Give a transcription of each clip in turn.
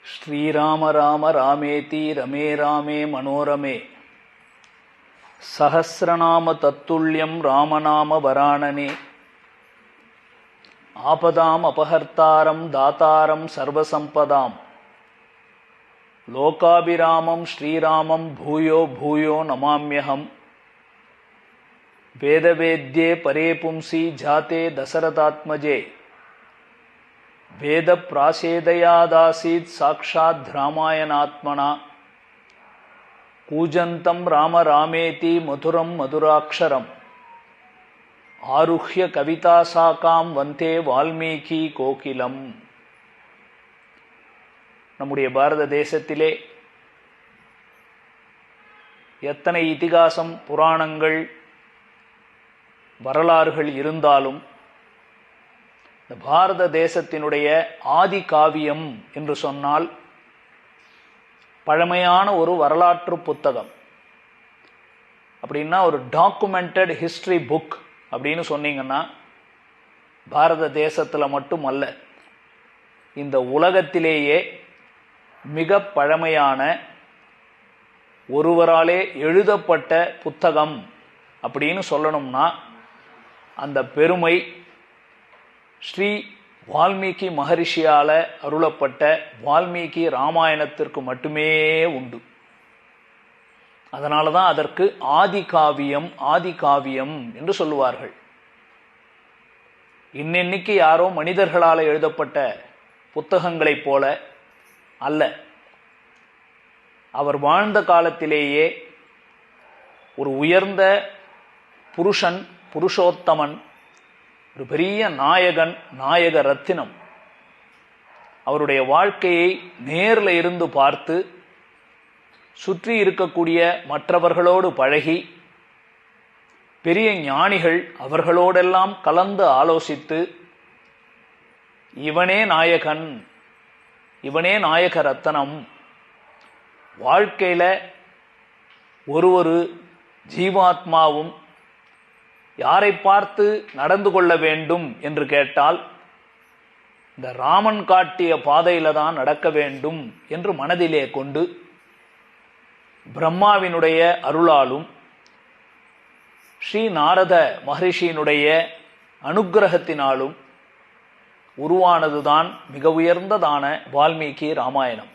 ஸ்ரீராம ராம ராமேதி ரமே ராமே மனோரமே சஹஸ்ரநாம தத்துல்யம் ராமநாம வராணனே ஆபதாம் அபஹர்த்தாரம் தாத்தாரம் சர்வசம்பதாம் லோகாபிராமம் ஸ்ரீராமம் பூயோ பூயோ நமாம்யஹம் வேதவேத்யே பரே பும்சி ஜாதே தசரதாத்மஜே வேத பிராசேதயாதாசீத் சாக்ஷாத் ராமாயணாத்மனா கூஜந்தம் ராம ராமேதி மதுரம் மதுராக்ஷரம் ஆருஹ்ய கவிதாசாகாம் வந்தே வால்மீகி கோகிலம். நம்முடைய பாரத தேசத்திலே எத்தனை இதிகாசம், புராணங்கள், வரலாறுகள் இருந்தாலும் இந்த பாரத தேசத்தினுடைய ஆதி காவியம் என்று சொன்னால் பழமையான ஒரு வரலாற்று புத்தகம். அப்படின்னா ஒரு டாக்குமெண்டட் ஹிஸ்டரி புக் அப்படின்னு சொன்னீங்கன்னா பாரத தேசத்தில் மட்டும் அல்ல, இந்த உலகத்திலேயே மிக பழமையான ஒருவராலே எழுதப்பட்ட புத்தகம் அப்படின்னு சொல்லணும்னா அந்த பெருமை ஸ்ரீ வால்மீகி மகரிஷியால் அருளப்பட்ட வால்மீகி ராமாயணத்திற்கு மட்டுமே உண்டு. அதனால தான் அதற்கு ஆதி காவியம் என்று சொல்லுவார்கள். இன்னைக்கு யாரோ மனிதர்களால் எழுதப்பட்ட புத்தகங்களைப் போல அல்ல. அவர் வாழ்ந்த காலத்திலேயே ஒரு உயர்ந்த புருஷன், புருஷோத்தமன், ஒரு பெரிய நாயகன், நாயக ரத்தினம். அவருடைய வாழ்க்கையை நேரில் இருந்து பார்த்து சுற்றி இருக்கக்கூடிய மற்றவர்களோடு பழகி பெரிய ஞானிகள் அவர்களோடெல்லாம் கலந்து ஆலோசித்து இவனே நாயகன், இவனே நாயக ரத்தனம், வாழ்க்கையில் ஒரு ஜீவாத்மாவும் யாரை பார்த்து நடந்து கொள்ள வேண்டும் என்று கேட்டால் இந்த ராமன் காட்டிய பாதையில தான் நடக்க வேண்டும் என்று மனதிலே கொண்டு பிரம்மாவினுடைய அருளாலும் ஸ்ரீ நாரத மகரிஷியினுடைய அனுக்கிரகத்தினாலும் உருவானதுதான் மிக உயர்ந்ததான வால்மீகி ராமாயணம்.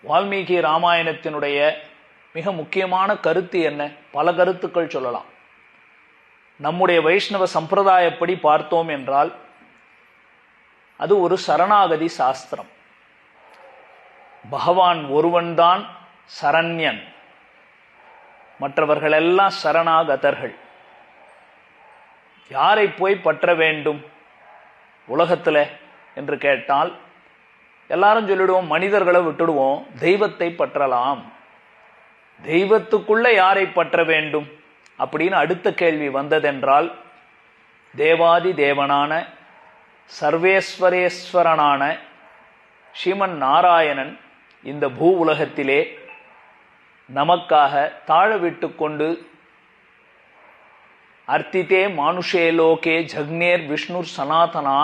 வால்மீகி ராமாயணத்தினுடைய மிக முக்கியமான கருத்து என்ன? பல கருத்துக்கள் சொல்லலாம். நம்முடைய வைஷ்ணவ சம்பிரதாயப்படி பார்த்தோம் என்றால் அது ஒரு சரணாகதி சாஸ்திரம். பகவான் ஒருவன்தான் சரண்யன், மற்றவர்களெல்லாம் சரணாகதர்கள். யாரை போய் பற்ற வேண்டும் உலகத்தில் என்று கேட்டால் எல்லாரும் சொல்லிடுவோம், மனிதர்களை விட்டுடுவோம், தெய்வத்தை பற்றலாம். தெய்வத்துக்குள்ள யாரை பற்ற வேண்டும் அப்படின்னு அடுத்த கேள்வி வந்ததென்றால் தேவாதி தேவனான சர்வேஸ்வரேஸ்வரனான ஸ்ரீமன் நாராயணன் இந்த பூ உலகத்திலே நமக்காக தாழ விட்டு கொண்டு அர்த்தித்தே மானுஷே லோகே ஜக்னேர் விஷ்ணுர் சனாதனா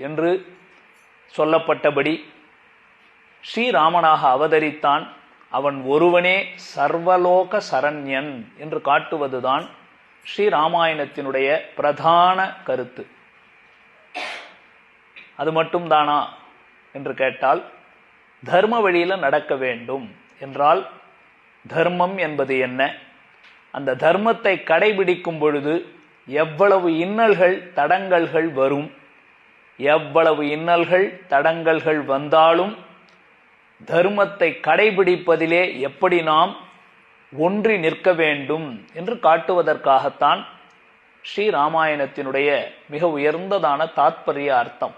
என்று சொல்லப்பட்டபடி ஸ்ரீராமனாக அவதரித்தான். அவன் ஒருவனே சர்வலோக சரண்யன் என்று காட்டுவதுதான் ஸ்ரீராமாயணத்தினுடைய பிரதான கருத்து. அது மட்டும் தானா என்று கேட்டால் தர்ம வழியில் நடக்க வேண்டும் என்றால் தர்மம் என்பது என்ன? அந்த தர்மத்தை கடைபிடிக்கும் பொழுது எவ்வளவு இன்னல்கள் தடங்கல்கள் வரும், எவ்வளவு இன்னல்கள் தடங்கல்கள் வந்தாலும் தர்மத்தை கடைபிடிப்பதிலே எப்படி நாம் ஒன்றி நிற்க வேண்டும் என்று காட்டுவதற்காகத்தான் ஸ்ரீராமாயணத்தினுடைய மிக உயர்ந்ததான தாத்பரிய அர்த்தம்.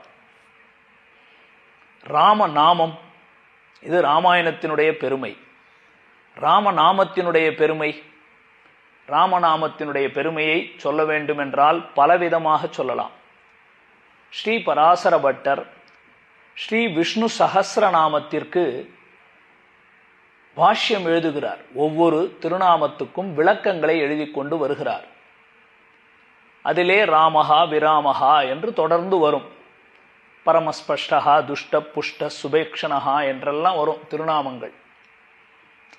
ராமநாமம், இது ராமாயணத்தினுடைய பெருமை. ராமநாமத்தினுடைய பெருமை, ராமநாமத்தினுடைய பெருமையை சொல்ல வேண்டும் என்றால் பலவிதமாக சொல்லலாம். ஸ்ரீ பராசர பட்டர் ஸ்ரீ விஷ்ணு சஹஸ்ரநாமத்திற்கு பாஷ்யம் எழுதுகிறார். ஒவ்வொரு திருநாமத்துக்கும் விளக்கங்களை எழுதி கொண்டு வருகிறார். அதிலே ராமஹா விராமஹா என்று தொடர்ந்து வரும். பரமஸ்பஷ்டஹா துஷ்ட புஷ்ட சுபேக்ஷணஹா என்றெல்லாம் வரும் திருநாமங்கள்.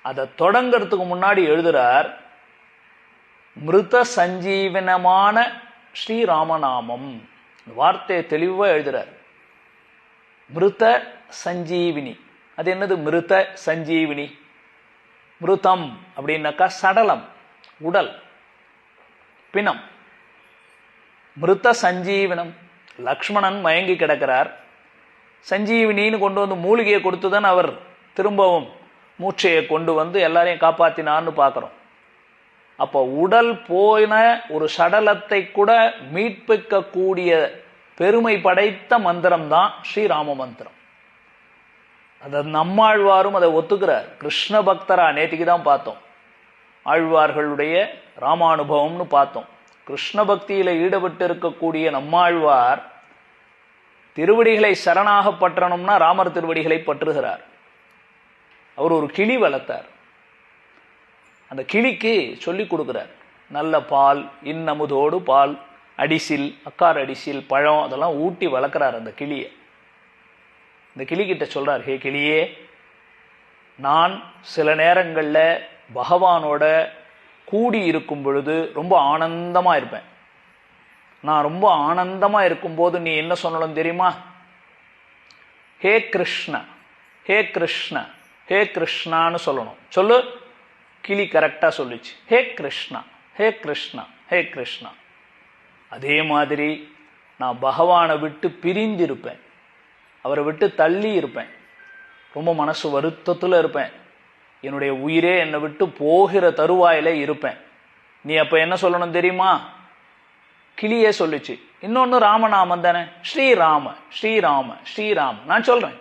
அதை தொடங்கிறதுக்கு முன்னாடி எழுதுறார், மிருத சஞ்சீவனமான ஸ்ரீராமநாமம். வார்த்தையை தெளிவாக எழுதுறார். மிருத சஞ்சீவினி. அது என்னது மிருத சஞ்சீவினி? மிருதம் அப்படின்னாக்கா சடலம், உடல், பிணம். மிருத சஞ்சீவனம். லக்ஷ்மணன் மயங்கி கிடக்கிறார். சஞ்சீவினின்னு கொண்டு வந்து மூலிகையை கொடுத்து தான் அவர் திரும்பவும் மூச்சையை கொண்டு வந்து எல்லாரையும் காப்பாற்றினார்னு பார்க்குறோம். அப்போ உடல் போயின ஒரு சடலத்தை கூட மீட்பிக்கக்கூடிய பெருமை படைத்த மந்திரம் தான் ஸ்ரீராம மந்திரம். அதை நம்மாழ்வாரும் அதை ஒத்துக்கிறார். கிருஷ்ண பக்தரா நேற்றுக்கு தான் பார்த்தோம். ஆழ்வார்களுடைய ராமானுபவம்னு பார்த்தோம். கிருஷ்ண பக்தியில் ஈடுபட்டு இருக்கக்கூடிய நம்மாழ்வார் திருவடிகளை சரணாக பற்றணும்னா ராமர் திருவடிகளை பற்றுகிறார். அவர் ஒரு கிளி வளர்த்தார். அந்த கிளிக்கு சொல்லி கொடுக்குறார். நல்ல பால், இன்னமுதோடு பால், அடிசில், அக்கார் அடிசில், பழம் அதெல்லாம் ஊட்டி வளர்க்குறார் அந்த கிளியை. இந்த கிளிக்கிட்ட சொல்றார், ஹே கிளியே, நான் சில நேரங்களில் பகவானோட கூடி இருக்கும் பொழுது ரொம்ப ஆனந்தமா இருப்பேன். நான் ரொம்ப ஆனந்தமா இருக்கும்போது நீ என்ன சொல்லணும் தெரியுமா? ஹே கிருஷ்ண, ஹே கிருஷ்ண, ஹே கிருஷ்ணான்னு சொல்லணும். சொல்லு. கிளி கரெக்டா சொல்லிச்சு. ஹே கிருஷ்ணா, ஹே கிருஷ்ணா, ஹே கிருஷ்ணா. அதே மாதிரி நான் பகவானை விட்டு பிரிந்து இருப்பேன், அவரை விட்டு தள்ளி இருப்பேன், ரொம்ப மனசு வருத்தத்தில் இருப்பேன், என்னுடைய உயிரே என்னை விட்டு போகிற தருவாயில இருப்பேன். நீ அப்ப என்ன சொல்லணும் தெரியுமா? கிளியே சொல்லிச்சு. இன்னொன்னு ராமநாமம் தானே, ஸ்ரீராம ஸ்ரீராம ஸ்ரீராம. நான் சொல்றேன்,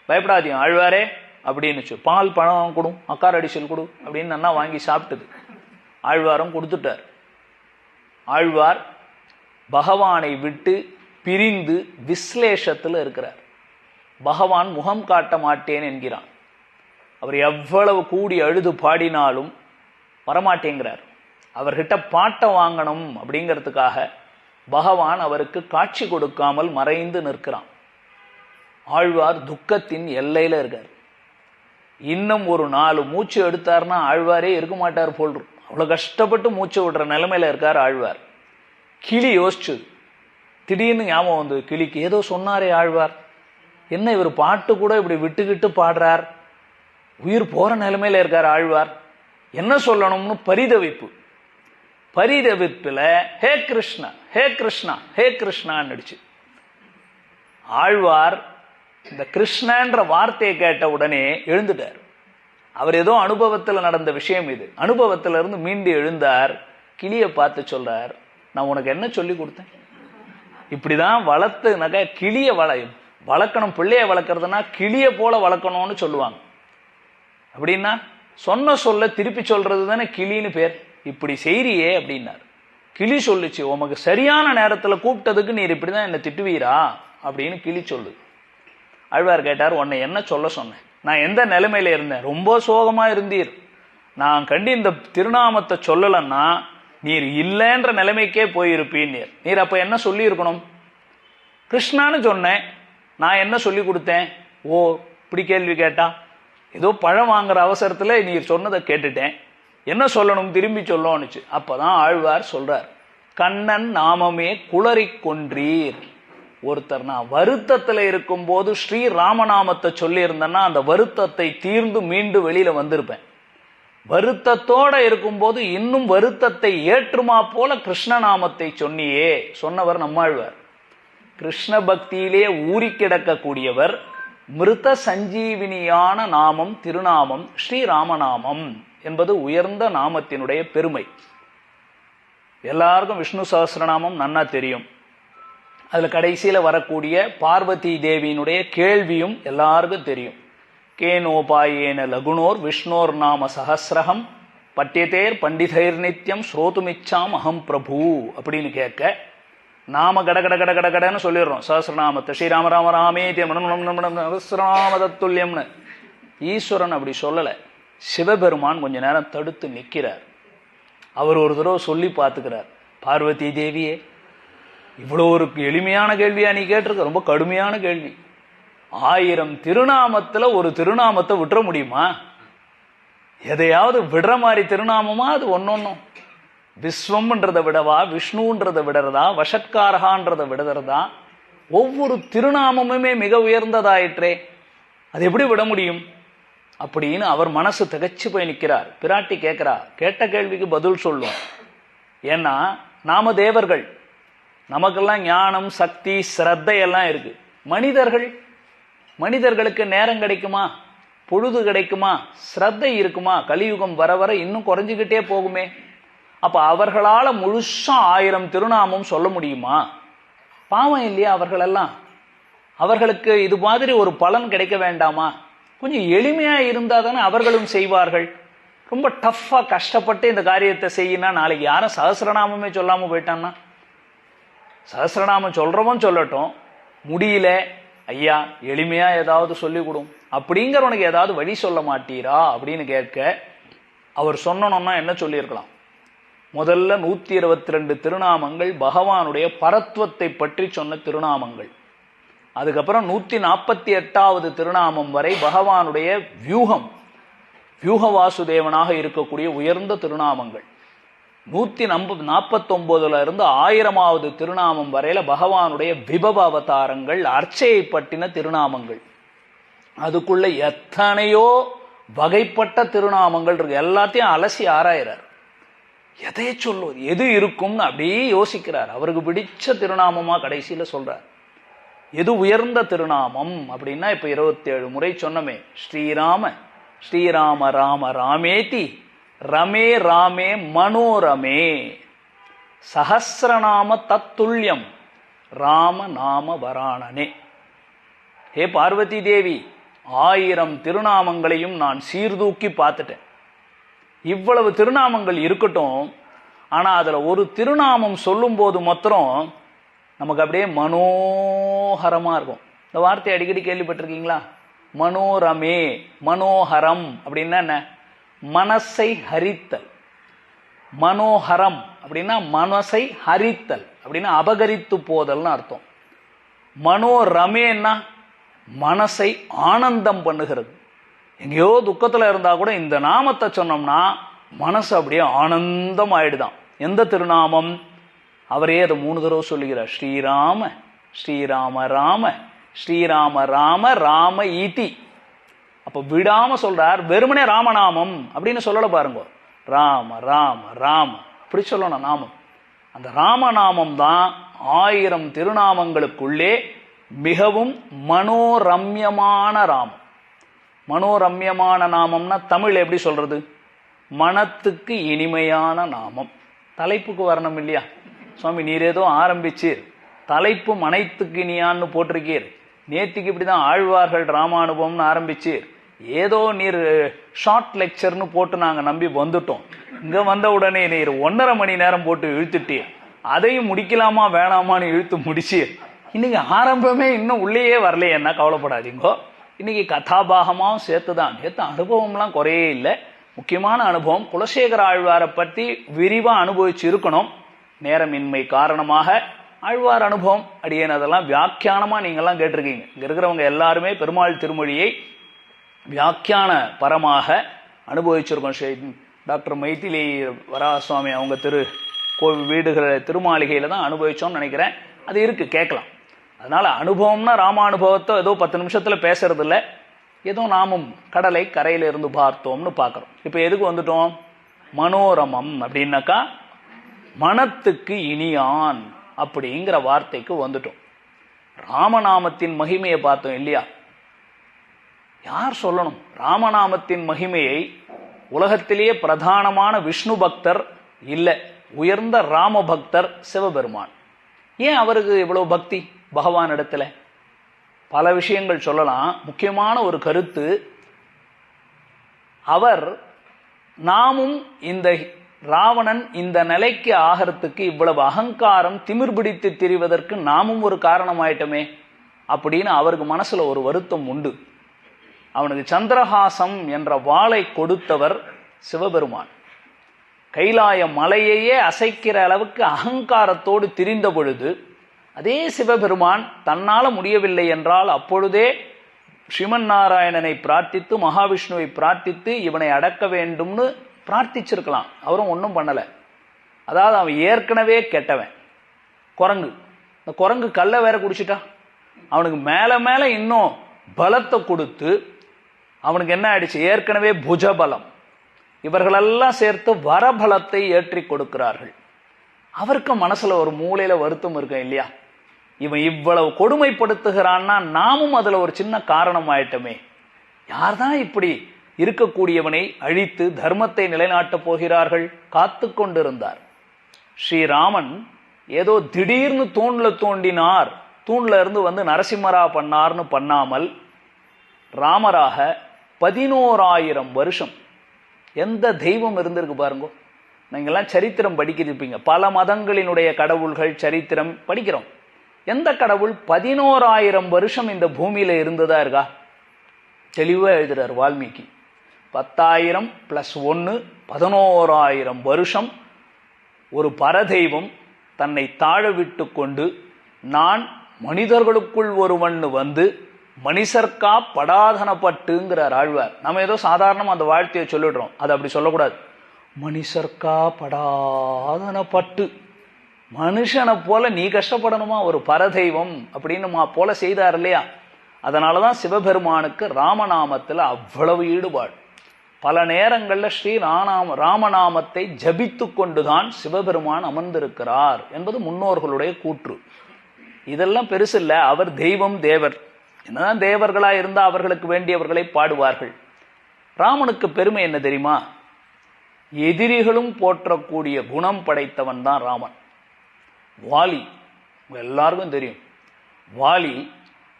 பயப்படாதீங்க ஆழ்வாரே அப்படின்னுச்சு. பால் பழம் கொடு, அக்கார் அடிசல் கொடு அப்படின்னு நல்லா வாங்கி சாப்பிட்டது. ஆழ்வாரும் கொடுத்துட்டார். ஆழ்வார் பகவானை விட்டு பிரிந்து விஸ்லேஷத்தில் இருக்கிறார். பகவான் முகம் காட்ட மாட்டேன் என்கிறான். அவர் எவ்வளவு கூடி அழுது பாடினாலும் வரமாட்டேங்கிறார். அவர்கிட்ட பாட்டை வாங்கணும் அப்படிங்கிறதுக்காக பகவான் அவருக்கு காட்சி கொடுக்காமல் மறைந்து நிற்கிறான். ஆழ்வார் துக்கத்தின் எல்லையில இருக்கார். இன்னும் ஒரு 4 மூச்சு எடுத்தார்னா ஆழ்வாரே இருக்க மாட்டார் போல். அவ்வளவு கஷ்டப்பட்டு மூச்சு விடுற நிலைமையில இருக்கார் ஆழ்வார். கிளி யோசிச்சு திடீர்னு ஞாபகம் வந்து, கிளிக்கு ஏதோ சொன்னாரே ஆழ்வார், என்ன இவர் பாட்டு கூட இப்படி விட்டுக்கிட்டு பாடுறார், உயிர் போற நிலைமையில இருக்கார் ஆழ்வார், என்ன சொல்லணும்னு பரிதவிப்பு. பரிதவிப்புல ஹே கிருஷ்ணா, ஹே கிருஷ்ணா, ஹே கிருஷ்ணான்னு அடிச்சு. ஆழ்வார் இந்த கிருஷ்ணன்ற வார்த்தையை கேட்ட உடனே எழுந்துட்டார். அவர் ஏதோ அனுபவத்தில் நடந்த விஷயம் இது. அனுபவத்திலிருந்து மீண்டு எழுந்தார். கிளியை பார்த்து சொல்றார், நான் உனக்கு என்ன சொல்லி கொடுத்தேன்? இப்படிதான் வளர்த்துனாக்க கிளிய வளர்க்கணும். பிள்ளைய வளர்க்கறதுனா கிளிய போல வளர்க்கணும்னு சொல்லுவாங்க. அப்படின்னா சொன்ன சொல்ல திருப்பி சொல்றது தானே கிளின்னு பேர். இப்படி செய்றியே அப்படின்னார். கிளி சொல்லுச்சு, உமக்கு சரியான நேரத்தில் கூப்பிட்டதுக்கு நீர் இப்படிதான் என்ன திட்டுவீரா அப்படின்னு கிளி சொல்லு. ஆழ்வார் கேட்டார், உன்னை என்ன சொல்ல சொன்னேன்? நான் எந்த நிலைமையில இருந்தேன்? ரொம்ப சோகமா இருந்தீர். நான் கண்டு இந்த திருநாமத்தை சொல்லலன்னா நீர் இல்லைன்ற நிலைமைக்கே போயிருப்பீர். நீர் அப்ப என்ன சொல்லி இருக்கணும்? கிருஷ்ணான்னு சொன்னேன். நான் என்ன சொல்லி கொடுத்தேன்? ஓ, இப்படி கேள்வி கேட்டா, ஏதோ பழம் வாங்குற அவசரத்துல நீர் சொன்னதை கேட்டுட்டேன், என்ன சொல்லணும் திரும்பி சொல்லணுச்சு. அப்பதான் ஆழ்வார் சொல்றார், கண்ணன் நாமமே குளறி கொன்றீர். ஒருத்தர் நான் வருத்தத்துல இருக்கும் போது ஸ்ரீ ராமநாமத்தை சொல்லி இருந்தேன்னா அந்த வருத்தத்தை தீர்ந்து மீண்டு வெளியில வந்திருப்பேன். வருத்தத்தோட இருக்கும்போது இன்னும் வருத்தத்தை ஏற்றுமா போல கிருஷ்ணநாமத்தை சொன்னியே. சொன்னவர் நம்மாழ்வார். கிருஷ்ண பக்தியிலே ஊறி கிடக்கக்கூடியவர். மிருத சஞ்சீவினியான நாமம் திருநாமம் ஸ்ரீராமநாமம் என்பது உயர்ந்த நாமத்தினுடைய பெருமை. எல்லாருக்கும் விஷ்ணு சஹஸ்ரநாமம் நன்னா தெரியும். அதுல கடைசியில வரக்கூடிய பார்வதி தேவியினுடைய கேள்வியும் எல்லாருக்கும் தெரியும். கேனோபாயேன லகுணோர் விஷ்ணோர் நாம சஹஸ்ரகம் பட்டியதேர் பண்டிதைர் நித்யம் ஸ்ரோதுமிச்சாம் அகம் பிரபு அப்படின்னு கேட்க நாம கடன்னு சொல்லிடுறோம் சஹஸ்ரநாமத்தை. ஸ்ரீராம ராம ராமேதி சஹஸ்ரநாம தத்துல்யம்னு. ஈஸ்வரன் அப்படி சொல்லல. சிவபெருமான் கொஞ்ச நேரம் தடுத்து நிற்கிறார். அவர் ஒரு தடவை சொல்லி பார்த்துக்கிறார். பார்வதி தேவியே, இவ்வளோ ஒரு எளிமையான கேள்வியா நீ கேட்டிருக்க? ரொம்ப கடுமையான கேள்வி. 1000 திருநாமத்துல ஒரு திருநாமத்தை விட்டுற முடியுமா? எதையாவது விடுற மாதிரி திருநாமமா அது ஒன்னொன்னும்? விஸ்வம்ன்றதை விடவா, விஷ்ணுன்றதை விடுறதா, வஷட்காரகான்றதை விடுறதா? ஒவ்வொரு திருநாமமுமே மிக உயர்ந்ததாயிற்றே, அது எப்படி விட முடியும் அப்படின்னு அவர் மனசு திகைச்சு போய் நிற்கிறார். பிராட்டி கேட்கிறா, கேட்ட கேள்விக்கு பதில் சொல்லும். ஏன்னா நாம தேவர்கள், நமக்கெல்லாம் ஞானம், சக்தி, சிரத்தை எல்லாம் இருக்கு. மனிதர்களுக்கு நேரம் கிடைக்குமா, பொழுது கிடைக்குமா, சிரத்தை இருக்குமா? கலியுகம் வர வர இன்னும் குறைஞ்சுக்கிட்டே போகுமே. அப்ப அவர்களால முழுசா 1000 திருநாமம் சொல்ல முடியுமா? பாவம் இல்லையா அவர்களெல்லாம்? அவர்களுக்கு இது மாதிரி ஒரு பலன் கிடைக்க வேண்டாமா? கொஞ்சம் எளிமையா இருந்தா தானே அவர்களும் செய்வார்கள். ரொம்ப டஃப்பா கஷ்டப்பட்டு இந்த காரியத்தை செய்யினா நாளைக்கு யாரும் சகசிரநாமமே சொல்லாம போயிட்டான்னா, சகசிரநாமம் சொல்றவன் சொல்லட்டும், முடியல ஐயா எளிமையா ஏதாவது சொல்லிக் கொடும் அப்படிங்கிறவனுக்கு ஏதாவது வழி சொல்ல மாட்டீரா அப்படின்னு கேட்க, அவர் சொன்னோம்னா என்ன சொல்லியிருக்கலாம்? முதல்ல 122 திருநாமங்கள் பகவானுடைய பரத்வத்தை பற்றி சொன்ன திருநாமங்கள். அதுக்கப்புறம் 148வது திருநாமம் வரை பகவானுடைய வியூக வாசுதேவனாக இருக்கக்கூடிய உயர்ந்த திருநாமங்கள். 149 இருந்து 1000வது திருநாமம் வரையில பகவானுடைய விபவ அவதாரங்கள், அர்ச்சையை பற்றின திருநாமங்கள். அதுக்குள்ள எத்தனையோ வகைப்பட்ட திருநாமங்கள் இருக்கு. எல்லாத்தையும் அலசி ஆராயிறார். எதை சொல்லுவது, எது இருக்கும்னு அப்படியே யோசிக்கிறார். அவருக்கு பிடிச்ச திருநாமமா கடைசியில சொல்றார். எது உயர்ந்த திருநாமம் அப்படின்னா, இப்ப 27 முறை சொன்னமே, ஸ்ரீராம ராம ராமேதி ரமே ராமே மனோரமே சஹஸ்ரநாம தத்துல்யம் ராம நாம வராணனே. ஹே பார்வதி தேவி, 1000 திருநாமங்களையும் நான் சீர்தூக்கி பார்த்துட்டேன். இவ்வளவு திருநாமங்கள் இருக்கட்டும், ஆனா அதுல ஒரு திருநாமம் சொல்லும் போது மாத்திரம் நமக்கு அப்படியே மனோகரமா இருக்கும். இந்த வார்த்தை அடிக்கடி கேள்விப்பட்டிருக்கீங்களா? மனோரமே, மனோகரம் அப்படின்னா என்ன? மனசை ஹரித்தல். மனோகரம் அப்படின்னா மனசை ஹரித்தல் அப்படின்னா அபகரித்து போதல்னு அர்த்தம். மனோரமேன்னா மனசை ஆனந்தம் பண்ணுகிறது. எங்கேயோ துக்கத்துல இருந்தா கூட இந்த நாமத்தை சொன்னோம்னா மனசு அப்படியே ஆனந்தம் ஆயிடுதான். எந்த திருநாமம்? அவரே அதை 3 தடவை சொல்லுகிறார். ஸ்ரீராம ராம ஸ்ரீராம ராம ராம ஈதி. அப்ப விடாம சொல்றார். வெறுமனே ராமநாமம் அப்படின்னு சொல்லல பாருங்க. ராம ராம ராம அப்படி சொல்லணும் நாமம். அந்த ராமநாமம் தான் 1000 திருநாமங்களுக்குள்ளே மிகவும் மனோரம்யமான ராமம். மனோரம்யமான நாமம்னா தமிழ் எப்படி சொல்றது? மனத்துக்கு இனிமையான நாமம். தலைப்புக்கு வரணும் இல்லையா? சுவாமி நீர் ஏதோ ஆரம்பிச்சீர், தலைப்பு மனைத்துக்கு இனியான்னு போட்டிருக்கீர். நேத்திக்கு இப்படிதான் ஆழ்வார்கள் ராமானுபவம்னு ஆரம்பிச்சீர். ஏதோ நீர் ஷார்ட் லெக்சர்னு போட்டு நாங்க நம்பி வந்துட்டோம். இங்க வந்த உடனே நீர் 1.5 மணி நேரம் போட்டு இழுத்துட்டீர். அதையும் முடிக்கலாமா வேணாமான்னு இழுத்து முடிச்சீர். இன்னைக்கு ஆரம்பமே இன்னும் உள்ளேயே வரலையேன்னா கவலைப்படாதீங்கோ. இன்னைக்கு கதாபாகமாவும் சேர்த்துதான். நேற்று அனுபவம்லாம் குறையே இல்லை. முக்கியமான அனுபவம் குலசேகர ஆழ்வாரை பற்றி விரிவா அனுபவிச்சு இருக்கணும். நேரமின்மை காரணமாக ஆழ்வார் அனுபவம் அடியேன் அதெல்லாம் வியாக்கியானமா நீங்கெல்லாம் கேட்டிருக்கீங்க. இங்க இருக்கிறவங்க எல்லாருமே பெருமாள் திருமொழியை வியாக்கியான பரமாக அனுபவிச்சிருக்கோம். டாக்டர் மைதிலி வராசுவாமி அவங்க வீடுகள் திருமாளிகையில தான் அனுபவிச்சோம்னு நினைக்கிறேன். அது இருக்கு, கேட்கலாம். அதனால அனுபவம்னா ராமானுபவத்தை ஏதோ 10 நிமிஷத்துல பேசுறது இல்லை. ஏதோ நாமும் கடலை கரையில இருந்து பார்த்தோம்னு பார்க்கிறோம். இப்ப எதுக்கு வந்துட்டோம்? மனோரமம் அப்படின்னாக்கா மனத்துக்கு இனியான் அப்படிங்கிற வார்த்தைக்கு வந்துட்டோம். ராமநாமத்தின் மகிமையை பார்த்தோம் இல்லையா? யார் சொல்லணும்? ராமநாமத்தின் மகிமையை உலகத்திலேயே பிரதானமான விஷ்ணு பக்தர் இல்ல, உயர்ந்த ராம பக்தர் சிவபெருமான். ஏன் அவருக்கு இவ்வளவு பக்தி பகவான் இடத்துல? பல விஷயங்கள் சொல்லலாம். முக்கியமான ஒரு கருத்து, அவர் நாமும் இந்த ராவணன் இந்த நிலைக்கு ஆகிறதுக்கு இவ்வளவு அகங்காரம் திமிர் பிடித்து திரிவதற்கு நாமும் ஒரு காரணமாயிட்டோமே அப்படின்னு அவருக்கு மனசுல ஒரு வருத்தம் உண்டு. அவனுக்கு சந்திரஹாசம் என்ற வாளை கொடுத்தவர் சிவபெருமான். கைலாய மலையையே அசைக்கிற அளவுக்கு அகங்காரத்தோடு திரிந்த பொழுது அதே சிவபெருமான் தன்னால் முடியவில்லை என்றால் அப்பொழுதே ஸ்ரீமன் நாராயணனை பிரார்த்தித்து மகாவிஷ்ணுவை பிரார்த்தித்து இவனை அடக்க வேண்டும்னு பிரார்த்திச்சிருக்கலாம். அவரும் ஒன்றும் பண்ணலை. அதாவது அவன் ஏற்கனவே கெட்டவன். குரங்கு, இந்த குரங்கு கல்லை வேற குடிச்சிட்டான். அவனுக்கு மேலே மேலே இன்னும் பலத்தை கொடுத்து அவனுக்கு என்ன ஆயிடுச்சு, ஏற்கனவே புஜபலம். இவர்களெல்லாம் சேர்த்து வரபலத்தை ஏற்றி கொடுக்கிறார்கள். அவருக்கு மனசுல ஒரு மூலையில வருத்தம் இருக்கும் இல்லையா, இவன் இவ்வளவு கொடுமைப்படுத்துகிறான்னா நாமும் அதுல ஒரு சின்ன காரணம் ஆயிட்டமே, யார்தான் இப்படி இருக்கக்கூடியவனை அழித்து தர்மத்தை நிலைநாட்டப் போகிறார்கள்? காத்து கொண்டிருந்தார். ஸ்ரீராமன் ஏதோ திடீர்னு தூண்ல தோண்டினார், தூண்ல இருந்து வந்து நரசிம்மரா பண்ணார்னு பண்ணாமல் ராமராக 11,000 வருஷம் எந்த தெய்வம் இருந்திருக்கு பாருங்க. நீங்கெல்லாம் சரித்திரம் படிக்கிருப்பீங்க, பல மதங்களினுடைய கடவுள்கள் சரித்திரம் படிக்கிறோம். எந்த கடவுள் 11,000 வருஷம் இந்த பூமியில இருந்ததா இருக்கா? தெளிவா எழுதுறார் வால்மீகி. 10,000 + 1 11,000 வருஷம் ஒரு பரதெய்வம் தன்னை தாழ விட்டு கொண்டு நான் மனிதர்களுக்குள் ஒருவன் வந்து மனிதர்க்கா படாதனப்பட்டுங்கிறார் ஆழ்வார். நம்ம ஏதோ சாதாரணமா அந்த வாழ்த்தையை சொல்லிடுறோம், அது அப்படி சொல்லக்கூடாது. மனிதர்க்கா படாதனப்பட்டு, மனுஷனை போல நீ கஷ்டப்படணுமா ஒரு பரதெய்வம் அப்படின்னு போல செய்தார் இல்லையா? அதனாலதான் சிவபெருமானுக்கு ராமநாமத்தில் அவ்வளவு ஈடுபாடு. பல நேரங்களில் ராமநாமத்தை ஜபித்து கொண்டுதான் சிவபெருமான் அமர்ந்திருக்கிறார் என்பது முன்னோர்களுடைய கூற்று. இதெல்லாம் பெருசு இல்லை. அவர் தெய்வம், தேவர். என்னதான் தேவர்களா இருந்தா அவர்களுக்கு வேண்டியவர்களை பாடுவார்கள். ராமனுக்கு பெருமை என்ன தெரியுமா? எதிரிகளும் போற்றக்கூடிய குணம் படைத்தவன் தான் ராமன். வாலி எல்லாருக்கும் தெரியும். வாலி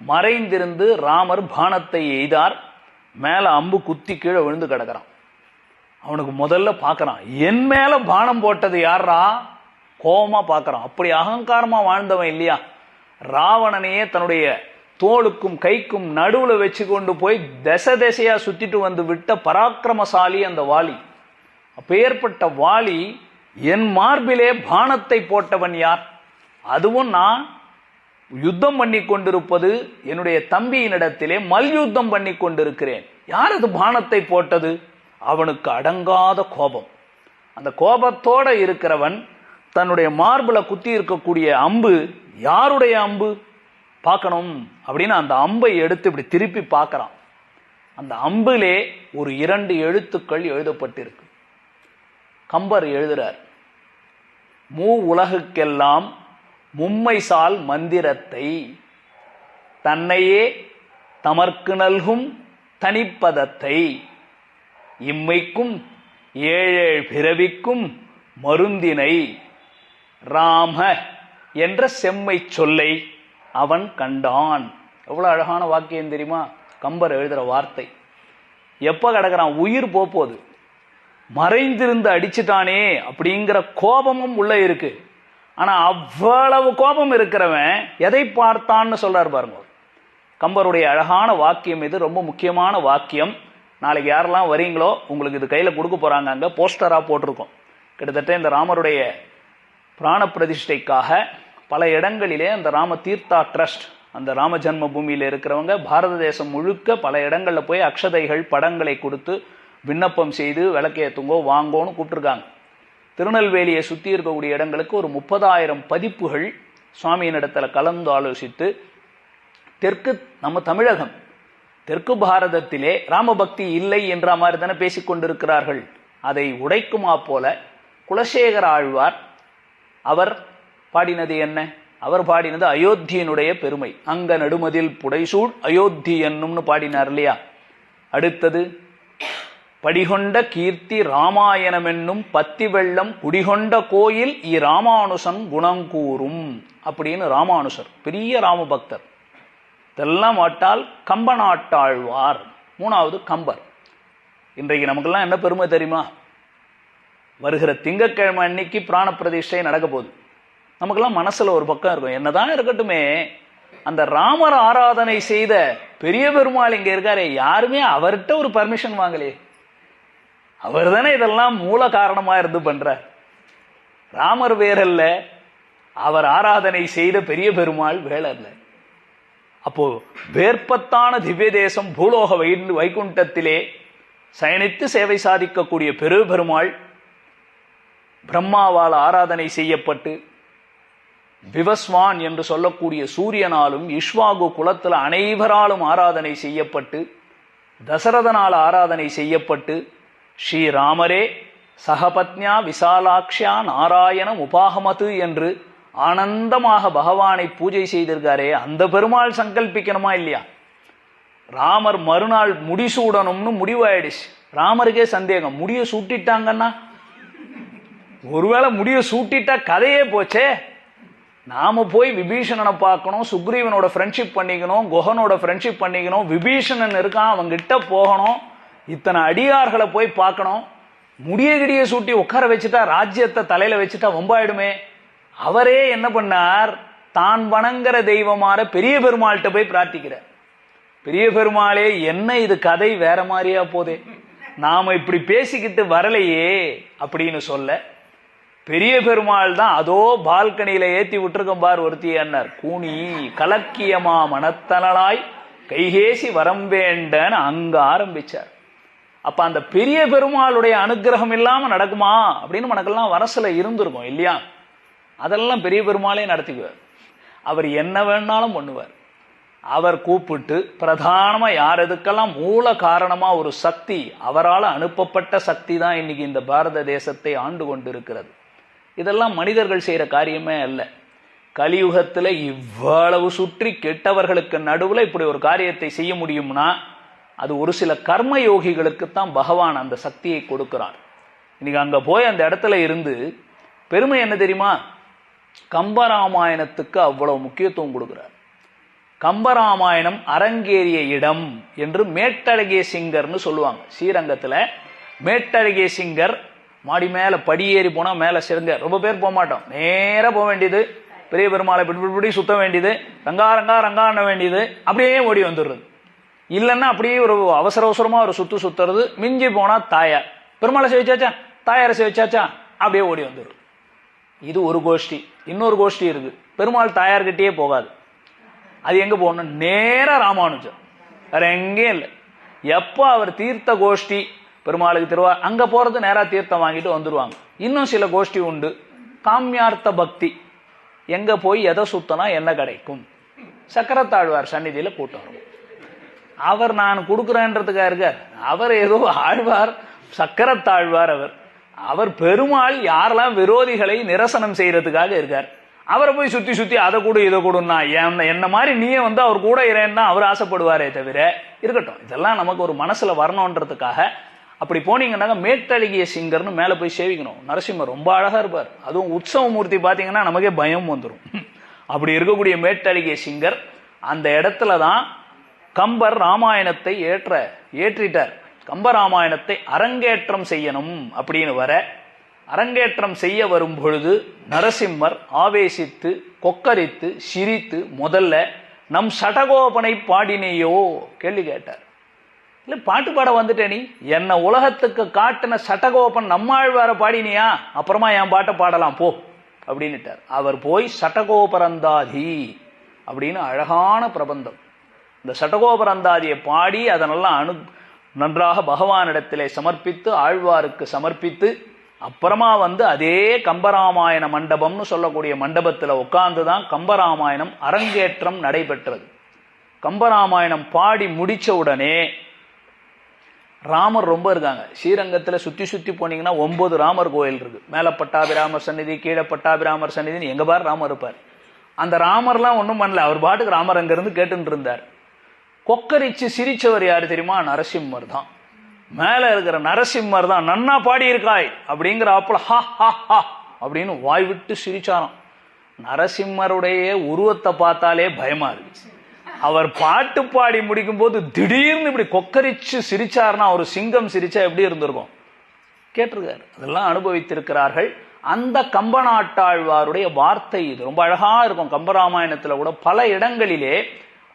மறைந்திருந்து ராமர் பானத்தை எய்தார், மேல அம்பு குத்தி கீழே விழுந்து கிடக்கிறான். அவனுக்கு முதல்ல பார்க்கறான், என் மேல பானம் போட்டது யாரா? கோபமா பார்க்கறான். அப்படி அகங்காரமா வாழ்ந்தவன் இல்லையா? ராவணனையே தன்னுடைய தோளுக்கும் கைக்கும் நடுவுல வச்சு கொண்டு போய் திசையா சுத்திட்டு வந்து விட்ட பராக்கிரமசாலி அந்த வாலி. அப்பேற்பட்ட வாலி என் மார்பிலே பானத்தை போட்டவன் யார்? அதுவும் நான் யுத்தம் பண்ணி கொண்டிருப்பது என்னுடைய தம்பியினிடத்திலே மல்யுத்தம் பண்ணி கொண்டிருக்கிறேன். யார் அது பானத்தை போட்டது? அவனுக்கு அடங்காத கோபம். அந்த கோபத்தோட இருக்கிறவன் தன்னுடைய மார்புல குத்தி இருக்கக்கூடிய அம்பு யாருடைய அம்பு பார்க்கணும் அப்படின்னு அந்த அம்பை எடுத்து இப்படி திருப்பி பார்க்கறான். அந்த அம்பிலே ஒரு 2 எழுத்துக்கள் எழுதப்பட்டிருக்கு. கம்பர் எழுதுறார், மூ உலகுக்கெல்லாம் மும்மைசால் மந்திரத்தை தன்னையே தமர்க்கு நல்கும் தனிப்பதத்தை இம்மைக்கும் 7 பிறவிக்கும் மருந்தினை ராம என்ற செம்மை சொல்லை அவன் கண்டான். எவ்வளவு அழகான வாக்கியம் தெரியுமா? கம்பர் எழுதுற வார்த்தை. எப்ப கிடக்கிறான், உயிர் போகுது, மறைந்திருந்து அடிச்சுட்டானே அப்படிங்கிற கோபமும் உள்ள இருக்கு. ஆனா அவ்வளவு கோபம் இருக்கிறவன் எதை பார்த்தான்னு சொல்றாரு பாருங்க. கம்பருடைய அழகான வாக்கியம் இது, ரொம்ப முக்கியமான வாக்கியம். நாளைக்கு யாரெல்லாம் வரீங்களோ உங்களுக்கு இது கையில கொடுக்க போறாங்க. அங்க போஸ்டரா போட்டிருக்கோம். கிட்டத்தட்ட இந்த ராமருடைய பிராண பிரதிஷ்டைக்காக பல இடங்களிலே அந்த ராம தீர்த்தா ட்ரஸ்ட், அந்த ராம ஜன்ம பூமியில இருக்கிறவங்க பாரத தேசம் முழுக்க பல இடங்கள்ல போய் அக்ஷதைகள் படங்களை கொடுத்து விண்ணப்பம் செய்து விளக்கேத்துங்கோ வாங்கோன்னு கூப்பிட்டுருக்காங்க. திருநெல்வேலியை சுற்றி இருக்கக்கூடிய இடங்களுக்கு ஒரு 30,000 பதிப்புகள் சுவாமியினிடத்துல கலந்து ஆலோசித்து, தெற்கு நம்ம தமிழகம் தெற்கு பாரதத்திலே ராமபக்தி இல்லை என்ற மாதிரி தானே பேசிக்கொண்டிருக்கிறார்கள். அதை உடைக்குமா போல குலசேகர ஆழ்வார் அவர் பாடினது என்ன? அவர் பாடினது அயோத்தியினுடைய பெருமை. அங்க நடுமதில் புடைசூழ் அயோத்தி என்னும்னு பாடினார் இல்லையா? அடுத்தது படிகொண்ட கீர்த்தி ராமாயணம் என்னும் பத்தி வெள்ளம் குடிகொண்ட கோயில் ராமானுசன் குணங்கூறும் அப்படின்னு ராமானுசர் பெரிய ராமபக்தர். இதெல்லாம் வாட்டால் கம்பநாட்டாழ்வார். 3வது கம்பர். இன்றைக்கு நமக்கெல்லாம் என்ன பெருமை தெரியுமா? வருகிற திங்கட்கிழமை அன்னைக்கு பிராண பிரதிஷ்டை நடக்க போகுது. நமக்கெல்லாம் மனசுல ஒரு பக்கம் இருக்கும், என்னதான் இருக்கட்டுமே அந்த ராமர் ஆராதனை செய்த பெரிய பெருமாள் இங்க இருக்காரு, யாருமே அவர்கிட்ட ஒரு பர்மிஷன் வாங்கலையே, அவர் தானே இதெல்லாம் மூல காரணமா இருந்து பண்ற. ராமர் வேறல்ல, அவர் ஆராதனை செய்த பெரிய பெருமாள் வேறல்ல. அப்போ வேற்பத்தான திவ்ய தேசம் பூலோக வைகுண்டத்திலே சயனித்து சேவை சாதிக்கக்கூடிய பெரு பெருமாள் பிரம்மாவால் ஆராதனை செய்யப்பட்டு, விவஸ்வான் என்று சொல்லக்கூடிய சூரியனாலும் இஷ்வாகு குலத்தில் அனைவராலும் ஆராதனை செய்யப்பட்டு, தசரதனால் ஆராதனை செய்யப்பட்டு, ஸ்ரீராமரே சகபத்னியா விசாலாக்ஷா நாராயணம் உபாகமது என்று ஆனந்தமாக பகவானை பூஜை செய்திருக்காரே, அந்த பெருமாள் சங்கல்பிக்கணுமா இல்லையா? ராமர் மறுநாள் முடிசூடணும்னு முடிவாயிடுச்சு. ராமருக்கே சந்தேகம், முடிய சூட்டிட்டாங்கன்னா, ஒருவேளை முடிய சூட்டிட்டா கதையே போச்சே. நாம போய் விபீஷணனை பார்க்கணும், சுக்ரீவனோட ஃப்ரெண்ட்ஷிப் பண்ணிக்கணும், குஹனோட ஃப்ரெண்ட்ஷிப் பண்ணிக்கணும், விபீஷணன் இருக்கான் அவங்கிட்ட போகணும், இத்தனை அடியார்களை போய் பார்க்கணும். முடிய கிடிய சூட்டி உட்கார வச்சுட்டா, ராஜ்யத்தை தலையில வச்சுட்டா வம்பாயிடுமே. அவரே என்ன பண்ணார், தான் வணங்குற தெய்வமாற பெரிய பெருமாள்கிட்ட போய் பிரார்த்திக்கிறார். பெரிய பெருமாளே, என்ன இது கதை வேற மாதிரியா போதே, நாம இப்படி பேசிக்கிட்டு வரலையே அப்படின்னு சொல்ல, பெரிய பெருமாள் தான் அதோ பால்கனியில ஏத்தி விட்டுருக்கோம் பார் ஒருத்தியார், கூனி கலக்கியமா மனத்தனலாய் கைகேசி வரம் வேண்டன்னு அங்க ஆரம்பிச்சார். அப்ப அந்த பெரிய பெருமாளுடைய அனுகிரகம் இல்லாம நடக்குமா அப்படின்னு మనக்கெல்லாம் வரசுல இருந்திருக்கும் இல்லையா? அதெல்லாம் பெரிய பெருமாளே நடத்திக்குவார். அவர் என்ன வேணாலும் பண்ணுவார். அவர் கூப்பிட்டு பிரதானமா யார் எதுக்கெல்லாம் மூல காரணமா ஒரு சக்தி, அவரால் அனுப்பப்பட்ட சக்தி தான் இன்னைக்கு இந்த பாரத தேசத்தை ஆண்டு கொண்டு இருக்கிறது. இதெல்லாம் மனிதர்கள் செய்யற காரியமே அல்ல. கலியுகத்துல இவ்வளவு சுற்றி கெட்டவர்களுக்கு நடுவுல இப்படி ஒரு காரியத்தை செய்ய முடியும்னா அது ஒரு சில கர்ம யோகிகளுக்குத்தான் பகவான் அந்த சக்தியை கொடுக்கிறார். இன்னைக்கு அங்க போய் அந்த இடத்துல இருந்து பெருமை என்ன தெரியுமா? கம்பராமாயணத்துக்கு அவ்வளவு முக்கியத்துவம் கொடுக்கிறார். கம்பராமாயணம் அரங்கேறிய இடம் என்று மேட்டழகிய சிங்கர்னு சொல்லுவாங்க. ஸ்ரீரங்கத்துல மேட்டழகிய சிங்கர் மாடி மேல படியேறி போனா மேல சிறங்க ரொம்ப பேர் போக மாட்டோம், நேரா போக வேண்டியது, பெரிய பெருமாளை பிடி சுத்த வேண்டியது, ரங்கா ரங்கா ரங்காண்ண வேண்டியது, அப்படியே ஓடி வந்துடுறது. இல்லைன்னா அப்படியே ஒரு அவசர அவசரமா ஒரு சுத்துறது. மிஞ்சி போனா தாயார், பெருமாளை சேவிச்சாச்சா, தாயாரை சேவிச்சாச்சா, அப்படியே ஓடி வந்துடுறது. இது ஒரு கோஷ்டி. இன்னொரு கோஷ்டி இருக்கு, பெருமாள் தாயார்கிட்டயே போகாது. அது எங்க போகணும்? நேரா ராமானுஜம், வேற எங்கேயும் இல்லை. எப்போ அவர் தீர்த்த கோஷ்டி பெருமாளுக்கு திருவா அங்க போறது, நேரா தீர்த்தம் வாங்கிட்டு வந்துருவாங்க. இன்னும் சில கோஷ்டி உண்டு, காமியார்த்த பக்தி. எங்க போய் எதை சுத்தனா என்ன கிடைக்கும்? சக்கரத்தாழ்வார் சந்நிதியில கூட்டம் வரும். அவர் நான் கொடுக்குறேன்றதுக்காக இருக்கார், அவர் ஏதோ ஆழ்வார், சக்கரத்தாழ்வார். அவர் பெருமாள் யாரெல்லாம் விரோதிகளை நிரசனம் செய்யறதுக்காக இருக்கார். அவரை போய் சுத்தி சுத்தி அதை கூட இதை கூடனா என்ன மாதிரி நீயே வந்து அவர் கூட இறேன்னா அவர் ஆசைப்படுவாரே தவிர இருக்கட்டும். இதெல்லாம் நமக்கு ஒரு மனசுல வரணுன்றதுக்காக அப்படி போனீங்கன்னாக்க மேட்டழகிய சிங்கர்னு மேல போய் சேவிக்கணும். நரசிம்மர் ரொம்ப அழகா இருப்பார். அதுவும் உற்சவ மூர்த்தி பாத்தீங்கன்னா நமக்கே பயம் வந்துடும். அப்படி இருக்கக்கூடிய மேட்டழகிய சிங்கர் அந்த இடத்துலதான் கம்பர் ராமாயணத்தை ஏற்றிட்டார். கம்பராமாயணத்தை அரங்கேற்றம் செய்யணும் அப்படின்னு வர, அரங்கேற்றம் செய்ய வரும் பொழுது நரசிம்மர் ஆவேசித்து கொக்கரித்து சிரித்து, முதல்ல நம் சடகோபனை பாடினேயோ கேள்வி கேட்டார். இல்ல பாட்டு பாட வந்துட்டே, நீ என்ன உலகத்துக்கு காட்டின சடகோபன் நம்மாழ்வார பாடினியா, அப்புறமா என் பாட்டை பாடலாம் போ அப்படின்னுட்டார். அவர் போய் சடகோபரந்தாதி அப்படின்னு அழகான பிரபந்தம், இந்த சடகோபரந்தாதியை பாடி அதனெல்லாம் நன்றாக பகவானிடத்திலே சமர்ப்பித்து, ஆழ்வாருக்கு சமர்ப்பித்து, அப்புறமா வந்து அதே கம்பராமாயண மண்டபம்னு சொல்லக்கூடிய மண்டபத்தில் உட்கார்ந்துதான் கம்பராமாயணம் அரங்கேற்றம் நடைபெற்றது. கம்பராமாயணம் பாடி முடிச்ச உடனே ராமர் ரொம்ப இருக்காங்க. ஸ்ரீரங்கத்தில் சுத்தி போனீங்கன்னா 9 ராமர் கோயில் இருக்கு. மேல பட்டாபிராமர் சந்நிதி, கீழே பட்டாபிராமர் சந்நிதின்னு எங்க பார் ராமர் இருப்பார். அந்த ராமர்லாம் ஒன்றும் பண்ணல, அவர் பாட்டுக்கு ராமர் அங்கிருந்து கேட்டுட்டு இருந்தார். கொக்கரிச்சு சிரிச்சவர் யாரு தெரியுமா? நரசிம்மர் தான். மேல இருக்கிற நரசிம்மர் தான் நன்னா பாடி இருக்காய் அப்படிங்கிற அப்பல ஹா ஹா ஹா அப்படின்னு வாய் விட்டு சிரிச்சாராம். நரசிம்மருடைய உருவத்தை பார்த்தாலே பயமா இருக்கு. அவர் பாட்டு பாடி முடிக்கும் போது திடீர்னு இப்படி கொக்கரிச்சு சிரிச்சார்னா, ஒரு சிங்கம் சிரிச்சா எப்படி இருந்திருக்கும் கேட்டிருக்காரு. அதெல்லாம் அனுபவித்திருக்கிறார்கள். அந்த கம்பநாட்டாழ்வாருடைய வார்த்தை இது ரொம்ப அழகா இருக்கும். கம்பராமாயணத்துல கூட பல இடங்களிலே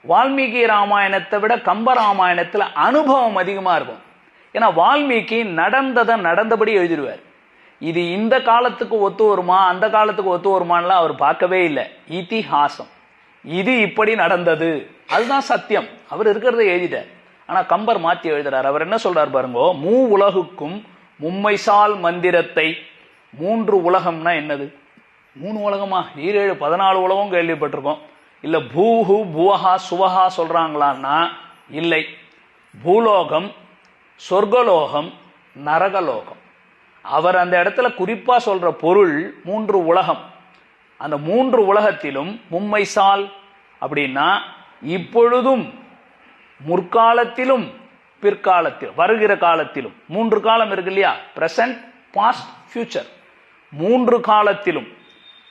வால்மீகி ராமாயணத்தை விட கம்பராமாயணத்துல அனுபவம் அதிகமா இருக்கும். ஏன்னா வால்மீகி நடந்ததை நடந்தபடி எழுதிடுவார். இது இந்த காலத்துக்கு ஒத்து வருமா அந்த காலத்துக்கு ஒத்து வருமானலாம் அவர் பார்க்கவே இல்லை. இதிஹாசம், இது இப்படி நடந்தது, அதுதான் சத்தியம். அவர் இருக்கிறத எழுதிட்டார். ஆனா கம்பர் மாத்தி எழுதுறார். அவர் என்ன சொல்றார் பாருங்கோ, மூ உலகுக்கும் மும்மைசால் மந்திரத்தை. 3 உலகம்னா என்னது? 3 உலகமா? 7 14 உலகம் கேள்விப்பட்டிருக்கோம். இல்ல பூஹு புவஹா சுவஹா சொல்றாங்களான்னா இல்லை. பூலோகம், சொர்க்கலோகம், நரகலோகம். அவர் அந்த இடத்துல குறிப்பா சொல்ற பொருள் 3 உலகம். அந்த 3 உலகத்திலும் மும்மைசால் அப்படின்னா இப்பொழுதும் முற்காலத்திலும் பிற்காலத்திலும் வருகிற காலத்திலும் 3 காலம் இருக்கு இல்லையா? Present, past, future. 3 காலத்திலும்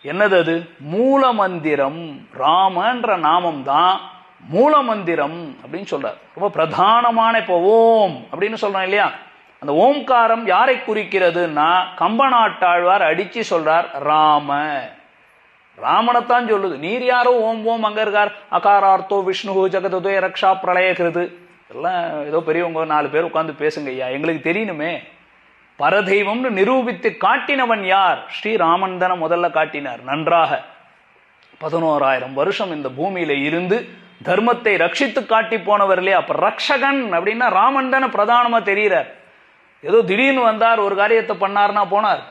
என்னது அது? மூல மந்திரம். ராமன்ற நாமம் தான் மூல மந்திரம் அப்படின்னு சொல்றார். ரொம்ப பிரதானமான, இப்போ ஓம் அப்படின்னு சொல்றோம் இல்லையா, அந்த ஓம்காரம் யாரை குறிக்கிறதுன்னா கம்பநாட்டாழ்வார் அடிச்சு சொல்றார் ராம. ராமனைத்தான் சொல்லுது. நீர் யாரோ ஓம் ஓம் அங்க இருக்கார், அகாரார்த்தோ விஷ்ணு ஜெகதோதய ரக்ஷா பிரளயகிறது எல்லாம் ஏதோ பெரியவங்க 4 பேர் உட்கார்ந்து பேசுங்க ஐயா, எங்களுக்கு தெரியணுமே. பரதெய்வம்னு நிரூபித்து காட்டினவன் யார்? ஸ்ரீராமன் தான முதல்ல காட்டினார். நன்றாக 11,000 வருஷம் இந்த பூமியில இருந்து தர்மத்தை ரட்சித்து காட்டி போனவர் இல்லையா? அப்ப ரக்ஷகன் அப்படின்னா ராமன் தானே பிரதானமா தெரிகிறார். ஏதோ திடீர்னு வந்தார், ஒரு காரியத்தை பண்ணார்னா போனார்.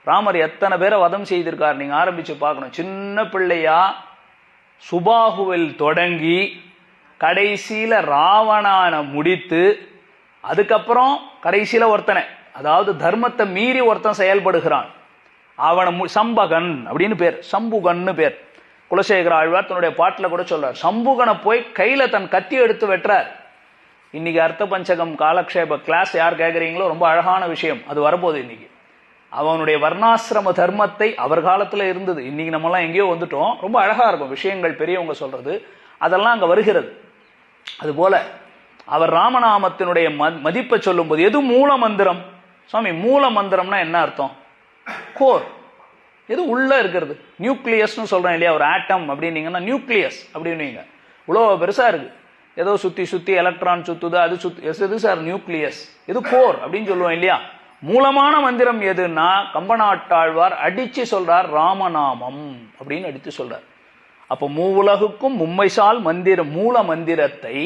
ராமர் எத்தனை பேரை வதம் செய்திருக்கார் நீங்க ஆரம்பிச்சு பார்க்கணும். சின்ன பிள்ளையா சுபாகுவில் தொடங்கி கடைசியில ராவணான முடித்து, அதுக்கப்புறம் கடைசியில ஒருத்தனை, அதாவது தர்மத்தை மீறி ஒருத்தன் செயல்படுகிறான், அவனை சம்பகன் அப்படின்னு பேர், சம்புகன்னு பேர். குலசேகர ஆழ்வார் தன்னுடைய பாட்டில் கூட சொல்றார், சம்புகனை போய் கையில தன் கத்தி எடுத்து வெட்டுறார். இன்னைக்கு அர்த்த பஞ்சகம் காலக்ஷேப கிளாஸ் யார் கேட்குறீங்களோ, ரொம்ப அழகான விஷயம் அது வரப்போகுது. இன்னைக்கு அவனுடைய வர்ணாசிரம தர்மத்தை, அவர் காலத்துல இருந்தது, இன்னைக்கு நம்மலாம் எங்கேயோ வந்துட்டோம். ரொம்ப அழகா இருக்கும் விஷயங்கள் பெரியவங்க சொல்றது, அதெல்லாம் அங்க வருகிறது. அதுபோல அவர் ராமநாமத்தினுடைய மதிப்பை சொல்லும் போது எது மூல மந்திரம்? சுவாமி மூல மந்திரம்னா என்ன அர்த்தம்? கோர், எது உள்ள இருக்கிறது. நியூக்ளியஸ்னு சொல்றேன் இல்லையா, ஒரு ஆட்டம் அப்படின்னீங்கன்னா நியூக்ளியஸ் அப்படின்னீங்க, இவ்வளோ பெருசா இருக்கு, ஏதோ சுத்தி சுத்தி எலக்ட்ரான் சுத்துது, அது எது சார் நியூக்ளியஸ், எது கோர் அப்படின்னு சொல்லுவோம் இல்லையா. மூலமான மந்திரம் எதுன்னா கம்பநாட்டாழ்வார் அடிச்சு சொல்றார் ராமநாமம் அப்படின்னு அடித்து சொல்றார். அப்ப மூவுலகுக்கும் மும்மைசால் மந்திரம் மூல மந்திரத்தை,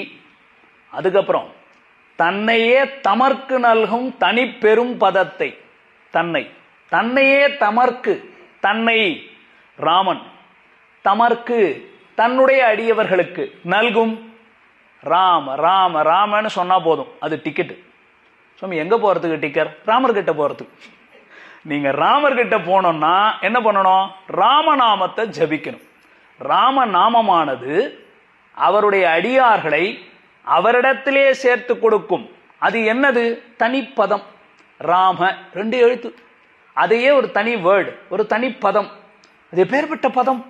அதுக்கப்புறம் தன்னையே தமர்க்கு நல்கும் தனி பெரும் பதத்தை, தன்னையே தமர்க்கு, தன்னை ராமன், தமர்க்கு தன்னுடைய அடியவர்களுக்கு நல்கும். ராம ராம ராமன்னு சொன்னா போதும், அது டிக்கெட்டு. சுவாமி எங்க போறதுக்கு டிக்கெட்? ராமர்கிட்ட போறதுக்கு. நீங்க ராமர்கிட்ட போனோம்னா என்ன பண்ணணும்? ராமநாமத்தை ஜபிக்கணும். ராமநாமமானது அவருடைய அடியார்களை அவரிடத்திலே சேர்த்து கொடுக்கும். அது என்னது? தனிப்பதம். ராம 2 எழுத்து, அதையே ஒரு தனி வேர்டு, ஒரு தனி பதம். அது எப்பேற்பட்ட பதம்?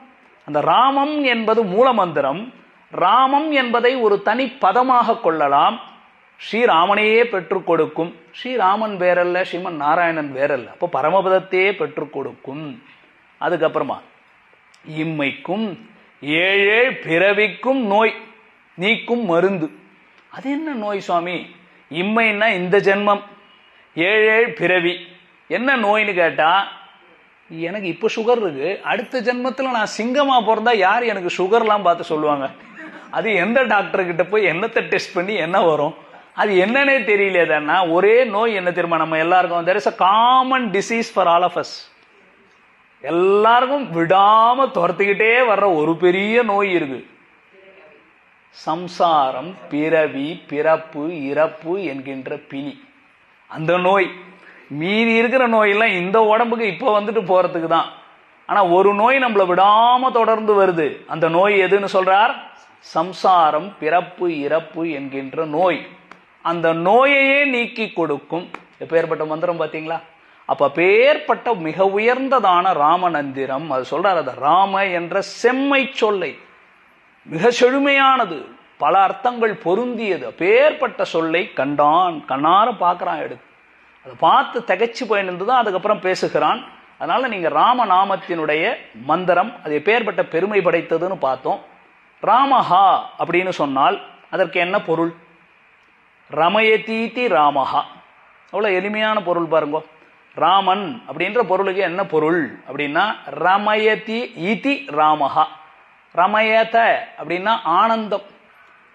அந்த ராமம் என்பது மூலமந்திரம். ராமம் என்பதை ஒரு தனி பதமாக கொள்ளலாம். ஸ்ரீராமனையே பெற்றுக் கொடுக்கும். ஸ்ரீராமன் வேறல்ல, ஸ்ரீமன் நாராயணன் வேறல்ல. அப்போ பரமபதத்தையே பெற்றுக் கொடுக்கும். அதுக்கப்புறமா இம்மைக்கும் 7 பிறவிக்கும் நோய் நீக்கும் மருந்து. அது என்ன நோய் சுவாமி? இம்மைன்னா இந்த ஜென்மம், 7 பிறவி. என்ன நோய்னு கேட்டா, எனக்கு இப்ப சுகர் இருக்கு, அடுத்த ஜென்மத்துல நான் சிங்கமா பிறந்தா யார் எனக்கு சுகர்லாம் பார்த்து சொல்லுவாங்க? அது எந்த டாக்டர் கிட்ட போய் என்னத்தை டெஸ்ட் பண்ணி என்ன வரும்? அது என்னன்னே தெரியல. தானா ஒரே நோய் என்ன தெரியுமா நம்ம எல்லாருக்கும்? there is a common disease for all of us. எல்லாருக்கும் விடாம துரத்திக்கிட்டே வர்ற ஒரு பெரிய நோய் இருக்கு. சம்சாரம், பிறவி, பிறப்பு, இறப்பு என்கின்ற பிணி. அந்த நோய். மீதி இருக்கிற நோயெல்லாம் இந்த உடம்புக்கு இப்ப வந்துட்டு போறதுக்கு தான். ஆனா ஒரு நோய் நம்மள விடாம தொடர்ந்து வருது. அந்த நோய் எதுன்னு சொல்றார்? சம்சாரம், பிறப்பு, இறப்பு என்கின்ற நோய். அந்த நோயையே நீக்கி கொடுக்கும். எப்பேற்பட்ட மந்திரம் பாத்தீங்களா? அப்ப பேர்பட்ட மிக உயர்ந்ததான ராமநந்திரம். அது சொல்றார், அது ராம என்ற செம்மை சொல்லை, மிக செழுமையானது, பல அர்த்தங்கள் பொருந்தியது. பேர்பட்ட சொல்லை கண்டான், கண்ணார பார்க்கிறான், எடுத்து அதை பார்த்து திகைச்சு போயிருந்துதான் அதுக்கப்புறம் பேசுகிறான். அதனால நீங்க ராமநாமத்தினுடைய மந்திரம் அது எப்பேற்பட்ட பெருமை படைத்ததுன்னு பார்த்தோம். ராமஹா அப்படின்னு சொன்னால் அதற்கு என்ன பொருள்? ரமயதீதி ராமஹா. அவ்வளோ எளிமையான பொருள் பாருங்க. ராமன் அப்படின்ற பொருளுக்கு என்ன பொருள் அப்படின்னா ரமயதி இதி ராமஹா. ரமயத அப்படின்னா ஆனந்தம்,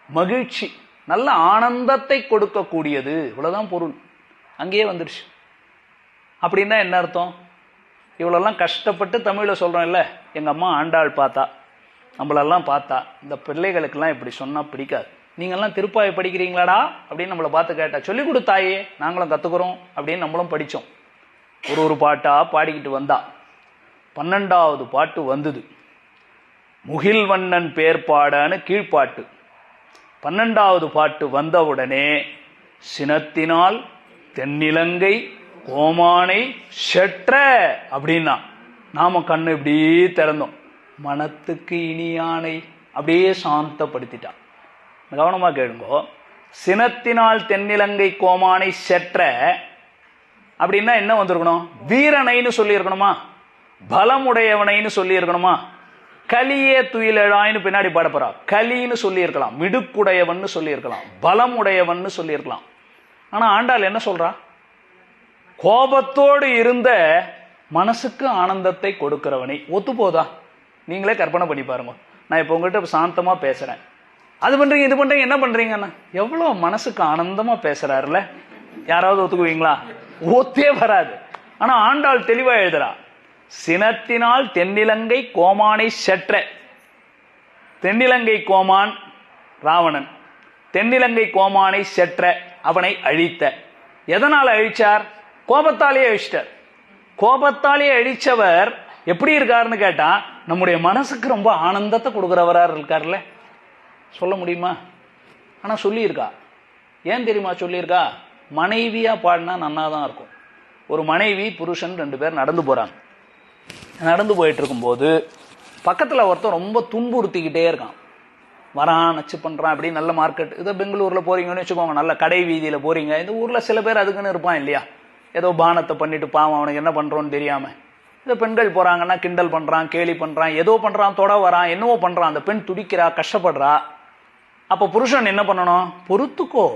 மகிழ்ச்சி, நல்ல ஆனந்தத்தை கொடுக்கக்கூடியது, இவ்வளவுதான் பொருள். அங்கேயே வந்துடுச்சு. அப்படின்னா என்ன அர்த்தம்? இவ்வளோலாம் கஷ்டப்பட்டு தமிழில் சொல்கிறோம் இல்லை, எங்கள் அம்மா ஆண்டாள் பார்த்தா, நம்மளெல்லாம் பார்த்தா, இந்த பிள்ளைகளுக்கெல்லாம் இப்படி சொன்னால் பிடிக்காது. நீங்கள்லாம் திருப்பாவை படிக்கிறீங்களாடா அப்படின்னு நம்மளை பார்த்து கேட்டா, சொல்லிக் கொடுத்தாயே நாங்களும் கற்றுக்குறோம் அப்படின்னு நம்மளும் படித்தோம். ஒரு பாட்டாக பாடிக்கிட்டு வந்தா 12வது பாட்டு வந்தது. முகில் வண்ணன் பேர்பாடான்னு கீழ்பாட்டு. 12வது பாட்டு வந்தவுடனே சினத்தினால் தென்னிலங்கை கோமானை செற்ற அப்படின்னா நாம கண்ணு இப்படியே திறந்தோம். மனத்துக்கு இனியானை அப்படியே சாந்தப்படுத்திட்டான். கவனமா கேளுங்கோ. சினத்தினால் தென்னிலங்கை கோமானை செற்ற அப்படின்னா என்ன வந்திருக்கணும்? வீரனைன்னு சொல்லி இருக்கணுமா? பலமுடையவனைன்னு சொல்லி இருக்கணுமா? கலியே துயிலழாயின்னு பின்னாடி பாடப்போறா. கலின்னு சொல்லி இருக்கலாம், மிடுக்குடையவன் சொல்லி இருக்கலாம், பலமுடையவன் சொல்லி இருக்கலாம். ஆனா ஆண்டாள் என்ன சொல்றா? கோபத்தோடு இருந்த மனசுக்கு ஆனந்தத்தை கொடுக்கிறவனை. ஒத்து போதா? நீங்களே கற்பனை பண்ணி பாருங்க. நான் இப்போ உங்ககிட்ட சாந்தமா பேசுறேன், அது பண்றீங்க இது பண்றீங்க, என்ன பண்றீங்கன்னா எவ்வளவு மனசுக்கு ஆனந்தமா பேசுறாருல. யாராவது ஒத்துக்குவீங்களா? ஒத்தே வராது. ஆனா ஆண்டாள் தெளிவா எழுதுறா, சினத்தினால் தென்னிலங்கை கோமானை செற்ற. தென்னிலங்கை கோமான் ராவணன், தென்னிலங்கை கோமானை செற்ற, அவனை அழித்த. எதனால அழிச்சார்? கோபத்தாலேயே அழிச்சிட்டார். கோபத்தாலேயே அழிச்சவர் எப்படி இருக்காருன்னு கேட்டா நம்முடைய மனசுக்கு ரொம்ப ஆனந்தத்தை கொடுக்கிறவரா இருக்காருல்ல. சொல்ல முடியுமா? ஆனா சொல்லியிருக்கா. ஏன் தெரியுமா சொல்லியிருக்கா? மனைவியா பாடினா நன்னாதான் இருக்கும். ஒரு மனைவி புருஷன் 2 பேர் நடந்து போறாங்க. நடந்து போயிட்டு இருக்கும்போது பக்கத்துல ஒருத்தன் ரொம்ப துன்புறுத்திக்கிட்டே இருக்கான். வரான், நச்சு பண்றான். அப்படி நல்ல மார்க்கெட், இதை பெங்களூர்ல போறீங்கன்னு வச்சுக்கோங்க, நல்ல கடை வீதியில போறீங்க. இந்த ஊர்ல சில பேர் அதுக்குன்னு இருப்பான் இல்லையா, ஏதோ பானத்தை பண்ணிட்டு பாவம் அவனுக்கு என்ன பண்றோன்னு தெரியாம. இந்த பெண்கள் போறாங்கன்னா கிண்டல் பண்றான், கேலி பண்றான், ஏதோ பண்றான், தொட வரான், என்னவோ பண்றான். அந்த பெண் துடிக்கிறா, கஷ்டப்படுறா. அப்ப புருஷன் என்ன பண்ணணும்? பொறுத்துக்கோ,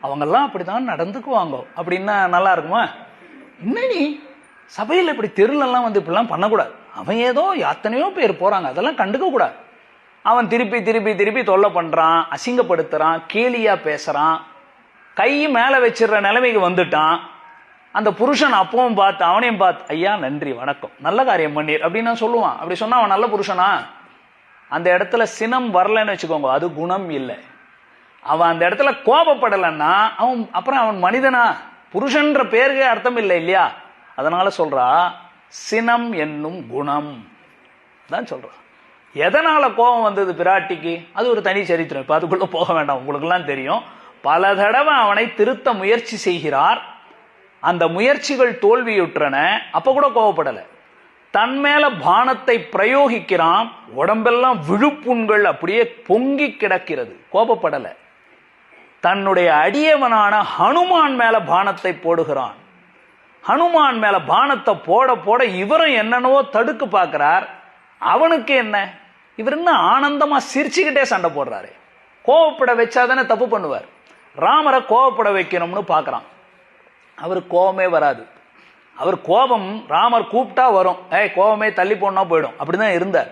அவங்கெல்லாம் அப்படித்தான் நடந்துக்குவாங்க அப்படின்னா நல்லா இருக்குமா? இன்னி சபையில் இப்படி தெருலெல்லாம் வந்து இப்படிலாம் பண்ணக்கூடாது. அவன் ஏதோ எத்தனையோ பேர் போறாங்க, அதெல்லாம் கண்டுக்க கூடாது. அவன் திருப்பி திருப்பி திருப்பி தொல்லை பண்றான், அசிங்கப்படுத்துறான், கேலியா பேசுறான், கை மேல வச்சிடுற நிலைமைக்கு வந்துட்டான். அந்த புருஷன் அப்பவும் பார்த்து அவனையும் பார்த்து, ஐயா நன்றி வணக்கம், நல்ல காரியம் பண்ணீர் அப்படின்னு சொல்லுவான். அப்படி சொன்னா அவன் நல்ல புருஷனா? அந்த இடத்துல சினம் வரலன்னு வச்சுக்கோங்க, அது குணம் இல்லை. அவன் அந்த இடத்துல கோபப்படலைன்னா அவன் அப்புறம் அவன் மனிதனா? புருஷன்ற பேருக்கு அர்த்தம் இல்லை இல்லையா? அதனால சொல்றா சினம் என்னும் குணம் தான் சொல்றா. எதனால கோபம் வந்தது பிராட்டிக்கு? அது ஒரு தனி சரித்திரம், இப்ப அதுக்குள்ள போக வேண்டாம், உங்களுக்கு எல்லாம் தெரியும். பல தடவை அவனை திருத்த முயற்சி செய்கிறார், அந்த முயற்சிகள் தோல்வியுற்றன. அப்ப கூட கோபப்படல. தன் மேல பானத்தை பிரயோகிக்கிறான், உடம்பெல்லாம் விழுப்புண்கள் அப்படியே பொங்கி கிடக்கிறது, கோபப்படல. தன்னுடைய அடியவனான ஹனுமான் மேல பானத்தை போடுகிறான். ஹனுமான் மேல பானத்தை போட போட இவரும் என்னென்னவோ தடுக்க பார்க்கிறார். அவனுக்கு என்ன, இவர் என்ன ஆனந்தமா சிரிச்சுக்கிட்டே சண்டை போடுறாரு. கோவப்பட வச்சாதானே தப்பு பண்ணுவார். ராமரை கோவப்பட வைக்கணும்னு பார்க்கறான். அவருக்கு கோபமே வராது. அவர் கோபம் ராமர் கூப்பிட்டா வரும், கோபமே தள்ளி போனா போயிடும், அப்படிதான் இருந்தார்.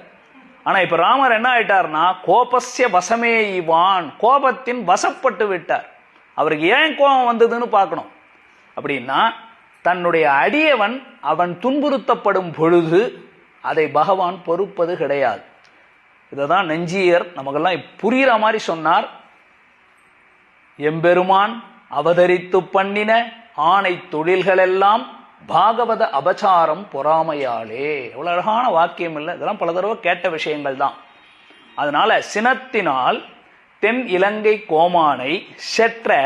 ஆனா இப்ப ராமர் என்ன ஆயிட்டார்னா கோபஸ்ய வசமே இவான், கோபத்தின் வசப்பட்டு விட்டார். அவருக்கு ஏன் கோபம் வந்ததுன்னு பார்க்கணும். அப்படின்னா தன்னுடைய அடியவன் அவன் துன்புறுத்தப்படும் பொழுது அதை பகவான் பொறுப்பது கிடையாது. இததான் நெஞ்சியர் நமக்கெல்லாம் புரிகிற மாதிரி சொன்னார். எம்பெருமான் அவதரித்து பண்ணின ஆணை தொழில்கள் எல்லாம் பாகவத அபசாரம் பொறாமையாலே. எவ்வளவு அழகான வாக்கியம் இல்லை? இதெல்லாம் பல தடவை கேட்ட விஷயங்கள் தான். அதனால சினத்தினால் தென் இலங்கை கோமானை செற்ற.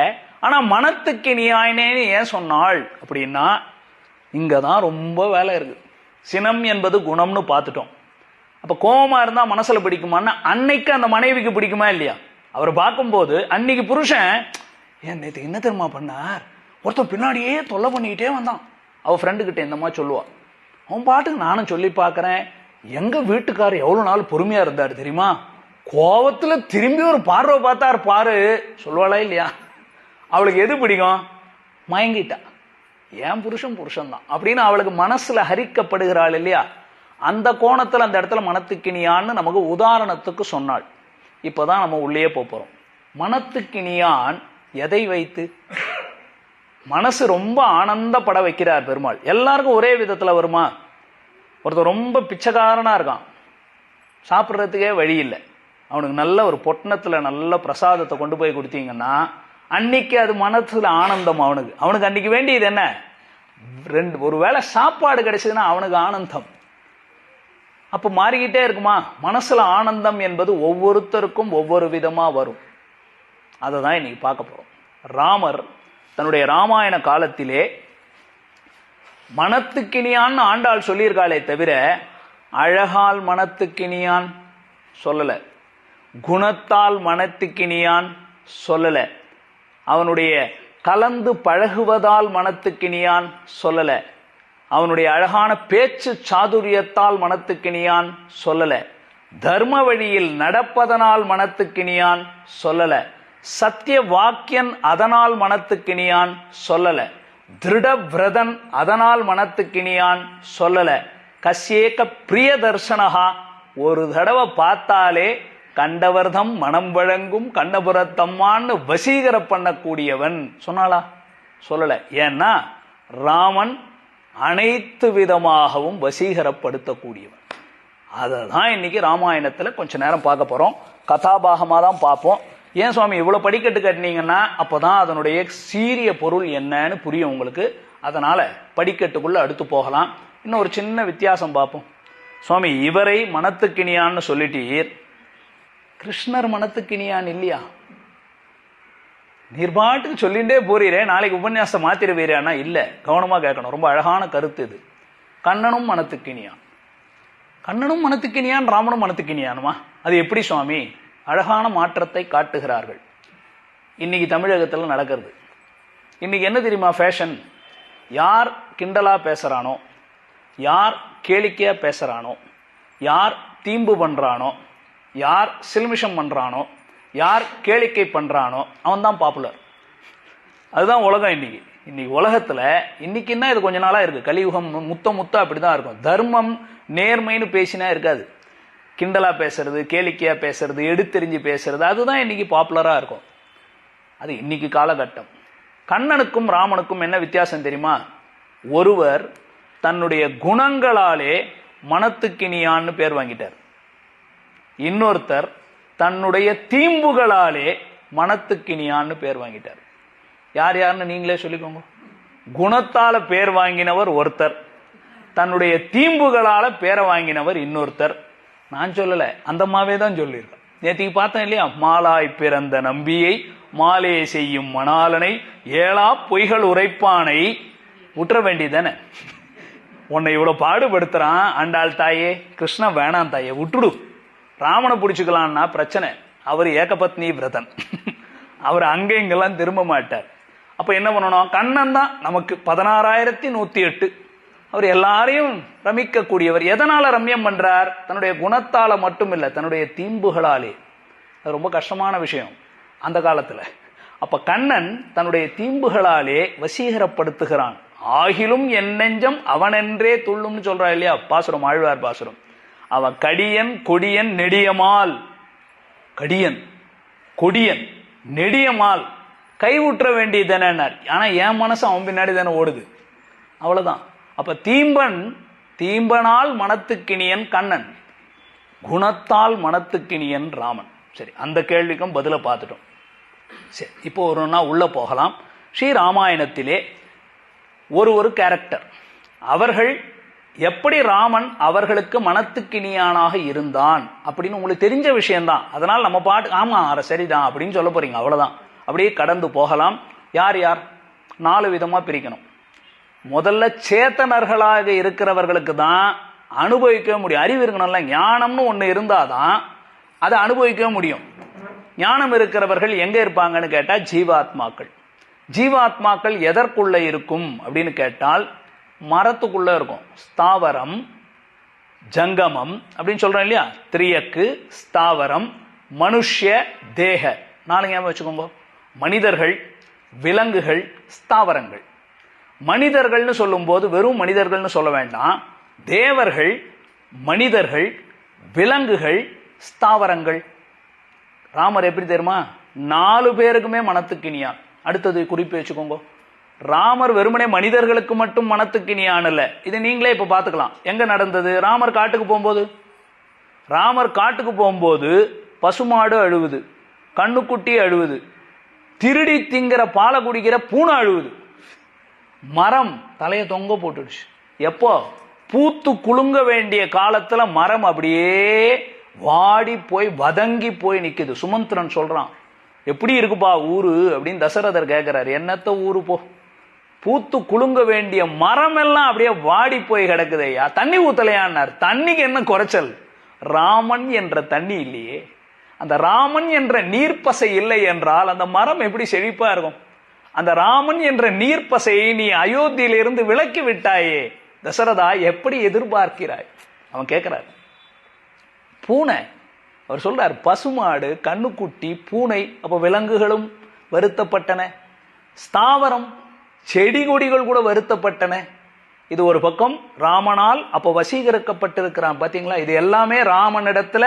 ஆனா மனத்துக்கு நீயாயினேன்னு ஏன் சொன்னாள் அப்படின்னா இங்கதான் ரொம்ப வேலை இருக்கு. சினம் என்பது குணம்னு பார்த்துட்டோம். அப்ப கோபமா இருந்தா மனசுல பிடிக்குமான்னா அன்னைக்கு அந்த மனைவிக்கு பிடிக்குமா இல்லையா? அவர் பார்க்கும்போது அன்னைக்கு புருஷன் ஏன் நேற்று என்ன தெரியுமா பண்ணார், ஒருத்தன் பின்னாடியே தொல்லை பண்ணிக்கிட்டே வந்தான். அவ ஃப்ரெண்டு கிட்ட இந்த மாதிரி சொல்லுவா. அவன் பாட்டுக்கு நானும் சொல்லி பார்க்கறேன், எங்க வீட்டுக்காரர் எவ்வளவு நாள் பொறுமையா இருந்தாரு தெரியுமா, கோபத்துல திரும்பி ஒரு பார்வை பார்த்தார் பாரு, சொல்லுவாளா இல்லையா? அவளுக்கு எது பிடிக்கும்? மயங்கிட்டா, என் புருஷன் தான் அப்படின்னு அவளுக்கு மனசுல ஹரிக்கப்படுகிறாள் இல்லையா? அந்த கோணத்துல அந்த இடத்துல மனத்துக்கினியான்னு நமக்கு உதாரணத்துக்கு சொன்னாள். இப்பதான் நம்ம உள்ளே போறோம். மனத்துக்கினியான் எதை வைத்து? மனசு ரொம்ப ஆனந்தப்பட வைக்கிறார் பெருமாள். எல்லாருக்கும் ஒரே விதத்துல வருமா? ஒருத்தர் ரொம்ப பிச்சைக்காரனா இருக்கான், சாப்பிட்றதுக்கே வழி இல்லை, அவனுக்கு நல்ல ஒரு பொட்டணத்துல நல்ல பிரசாதத்தை கொண்டு போய் கொடுத்தீங்கன்னா அன்னைக்கு அது மனசுல ஆனந்தம். அவனுக்கு அன்னைக்கு வேண்டியது என்ன? ஒரு வேளை சாப்பாடு கிடைச்சதுன்னா அவனுக்கு ஆனந்தம். அப்ப மாறிக்கிட்டே இருக்குமா? மனசுல ஆனந்தம் என்பது ஒவ்வொருத்தருக்கும் ஒவ்வொரு விதமா வரும். அதை தான் இன்னைக்கு பார்க்க போறோம். ராமர் தன்னுடைய ராமாயண காலத்திலே மனத்துக்கினியான்னு ஆண்டாள் சொல்லியிருக்காளே தவிர அழகால் மனத்துக்கினியான் சொல்லல, குணத்தால் மனத்துக்கினியான் சொல்லல, அவனுடைய கலந்து பழகுவதால் மனத்துக்கினியான் சொல்லல, அவனுடைய அழகான பேச்சு சாதுரியத்தால் மனத்துக்கினியான் சொல்லல, தர்ம வழியில் நடப்பதனால் மனத்துக்கினியான் சொல்லல, சத்திய வாக்கியன் அதனால் மனத்துக்கினியான் சொல்லல, திருட விரதன் அதனால் மனத்துக்கினியான் சொல்லல, கஸ்யேக பிரிய தர்சனஹா, ஒரு தடவை பார்த்தாலே கண்டவர்தம் மனம் வழங்கும் கண்ணபுரத்தம்மான்னு வசீகர பண்ணக்கூடியவன் சொன்னாளா? சொல்லல. ஏன்னா ராமன் அனைத்து விதமாகவும் வசீகரப்படுத்தக்கூடியவன். அதை தான் இன்னைக்கு ராமாயணத்துல கொஞ்ச நேரம் பார்க்க போறோம். கதாபாகமா தான் பார்ப்போம். ஏன் சுவாமி இவ்வளவு படிக்கட்டு கட்டினீங்கன்னா அப்பதான் அதனுடைய சீரிய பொருள் என்னன்னு புரியும் உங்களுக்கு. அதனால படிக்கட்டுக்குள்ள அடுத்து போகலாம். இன்னும் ஒரு சின்ன வித்தியாசம் பார்ப்போம். சுவாமி இவரை மனத்துக்கினியான்னு சொல்லிட்டீர், கிருஷ்ணர் மனத்துக்கினியான் இல்லையா? நீர் பாட்டுக்கு சொல்லிண்டே போறீரே, நாளைக்கு உபன்யாசம் மாத்திருவீரானா? இல்ல, கவனமா கேட்கணும். ரொம்ப அழகான கருத்து இது. கண்ணனும் மனத்துக்கினியான், கண்ணனும் மனத்துக்கினியான், ராமனும் மனத்துக்கினியானுமா? அது எப்படி சுவாமி? அழகான மாற்றத்தை காட்டுகிறார்கள். இன்னைக்கு தமிழகத்தில் நடக்கிறது. இன்னைக்கு என்ன தெரியுமா ஃபேஷன்? யார் கிண்டலா பேசுறானோ, யார் கேளிக்கையா பேசுறானோ, யார் தீம்பு பண்றானோ, யார் சில்மிஷம் பண்றானோ, யார் கேளிக்கை பண்றானோ அவன் தான் பாப்புலர். அதுதான் உலகம் இன்னைக்கு. இன்னைக்கு உலகத்துல இன்னைக்குன்னா இது கொஞ்ச நாளா இருக்கு. கலியுகம் முத்த அப்படிதான் இருக்கும். தர்மம் நேர்மைன்னு பேசினா இருக்காது. கிண்டலா பேசுறது, கேளிக்கையா பேசுறது, எடுத்தெறிஞ்சு பேசுறது, அதுதான் இன்னைக்கு பாப்புலரா இருக்கும். அது இன்னைக்கு காலகட்டம். கண்ணனுக்கும் ராமனுக்கும் என்ன வித்தியாசம் தெரியுமா? ஒருவர் தன்னுடைய குணங்களாலே மனத்துக்கினியான்னு பேர் வாங்கிட்டார். இன்னொருத்தர் தன்னுடைய தீம்புகளாலே மனத்துக்கினியான்னு பேர் வாங்கிட்டார். யார் யாருன்னு நீங்களே சொல்லிக்கோங்க. குணத்தால பேர் வாங்கினவர் ஒருத்தர், தன்னுடைய தீம்புகளால பேரை வாங்கினவர் இன்னொருத்தர். நான் சொல்லல, அந்த அம்மாவே தான் சொல்லியிருக்கேன். நேற்றுக்கு பார்த்தேன் இல்லையா? மாலாய் பிறந்த நம்பியை மாலே செய்யும் மணாலனை ஏழா பொய்கள் உரைப்பானை விட்டுற வேண்டியதானே. உன்னை இவ்வளவு பாடுபடுத்துறான் ஆண்டாள் தாயே, கிருஷ்ணன் வேணாம் தாயே, விட்டுடு. ராமனை பிடிச்சுக்கலான்னா பிரச்சனை. அவர் ஏகபத்னி விரதன், அவர் அங்க இங்கெல்லாம் திரும்ப மாட்டார். அப்ப என்ன பண்ணணும்? கண்ணன் தான் நமக்கு 16,108. அவர் எல்லாரையும் ரமிக்க கூடியவர். எதனால ரம்யம் பண்றார்? தன்னுடைய குணத்தால மட்டும் இல்ல, தன்னுடைய தீம்புகளாலே. அது ரொம்ப கஷ்டமான விஷயம் அந்த காலத்துல. அப்ப கண்ணன் தன்னுடைய தீம்புகளாலே வசீகரப்படுத்துகிறான். ஆகிலும் என் நெஞ்சம் அவனென்றே துள்ளும்னு சொல்றா இல்லையா பாசுரம், ஆழ்வார் பாசுரம். அவன் கடியன் கொடியன் நெடியமால், கடியன் கொடியன் நெடியமால், கைவுற்ற வேண்டியதுதானே. ஆனா என் மனசு அவன் பின்னாடி தானே ஓடுது, அவ்வளவுதான். அப்ப தீம்பனால் மனத்துக்கினியன் கண்ணன், குணத்தால் மனத்துக்கினியன் ராமன். சரி, அந்த கேள்விக்கும் பதில பார்த்துட்டோம். சரி, இப்போ ஒரு நாள் உள்ள போகலாம். ஸ்ரீராமாயணத்திலே ஒரு கேரக்டர், அவர்கள் எப்படி ராமன் அவர்களுக்கு மனத்துக்கினியானாக இருந்தான் அப்படின்னு உங்களுக்கு தெரிஞ்ச விஷயம்தான். அதனால நம்ம பாட்டு ஆமா சரிதான் அப்படின்னு சொல்ல போறீங்க, அவ்வளவுதான். அப்படியே கடந்து போகலாம். யார் யார்? 4 விதமா பிரிக்கணும். முதல்ல சேத்தனர்களாக இருக்கிறவர்களுக்கு தான் அனுபவிக்க முடியும். அறிவு இருக்கணும்ல, ஞானம்னு ஒண்ணு இருந்தாதான் அதை அனுபவிக்க முடியும். ஞானம் இருக்கிறவர்கள் எங்க இருப்பாங்கன்னு கேட்டா ஜீவாத்மாக்கள். ஜீவாத்மாக்கள் எதற்குள்ள இருக்கும் அப்படின்னு கேட்டால் மரத்துக்குள்ள இருக்கும். ஸ்தாவரம் ஜங்கமம் அப்படின்னு சொல்றோம் இல்லையா? திரியக்கு, ஸ்தாவரம், மனுஷ்ய, தேக. 4 ஞாபகம் வச்சுக்கோங்க. மனிதர்கள், விலங்குகள், ஸ்தாவரங்கள். மனிதர்கள்னு சொல்லும்போது வெறும் மனிதர்கள்னு சொல்ல வேண்டாம். தேவர்கள், மனிதர்கள், விலங்குகள், ஸ்தாவரங்கள். ராமர் எப்படி தெரியுமா? 4 பேருக்குமே மனத்துக்கினியான். அடுத்தது குறிப்பு வச்சுக்கோங்க. ராமர் வெறுமனே மனிதர்களுக்கு மட்டும் மனத்துக்கினியான் இல்ல. இது நீங்களே இப்ப பாத்துக்கலாம். எங்க நடந்தது? ராமர் காட்டுக்கு போகும்போது பசுமாடு அழுவுது, கண்ணுக்குட்டி அழுவுது, திருடி திங்கிற பாலை குடிக்கிற பூனை அழுவுது, மரம் தலைய தொங்க போட்டுடுச்சு. எப்போ? பூத்து குலுங்க வேண்டிய காலத்துல மரம் அப்படியே வாடி போய் வதங்கி போய் நிக்குது. சுமந்திரன் சொல்றான், எப்படி இருக்குப்பா ஊரு அப்படின்னு தசரதர் கேட்கிறாரு. என்னத்த ஊரு போ, பூத்து குலுங்க வேண்டிய மரம் எல்லாம் அப்படியே வாடி போய் கிடக்குதையா, தண்ணி ஊத்தலையான்னார். தண்ணிக்கு என்ன குறைச்சல்? ராமன் என்ற தண்ணி இல்லையே. அந்த ராமன் என்ற நீர்ப்பசை இல்லை என்றால் அந்த மரம் எப்படி செழிப்பா இருக்கும்? அந்த ராமன் என்ற நீர்ப்பசையை நீ அயோத்தியிலிருந்து விலக்கி விட்டாயே தசரதா, எப்படி எதிர்பார்க்கிறாய்? அவன் கேட்கிறார். பூனை, அவர் சொல்றார், பசுமாடு, கண்ணுக்குட்டி, பூனை. அப்ப விலங்குகளும் வருத்தப்பட்டன, ஸ்தாவரம், செடி கொடிகள் கூட வருத்தப்பட்டன. இது ஒரு பக்கம். ராமனால் அப்ப வசீகரிக்கப்பட்டிருக்கிறான். பாத்தீங்களா? இது எல்லாமே ராமனிடத்துல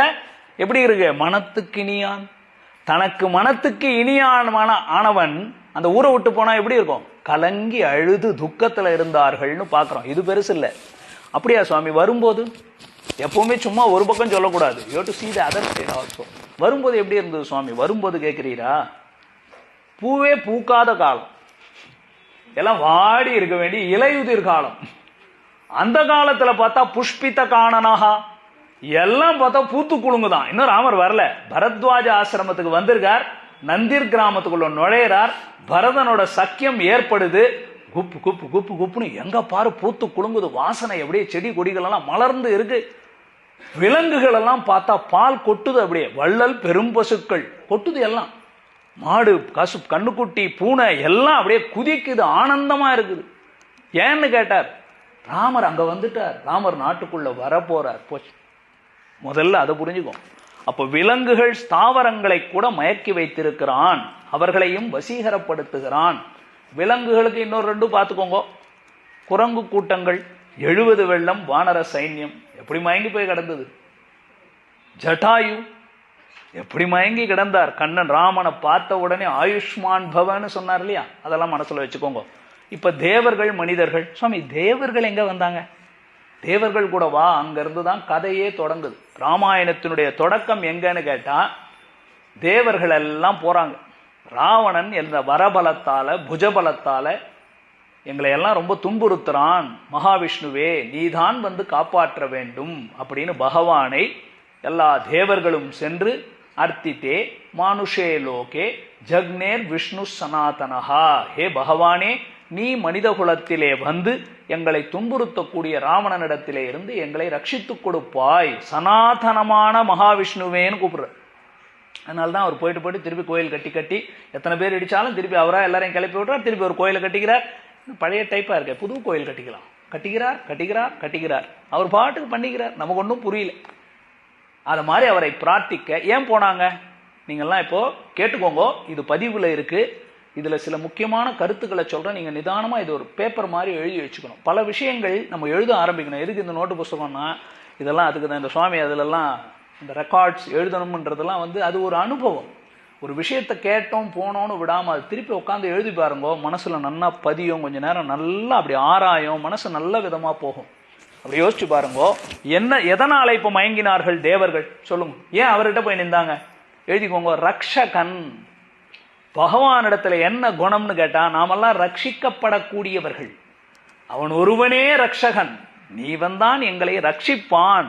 எப்படி இருக்கு? மனத்துக்கு இனியான். தனக்கு மனத்துக்கு இனியான ஆனவன் அந்த ஊரை விட்டு போனா எப்படி இருக்கும்? கலங்கி அழுது துக்கத்துல இருந்தார்கள்னு பாக்குறோம். இது பெருசு இல்ல. அப்படியா சுவாமி? வரும்போது எப்பவுமே சும்மா ஒரு பக்கம் சொல்லக்கூடாது. You have to see the other side also. வரும்போது எப்படி இருந்தது சுவாமி? வரும்போது கேட்கிறீரா? பூவே பூக்காத காலம், எல்லாம் வாடி இருக்க வேண்டிய இலையுதிர் காலம். அந்த காலத்துல பார்த்தா புஷ்பித காணனஹா, எல்லாம் பார்த்தா பூத்து குலுங்குதான். இன்னும் ராமர் வரல. பரத்வாஜ ஆசிரமத்துக்கு வந்திருக்கார், நந்திர் கிராமத்துக்குள்ள நுழையிறார், பரதனோட சக்கியம் ஏற்படுது. குப்பு குப்பு குப்பு குப்புன்னு எங்க பாரு பூத்து குலுங்குது, வாசனை அப்படியே, செடி கொடிகள் எல்லாம் மலர்ந்து இருக்கு. விலங்குகள் எல்லாம் பார்த்தா பால் கொட்டுது, அப்படியே வள்ளல் பெரும் பசுக்கள் கொட்டுது எல்லாம். மாடு, கசு, கண்ணுக்குட்டி, பூனை எல்லாம் அப்படியே குதிக்குது, ஆனந்தமா இருக்குது. ஏன்னு கேட்டார், ராமர் அங்க வந்துட்டார், ராமர் நாட்டுக்குள்ள வர போறார். போச்சு. முதல்ல அதை புரிஞ்சுக்கும். அப்ப விலங்குகள், ஸ்தாவரங்களை கூட மயக்கி வைத்திருக்கிறான், அவர்களையும் வசீகரப்படுத்துகிறான். விலங்குகளுக்கு இன்னொரு 2 பார்த்துக்கோங்க. குரங்கு கூட்டங்கள், 70 வெள்ளம், வானர சைன்யம் எப்படி மயங்கி போய் கிடந்தது. ஜட்டாயு எப்படி மயங்கி கிடந்தார். கண்ணன் ராமனை பார்த்த உடனே ஆயுஷ்மான் பவன்னு சொன்னார் இல்லையா? அதெல்லாம் மனசுல வச்சுக்கோங்க. இப்ப தேவர்கள், மனிதர்கள். சுவாமி தேவர்கள் எங்க வந்தாங்க? தேவர்கள் கூட வா, அங்க இருந்துதான் கதையே தொடங்குது. ராமாயணத்தினுடைய தொடக்கம் எங்கன்னு கேட்டா, தேவர்கள் எல்லாம் போறாங்க. ராவணன் என்ற வரபலத்தால, புஜபலத்தால எங்களை எல்லாம் ரொம்ப துன்புறுத்துறான். மகாவிஷ்ணுவே நீதான் வந்து காப்பாற்ற வேண்டும் அப்படின்னு பகவானை எல்லா தேவர்களும் சென்று அர்த்தித்தே மானுஷே லோகே ஜக்னேர் விஷ்ணு சனாதனஹா, ஹே பகவானே நீ மனித குலத்திலே வந்து எங்களை துன்புறுத்தக்கூடிய ராவணனிடத்திலே இருந்து எங்களை ரட்சித்துக் கொடுப்பாய், சனாதனமான மகாவிஷ்ணுவேன்னு கூப்பிடுற. அதனால்தான் அவர் போயிட்டு திருப்பி கோயில் கட்டி எத்தனை பேர் இடிச்சாலும் திருப்பி அவரா எல்லாரையும் கிளப்பி விடுறார், திருப்பி ஒரு கோயிலை கட்டிக்கிறார். பழைய டைப்பா இருக்க, புது கோயில் கட்டிக்கலாம். கட்டிக்கிறார் அவர் பாட்டுக்கு பண்ணிக்கிறார், நமக்கு ஒன்றும் புரியல. அது மாதிரி அவரை பிரார்த்திக்க ஏன் போனாங்க? நீங்கள்லாம் இப்போ கேட்டுக்கோங்க, இது பதிவுல இருக்கு. இதுல சில முக்கியமான கருத்துக்களை சொல்றேன், நீங்க நிதானமா இது ஒரு பேப்பர் மாதிரி எழுதி வச்சுக்கணும். பல விஷயங்கள் நம்ம எழுத ஆரம்பிக்கணும். எதுக்கு இந்த நோட்டு புஸ்தகம்னா, இதெல்லாம் அதுக்கு தான். இந்த சுவாமி அதுலெல்லாம் இந்த ரெக்கார்ட்ஸ் எழுதணும்ன்றதெல்லாம் வந்து அது ஒரு அனுபவம். ஒரு விஷயத்தை கேட்டோம் போனோன்னு விடாம அது திருப்பி உட்காந்து எழுதி பாருங்க, மனசுல நல்லா பதியும். கொஞ்ச நேரம் நல்லா அப்படி ஆராயும், மனசு நல்ல விதமா போகும். அப்படி யோசிச்சு பாருங்க, என்ன எதனால இப்ப மயங்கினார்கள் தேவர்கள்? சொல்லுங்க, ஏன் அவர்கிட்ட போய் நின்றாங்க? எழுதிக்கோங்க. ரக்ஷகன். பகவானிடத்துல என்ன குணம்னு கேட்டா, நாமெல்லாம் ரட்சிக்கப்படக்கூடியவர்கள். அவன் ஒருவனே ரக்ஷகன், நீ வந்தான் எங்களை ரட்சிப்பான்.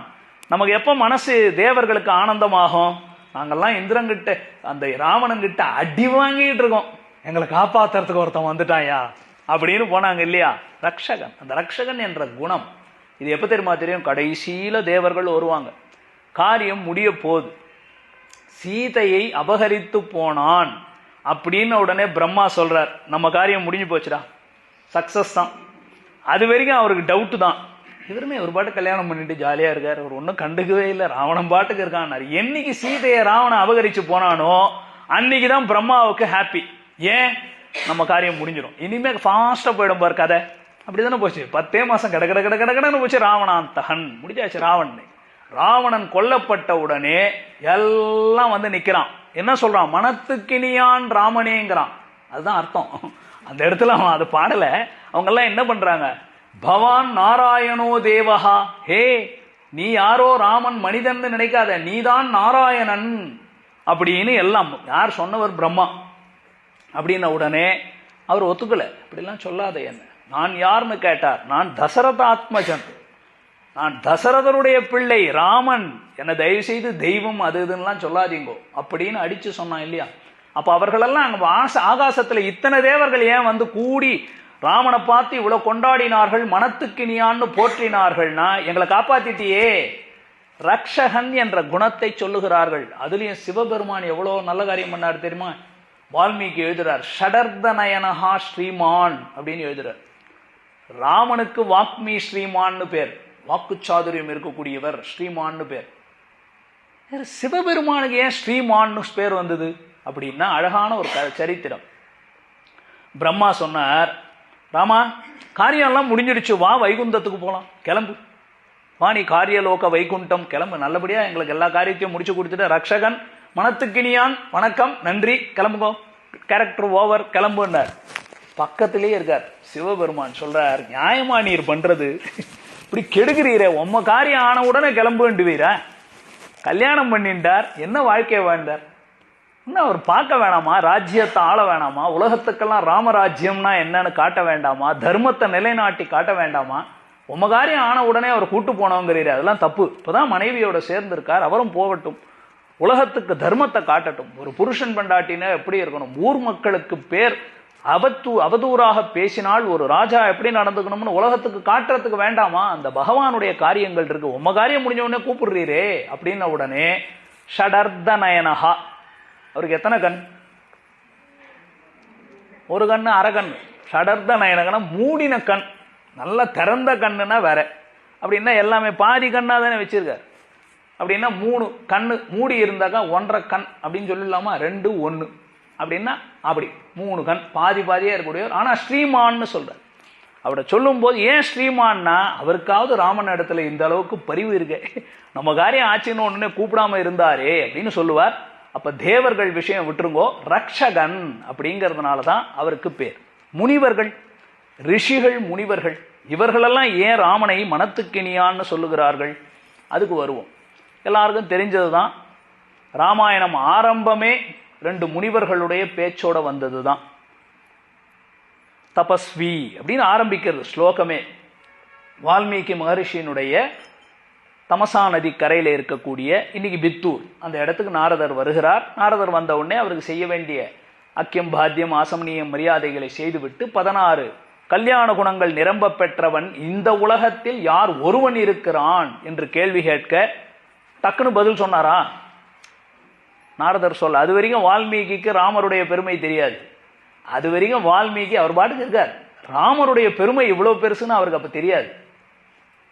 நமக்கு எப்ப மனசு தேவர்களுக்கு ஆனந்தமாகும்? நாங்கெல்லாம் இந்திரங்கிட்ட, அந்த ராவணன்கிட்ட அடி வாங்கிட்டு இருக்கோம், எங்களை காப்பாத்துறதுக்கு ஒருத்தன் வந்துட்டாயா அப்படின்னு போனாங்க இல்லையா? ரக்ஷகன். அந்த ரக்ஷகன் என்ற குணம் இது எப்ப தெரியுமா தெரியும்? கடைசியில தேவர்கள் வருவாங்க, காரியம் முடிய போகுது, சீதையை அபகரித்து போனான் அப்படின்னு உடனே பிரம்மா சொல்றார், நம்ம காரியம் முடிஞ்சு போச்சுடா, சக்சஸ் தான். அது வரைக்கும் அவருக்கு டவுட் தான். இவருமே ஒரு பாட்டு கல்யாணம் பண்ணிட்டு ஜாலியா இருக்காரு, அவர் ஒன்றும் கண்டுக்கவே இல்லை, ராவணன் பாட்டுக்கு இருக்கான். என்னைக்கு சீதையை ராவணன் அபகரிச்சு போனானோ அன்னைக்குதான் பிரம்மாவுக்கு ஹாப்பி. ஏன்? நம்ம காரியம் முடிஞ்சிடும். இனிமே ஃபாஸ்டா போயிடும் பாரு கதை. அப்படிதானே போச்சு. 10 மாசம் கட கட கட கட கடன்னு போச்சு. ராவணாந்தகன் முடிஞ்சாச்சு. ராவணன் கொல்லப்பட்ட உடனே எல்லாம் வந்து நிக்கிறான். என்ன சொல்றான்? மனத்துக்கினியான் ராமனேங்கிறான். அதுதான் அர்த்தம். அந்த இடத்துல அவன் அது பாடல. அவங்க எல்லாம் என்ன பண்றாங்க? பவான் நாராயணோ தேவஹா, ஹே நீ யாரோ ராமன் மனிதன் நினைக்காத, நீதான் நாராயணன் அப்படின்னு எல்லாம். யார் சொன்னவர்? பிரம்மா. அப்படின்ன உடனே அவர் ஒத்துக்கல. அப்படிலாம் சொல்லாத, என்ன நான் யாருன்னு கேட்டார். நான் தசரதாத்மஜன், நான் தசரதருடைய பிள்ளை ராமன், என்ன தயவு செய்து தெய்வம் அது இதுன்னெலாம் சொல்லாதீங்கோ அப்படின்னு அடிச்சு சொன்னான் இல்லையா? அப்ப அவர்களெல்லாம் அங்க ஆகாசத்துல இத்தனை தேவர்கள் ஏன் வந்து கூடி ராமனை பார்த்து இவ்வளவு கொண்டாடினார்கள், மனத்துக்கினியான்னு போற்றினார்கள்னா, எங்களை காப்பாத்திட்டியே ரக்ஷகன் என்ற குணத்தை சொல்லுகிறார்கள். அதுலயும் சிவபெருமான் எவ்வளவு நல்ல காரியம் பண்ணார் தெரியுமா? வால்மீகி எழுதுறார், ஷடர்தநயனஹா ஸ்ரீமான் அப்படின்னு எழுதுறார். ராமனுக்கு வாக்மி ஸ்ரீமான்னு பேர், வாக்கு சாதுரியம் இருக்கக்கூடியவர் ஸ்ரீமான்னு பேர். சிவபெருமானுக்கு ஏன் ஸ்ரீமான்னு பேர் வந்தது அப்படின்னா, அழகான ஒரு சரித்திரம். பிரம்மா சொன்னார், ராமா காரியம் எல்லாம் முடிஞ்சிடுச்சு, வா வைகுந்தத்துக்கு போலாம், கிளம்பு, வா நீ காரியலோக வைகுண்டம் கிளம்பு, நல்லபடியா எங்களுக்கு எல்லா காரியத்தையும் முடிச்சு கொடுத்துட்டு ரக்ஷகன் மனத்துக்கினியான் வணக்கம் நன்றி கிளம்புங்கோ, கேரக்டர் ஓவர் கிளம்புன்னார். பக்கத்திலேயே இருக்கார் சிவபெருமான். சொல்றார், நியாயமா நீர் பண்றது, இப்படி கெடுகிறீரே, உம்ம காரியம் ஆன உடனே கிளம்புன்றீரா? கல்யாணம் பண்ணிட்டார், என்ன வாழ்க்கையை வாழ்ந்தார்? இன்னும் அவர் பார்க்க வேணாமா? ராஜ்யத்தை ஆள வேணாமா? உலகத்துக்கெல்லாம் ராமராஜ்யம்னா என்னன்னு காட்ட வேண்டாமா? தர்மத்தை நிலைநாட்டி காட்ட வேண்டாமா? உம்ம காரியம் ஆன உடனே அவர் கூட்டு போனவங்கிறீரே, அதெல்லாம் தப்பு. இப்பதான் மனைவியோட சேர்ந்திருக்கார், அவரும் போகட்டும், உலகத்துக்கு தர்மத்தை காட்டட்டும். ஒரு புருஷன் பெண்டாட்டினா எப்படி இருக்கணும்? ஊர் மக்களுக்கு பேர் அவதூறாக பேசினால் ஒரு ராஜா எப்படி நடந்துக்கணும்னு உலகத்துக்கு காட்டுறதுக்கு வேண்டாமா? அந்த பகவானுடைய காரியங்கள் இருக்கு, உம்ம காரியம் முடிஞ்ச உடனே கூப்பிடுறீரே அப்படின்ன உடனே ஷடர்தநயனஹா, அவருக்கு எத்தனை கண்? ஒரு கண்ணு, அரை கண். ஷடர்தநயனகனா மூடின கண், நல்ல திறந்த கண்ணுன்னா வேற. அப்படின்னா எல்லாமே பாதி கண்ணா தானே வச்சிருக்காரு. அப்படின்னா 3 கண்ணு மூடி இருந்தாக்கா 1.5 கண் அப்படின்னு சொல்லலாமா? 2 1 அப்படின்னா அப்படி 3 கண் பாதி பாதியா இருக்கக்கூடியவர். ஆனா ஸ்ரீமான்னு சொல்றார். அவரை சொல்லும் போது ஏன் ஸ்ரீமான்னா, அவருக்காவது ராமன் இடத்துல இந்த அளவுக்கு பரிவு இருக்கு, நம்ம காரியம் ஆச்சுன்னு ஒண்ணு கூப்பிடாம இருந்தாரே அப்படின்னு சொல்லுவார். அப்ப தேவர்கள் விஷயம் விட்டுருங்கோ, ரக்ஷகன் அப்படிங்கிறதுனாலதான் அவருக்கு பேர். முனிவர்கள், ரிஷிகள், முனிவர்கள், இவர்களெல்லாம் ஏன் ராமனை மனத்துக்கினியான்னு சொல்லுகிறார்கள்? அதுக்கு வருவோம். எல்லாருக்கும் தெரிஞ்சதுதான், ராமாயணம் ஆரம்பமே 2 முனிவர்களுடைய பேச்சோட வந்ததுதான். தபஸ்வி அப்படின்னு ஆரம்பிக்கிறது ஸ்லோகமே. வால்மீகி மகரிஷியினுடைய தமசா நதி கரையில இருக்கக்கூடிய இன்னைக்கு பித்தூர் அந்த இடத்துக்கு நாரதர் வருகிறார். நாரதர் வந்த உடனே அவருக்கு செய்ய வேண்டிய அக்கியம் பாத்தியம் ஆசமனியம் மரியாதைகளை செய்துவிட்டு 16 கல்யாண குணங்கள் நிரம்ப பெற்றவன் இந்த உலகத்தில் யார் ஒருவன் இருக்கிறான் என்று கேள்வி கேட்க டக்குன்னு பதில் சொன்னாரா? நாரதர் சொல்ல. அது வரைக்கும் வால்மீகிக்கு ராமருடைய பெருமை தெரியாது. அது வரைக்கும் வால்மீகி அவர் பாட்டுக்கு இருக்கார். ராமருடைய பெருமை இவ்வளவு பெருசுன்னு அவருக்கு அப்ப தெரியாது.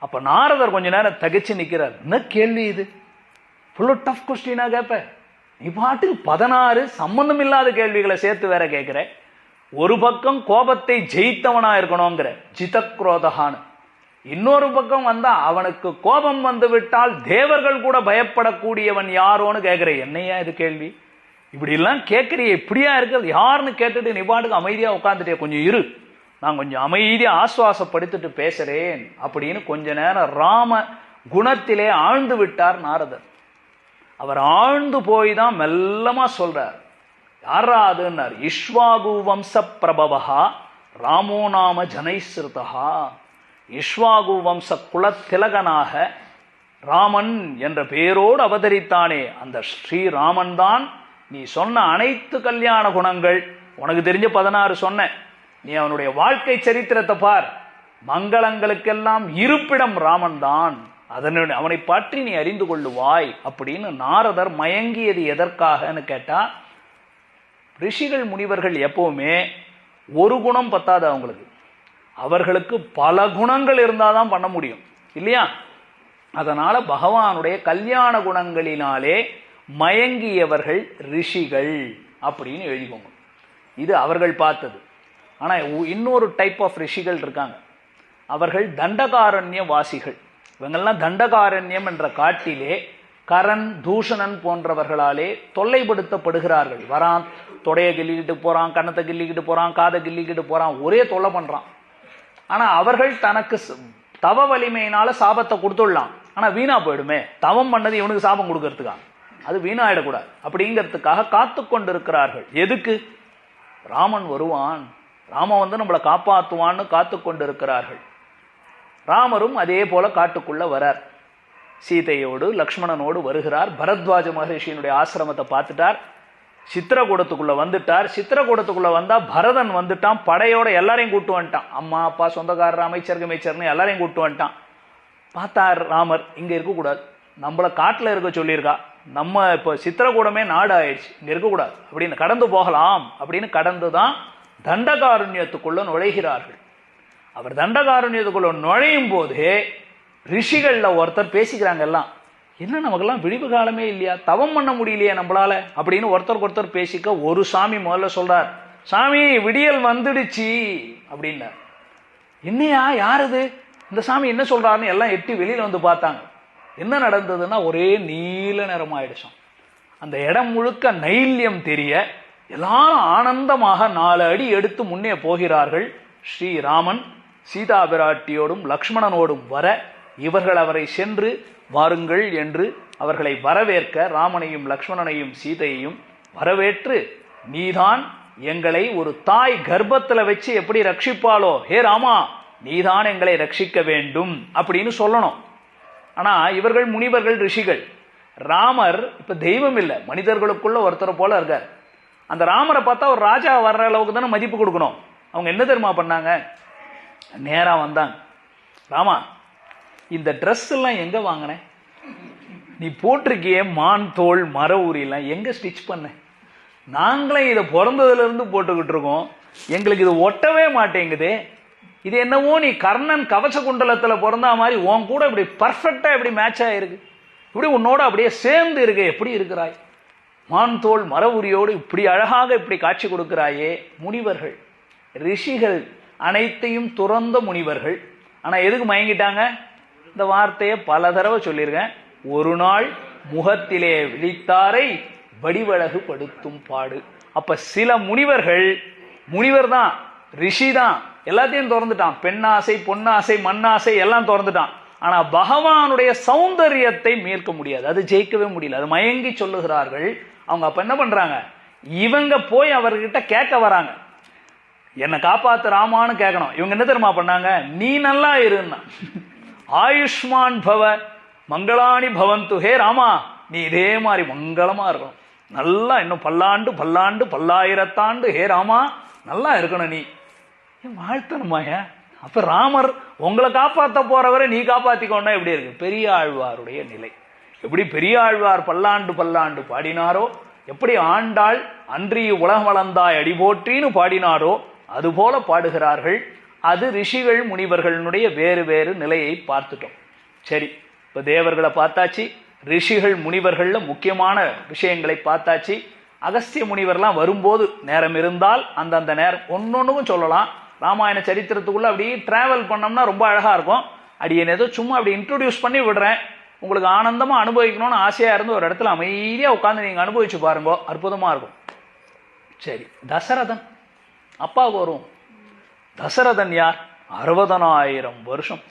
அப்ப நாரதர் கொஞ்ச நேரம் தகைச்சு நிக்கிறார். என்ன கேள்வி இது? ஃபுல்லு டஃப் கொஸ்டினா கேட்ப, நீ பாட்டுக்கு 16 சம்பந்தம் இல்லாத கேள்விகளை சேர்த்து வேற கேட்கிற. ஒரு பக்கம் கோபத்தை ஜெயித்தவனா இருக்கணுங்கிற ஜிதக்ரோதகான்னு, இன்னொரு பக்கம் வந்தா அவனுக்கு கோபம் வந்து விட்டால் தேவர்கள் கூட பயப்படக்கூடியவன் யாரோன்னு கேட்கிற. என்னையா இது கேள்வி? இப்படி எல்லாம் கேட்கிறிய, இப்படியா இருக்கிறது யாருன்னு கேட்டுட்டு நீ பாட்டுக்கு அமைதியா உட்காந்துட்டே, கொஞ்சம் இரு, நான் கொஞ்சம் அமைதியா ஆசுவாசப்படுத்திட்டு பேசுறேன் அப்படின்னு கொஞ்ச நேரம் ராம குணத்திலே ஆழ்ந்து விட்டார் நாரதர். அவர் ஆழ்ந்து போய் தான் மெல்லமா சொல்றார். யாரா அதுன்னார்? இஷ்வாகு வம்ச பிரபவஹா ராமோ நாம ஜனைஸ்ருதா. இஷ்வாகு வம்ச குலத்திலகனாக ராமன் என்ற பெயரோடு அவதரித்தானே அந்த ஸ்ரீராமன் தான். நீ சொன்ன அனைத்து கல்யாண குணங்கள், உனக்கு தெரிஞ்ச 16 சொன்ன, நீ அவனுடைய வாழ்க்கை சரித்திரத்தை பார், மங்களங்களுக்கெல்லாம் இருப்பிடம் ராமன் தான், அவனை பற்றி நீ அறிந்து கொள்ளுவாய் அப்படின்னு நாரதர் மயங்கியது எதற்காகன்னு கேட்டா, ரிஷிகள் முனிவர்கள் எப்பவுமே ஒரு குணம் பத்தாது அவங்களுக்கு, அவர்களுக்கு பல குணங்கள் இருந்தாதான் பண்ண முடியும் இல்லையா? அதனால பகவானுடைய கல்யாண குணங்களினாலே மயங்கியவர்கள் ரிஷிகள் அப்படின்னு எழுதிக்கோங்க. இது அவர்கள் பார்த்தது. ஆனால் இன்னொரு டைப் ஆஃப் ரிஷிகள் இருக்காங்க, அவர்கள் தண்டகாரண்ய வாசிகள். இவங்கெல்லாம் தண்டகாரண்யம் என்ற காட்டிலே கரண் தூஷணன் போன்றவர்களாலே தொல்லைப்படுத்தப்படுகிறார்கள். வரான், தொடைய கிள்ளிக்கிட்டு போறான், கன்னத்தை கிள்ளிக்கிட்டு போறான், காதை கிள்ளிக்கிட்டு போறான், ஒரே தொல்லை பண்றான். ஆனா அவர்கள் தனக்கு தவ வலிமையினால சாபத்தை கொடுத்துடலாம். ஆனா வீணா போயிடுமே, தவம் பண்ணது இவனுக்கு சாபம் கொடுக்கறதுக்கா? அது வீணாயிடக்கூடாது அப்படிங்கிறதுக்காக காத்து கொண்டிருக்கிறார்கள். எதுக்கு? ராமன் வருவான், ராமன் வந்து நம்மளை காப்பாற்றுவான்னு காத்து கொண்டிருக்கிறார்கள். ராமரும் அதே போல காட்டுக்குள்ள வரார். சீதையோடு லக்ஷ்மணனோடு வருகிறார். பரத்வாஜ மகரிஷியினுடைய ஆசிரமத்தை பார்த்துட்டார். சித்திரகூடத்துக்குள்ள வந்துட்டார். சித்திரகூடத்துக்குள்ள வந்தா பரதன் வந்துட்டான், படையோட எல்லாரையும் கூட்டு வந்துட்டான். அம்மா அப்பா சொந்தக்காரர் அமைச்சர்னு எல்லாரையும் கூட்டு வந்துட்டான். பார்த்தார் ராமர், இங்க இருக்கக்கூடாது, நம்மள காட்டுல இருக்க சொல்லியிருக்கா, நம்ம இப்போ சித்திரகூடமே நாடு ஆயிடுச்சு, இங்க இருக்கக்கூடாது அப்படின்னு கடந்து போகலாம் அப்படின்னு கடந்துதான் தண்டகாரண்யத்துக்குள்ள நுழைகிறார்கள். அவர் தண்டகாரண்யத்துக்குள்ள நுழையும் போதே ரிஷிகள்ல ஒருத்தர் பேசிக்கிறாங்க. எல்லாம் என்ன, நமக்கெல்லாம் விழிவு காலமே இல்லையா, தவம் பண்ண முடியலையா நம்மளால அப்படின்னு ஒருத்தருக்கு ஒருத்தர் பேசிக்க ஒரு சாமி முதல்ல சொல்றார், சாமி விடியல் வந்துடுச்சு அப்படின்னார். என்னையா, யாருது, இந்த சாமி என்ன சொல்றாருன்னு எல்லாம் எட்டி வெளியில வந்து பார்த்தாங்க. என்ன நடந்ததுன்னா ஒரே நீல நிறமாயிடுச்சான். அந்த இடம் முழுக்க நைல்யம் தெரிய எல்லாரும் ஆனந்தமாக 4 அடி எடுத்து முன்னே போகிறார்கள். ஸ்ரீராமன் சீதா பிராட்டியோடும் லக்ஷ்மணனோடும் வர இவர்கள் அவரை சென்று வாருங்கள் என்று அவர்களை வரவேற்க, ராமனையும் லக்ஷ்மணனையும் சீதையையும் வரவேற்று, நீதான் எங்களை ஒரு தாய் கர்ப்பத்தில் வச்சு எப்படி ரட்சிப்பாளோ, ஹே ராமா நீதான் எங்களை ரட்சிக்க வேண்டும் அப்படின்னு சொல்லணும். ஆனா இவர்கள் முனிவர்கள், ரிஷிகள். ராமர் இப்ப தெய்வம் இல்லை, மனிதர்களுக்குள்ள ஒருத்தர் போல இருக்கார். அந்த ராமரை பார்த்தா ஒரு ராஜா வர்ற அளவுக்கு தானே மதிப்பு கொடுக்கணும். அவங்க என்ன தெரியுமா பண்ணாங்க, நேரா வந்தாங்க. ராமா, இந்த ட்ரெஸ் எல்லாம் எங்க வாங்கின, நீ போட்டிருக்கிய மான் தோல் மர ஊரியெல்லாம் எங்க ஸ்டிச் பண்ண, நாங்களே இதை பிறந்ததுல இருந்து போட்டுக்கிட்டு இருக்கோம், எங்களுக்கு இது ஒட்டவே மாட்டேங்குது, இது என்னவோ நீ கர்ணன் கவச குண்டலத்துல பிறந்தா மாதிரி உன் கூட இப்படி பர்ஃபெக்டா இப்படி மேட்ச் ஆயிருக்கு, இப்படி உன்னோட அப்படியே சேர்ந்து இருக்கு, எப்படி இருக்கிறாய், மான் தோல் மர உரியோடு இப்படி அழகாக இப்படி காட்சி கொடுக்கிறாயே. முனிவர்கள், ரிஷிகள், அனைத்தையும் துறந்த முனிவர்கள். ஆனா எதுக்கு மயங்கிட்டாங்க? இந்த வார்த்தையை பல தடவை சொல்லியிருக்கேன். ஒரு நாள் முகத்திலே விழித்தாரை வடிவழகு படுத்தும் பாடு. அப்ப சில முனிவர்கள், முனிவர் தான், ரிஷி தான், எல்லாத்தையும் திறந்துட்டான். பெண்ணாசை, பொன்னாசை, மண்ணாசை எல்லாம் திறந்துட்டான். ஆனா பகவானுடைய சௌந்தரியத்தை மீட்க முடியாது, அது ஜெயிக்கவே முடியல, அது மயங்கி சொல்லுகிறார்கள். அவங்க அப்ப என்ன பண்றாங்க, இவங்க போய் அவர்கிட்ட கேட்க வராங்க, என்னை காப்பாத்து ராமான்னு கேட்கணும். இவங்க என்ன தெரியுமா பண்ணாங்க, நீ நல்லா இருன்னா, ஆயுஷ்மான் பவ மங்களாணி பவந்து, ஹே ராமா நீ இதே மாதிரி மங்களமா இருக்கணும், நல்லா இன்னும் பல்லாண்டு பல்லாண்டு பல்லாயிரத்தாண்டு ஹே ராமா நல்லா இருக்கணும், நீ வாழ்த்தணுமாயா. அப்ப ராமர் உங்களை காப்பாற்ற போறவரை நீ காப்பாத்திக்கொண்டா எப்படி இருக்கு? பெரிய ஆழ்வாருடைய நிலை. எப்படி பெரிய ஆழ்வார் பல்லாண்டு பல்லாண்டு பாடினாரோ, எப்படி ஆண்டாள் அன்றி உலகம் வளர்ந்தாய் அடிபோற்றின்னு பாடினாரோ அதுபோல பாடுகிறார்கள். அது ரிஷிகள் முனிவர்களுடைய வேறு வேறு நிலையை பார்த்துட்டோம். சரி, இப்ப தேவர்களை பார்த்தாச்சு, ரிஷிகள் முனிவர்கள்ல முக்கியமான விஷயங்களை பார்த்தாச்சு. அகஸ்திய முனிவர்லாம் வரும்போது நேரம் இருந்தால் அந்தந்த நேரம் ஒன்னொன்னுக்கும் சொல்லலாம். ராமாயண சரித்திரத்துக்குள்ள அப்படி டிராவல் பண்ணோம்னா ரொம்ப அழகா இருக்கும். அடியேன் ஏதோ சும்மா அப்படி இன்ட்ரோடியூஸ் பண்ணி விடுறேன், உங்களுக்கு ஆனந்தமா அனுபவிக்கணும்னு ஆசையா இருந்து ஒரு இடத்துல அமைதியா உட்காந்து நீங்க அனுபவிச்சு பாருங்க, அற்புதமா இருக்கும். சரி, தசரதன் அப்பாவுக்கு வரும். தசரதன் யார்? 60,000 வருஷம்.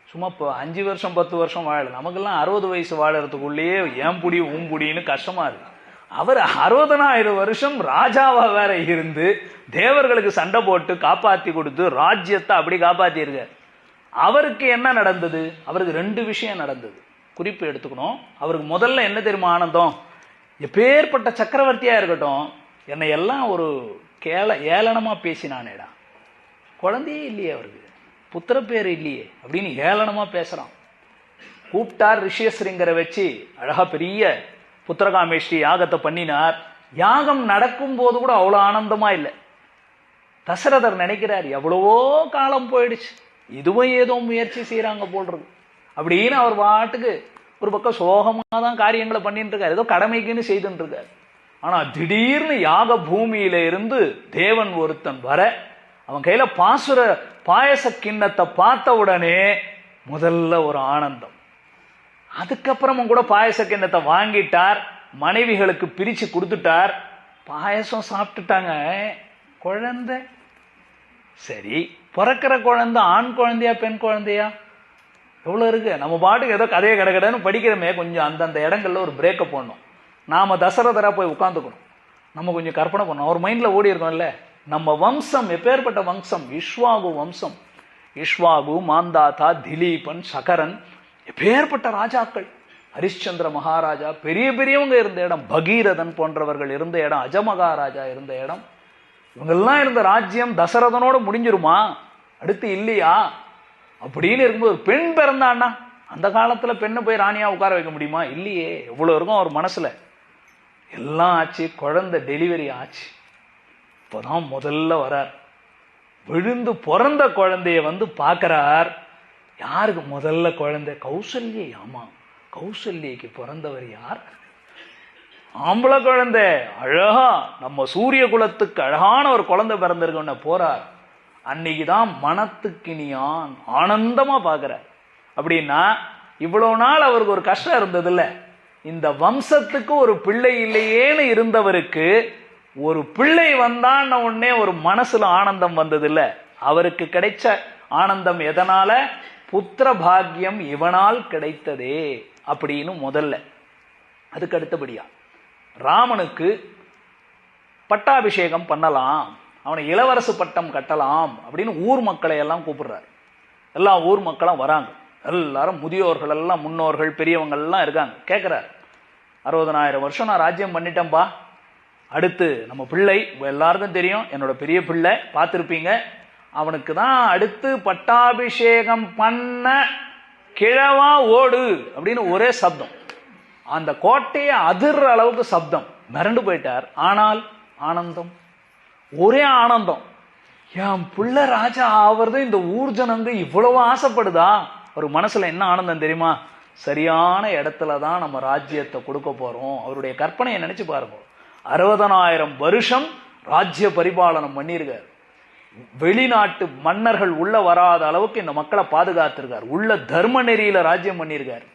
சும்மா இப்போ 5 வருஷம் 10 வருஷம் வாழல, நமக்கெல்லாம் 60 வயசு வாழறதுக்குள்ளேயே ஏம்புடி ஊம்புடின்னு கஷ்டமா இருக்கு. அவர் 60,000 வருஷம் ராஜாவா வேற இருந்து தேவர்களுக்கு சண்டை போட்டு காப்பாத்தி கொடுத்து ராஜ்யத்தை அப்படி காப்பாத்தி இருக்கார். அவருக்கு என்ன நடந்தது? அவருக்கு 2 விஷயம் நடந்தது, குறிப்பு எடுத்துக்கணும். அவருக்கு முதல்ல என்ன தெரியுமா ஆனந்தம், எப்பேற்பட்ட சக்கரவர்த்தியா இருக்கட்டும், என்னை எல்லாம் ஒரு ஏளனமா பேசினானேடா, குழந்தையே இல்லையே அவருக்கு, புத்திர பேர் இல்லையே அப்படின்னு ஏளனமா பேசுறான். கூப்பிட்டார் ரிஷியஸ்ரிங்கரை வச்சு அழகா பெரிய புத்திரகாமேஷ்டி யாகத்தை பண்ணினார். யாகம் நடக்கும் போது கூட அவ்வளவு ஆனந்தமா இல்லை. தசரதர் நினைக்கிறார், எவ்வளவோ காலம் போயிடுச்சு, இதுவும் ஏதோ முயற்சி செய்யறாங்க போல்றது அப்படின்னு அவர் பாட்டுக்கு ஒரு பக்கம் சோகமா தான் காரியங்களை பண்ணிட்டு இருக்காரு, ஏதோ கடமைக்குன்னு செய்துட்டு இருக்காரு. ஆனா திடீர்னு யாக பூமியில இருந்து தேவன் ஒருத்தன் வர அவன் கையில பாயச கிண்ணத்தை பார்த்த உடனே முதல்ல ஒரு ஆனந்தம். அதுக்கப்புறமும் கூட பாயச கிண்ணத்தை வாங்கிட்டார், மனைவிகளுக்கு பிரிச்சு கொடுத்துட்டார், பாயசம் சாப்பிட்டுட்டாங்க. குழந்தை சரி, பிறக்கிற குழந்தை ஆண் குழந்தையா பெண் குழந்தையா எவ்வளவு இருக்கு. நம்ம பாட்டுக்கு ஏதோ கதையை கடன்னு படிக்கிறோமே, கொஞ்சம் அந்தந்த இடங்கள்ல ஒரு பிரேக்கை போடணும். நாம தசரதரா போய் உட்காந்துக்கணும், நம்ம கொஞ்சம் கற்பனை பண்ணணும். அவர் மைண்ட்ல ஓடி இருக்கோம்ல, நம்ம வம்சம் எப்பேற்பட்ட வம்சம், இஷ்வாகு வம்சம். இஷ்வாகு, மாந்தாதா, திலீபன், சகரன், எப்பேற்பட்ட ராஜாக்கள். ஹரிಶ್ಚಂದ್ರ மகாராஜா, பெரிய பெரியவங்க இருந்த இடம், பகீரதன் போன்றவர்கள் இருந்த இடம், அஜமகாராஜா இருந்த இடம், இவங்கெல்லாம் இருந்த ராஜ்யம் தசரதனோட முடிஞ்சிருமா? அடுத்து இல்லையா? அப்படின்னு இருக்கும்போது ஒரு பெண் பிறந்தான்னா, அந்த காலத்துல பெண்ணை போய் ராணியா உட்கார வைக்க முடியுமா? இல்லையே. எவ்வளவு இருக்கும் அவர் மனசுல. எல்லாம் ஆச்சு, குழந்தை டெலிவரி ஆச்சு. இப்பதான் முதல்ல வரார், விழுந்து பிறந்த குழந்தைய வந்து பார்க்கிறார். யாருக்கு முதல்ல குழந்தை? கௌசல்யை. ஆமா, கௌசல்யக்கு பிறந்தவர் யார்? ஆம்பளை குழந்தை, அழகா நம்ம சூரிய குலத்துக்கு அழகான ஒரு குழந்தை பிறந்திருக்க போறார். அன்னைக்குதான் மனத்துக்கினியான் ஆனந்தமா பாக்குறார். அப்படின்னா இவ்வளவு நாள் அவருக்கு ஒரு கஷ்டம் இருந்தது இல்ல, இந்த வம்சத்துக்கு ஒரு பிள்ளை இல்லையேன்னு இருந்தவருக்கு ஒரு பிள்ளை வந்தான்னு உடனே ஒரு மனசுல ஆனந்தம் வந்தது இல்ல. அவருக்கு கிடைச்ச ஆனந்தம் எதனால? புத்திர பாக்கியம் இவனால் கிடைத்ததே அப்படின்னு முதல்ல. அதுக்கு அடுத்தபடியா ராமனுக்கு பட்டாபிஷேகம் பண்ணலாம், அவனை இளவரசு பட்டம் கட்டலாம் அப்படின்னு ஊர் மக்களை எல்லாம் கூப்பிடுறாரு. எல்லா ஊர் மக்களும் வராங்க, எல்லாரும் முதியோர்கள் எல்லாம், முன்னோர்கள், பெரியவங்க எல்லாம் இருக்காங்க. கேட்கிறார், 60,000 வருஷம் நான் ராஜ்யம் பண்ணிட்டேன்பா, அடுத்து நம்ம பிள்ளை, எல்லாருக்கும் தெரியும் என்னோட பெரிய பிள்ளை, பார்த்துருப்பீங்க, அவனுக்கு தான் அடுத்து பட்டாபிஷேகம் பண்ண கிழவா ஓடு அப்படின்னு ஒரே சப்தம். அந்த கோட்டையை அதிர்ற அளவுக்கு சப்தம். மிரண்டு போயிட்டார். ஆனால் ஆனந்தம், ஒரே ஆனந்தம். என் பிள்ளை ராஜா ஆவறது இந்த ஊர் ஜனங்க இவ்வளவு ஆசைப்படுதா? ஒரு மனசுல என்ன ஆனந்தம் தெரியுமா? சரியான இடத்துல தான் நம்ம ராஜ்யத்தை கொடுக்க போறோம். அவருடைய கற்பனையை நினைச்சு பாருங்க. 60,000 வருஷம் ராஜ்ய பரிபாலனம் பண்ணியிருக்கார். வெளிநாட்டு மன்னர்கள் உள்ள வராத அளவுக்கு இந்த மக்களை பாதுகாத்திருக்கார். உள்ள தர்ம நெறியில ராஜ்யம் பண்ணியிருக்கார்.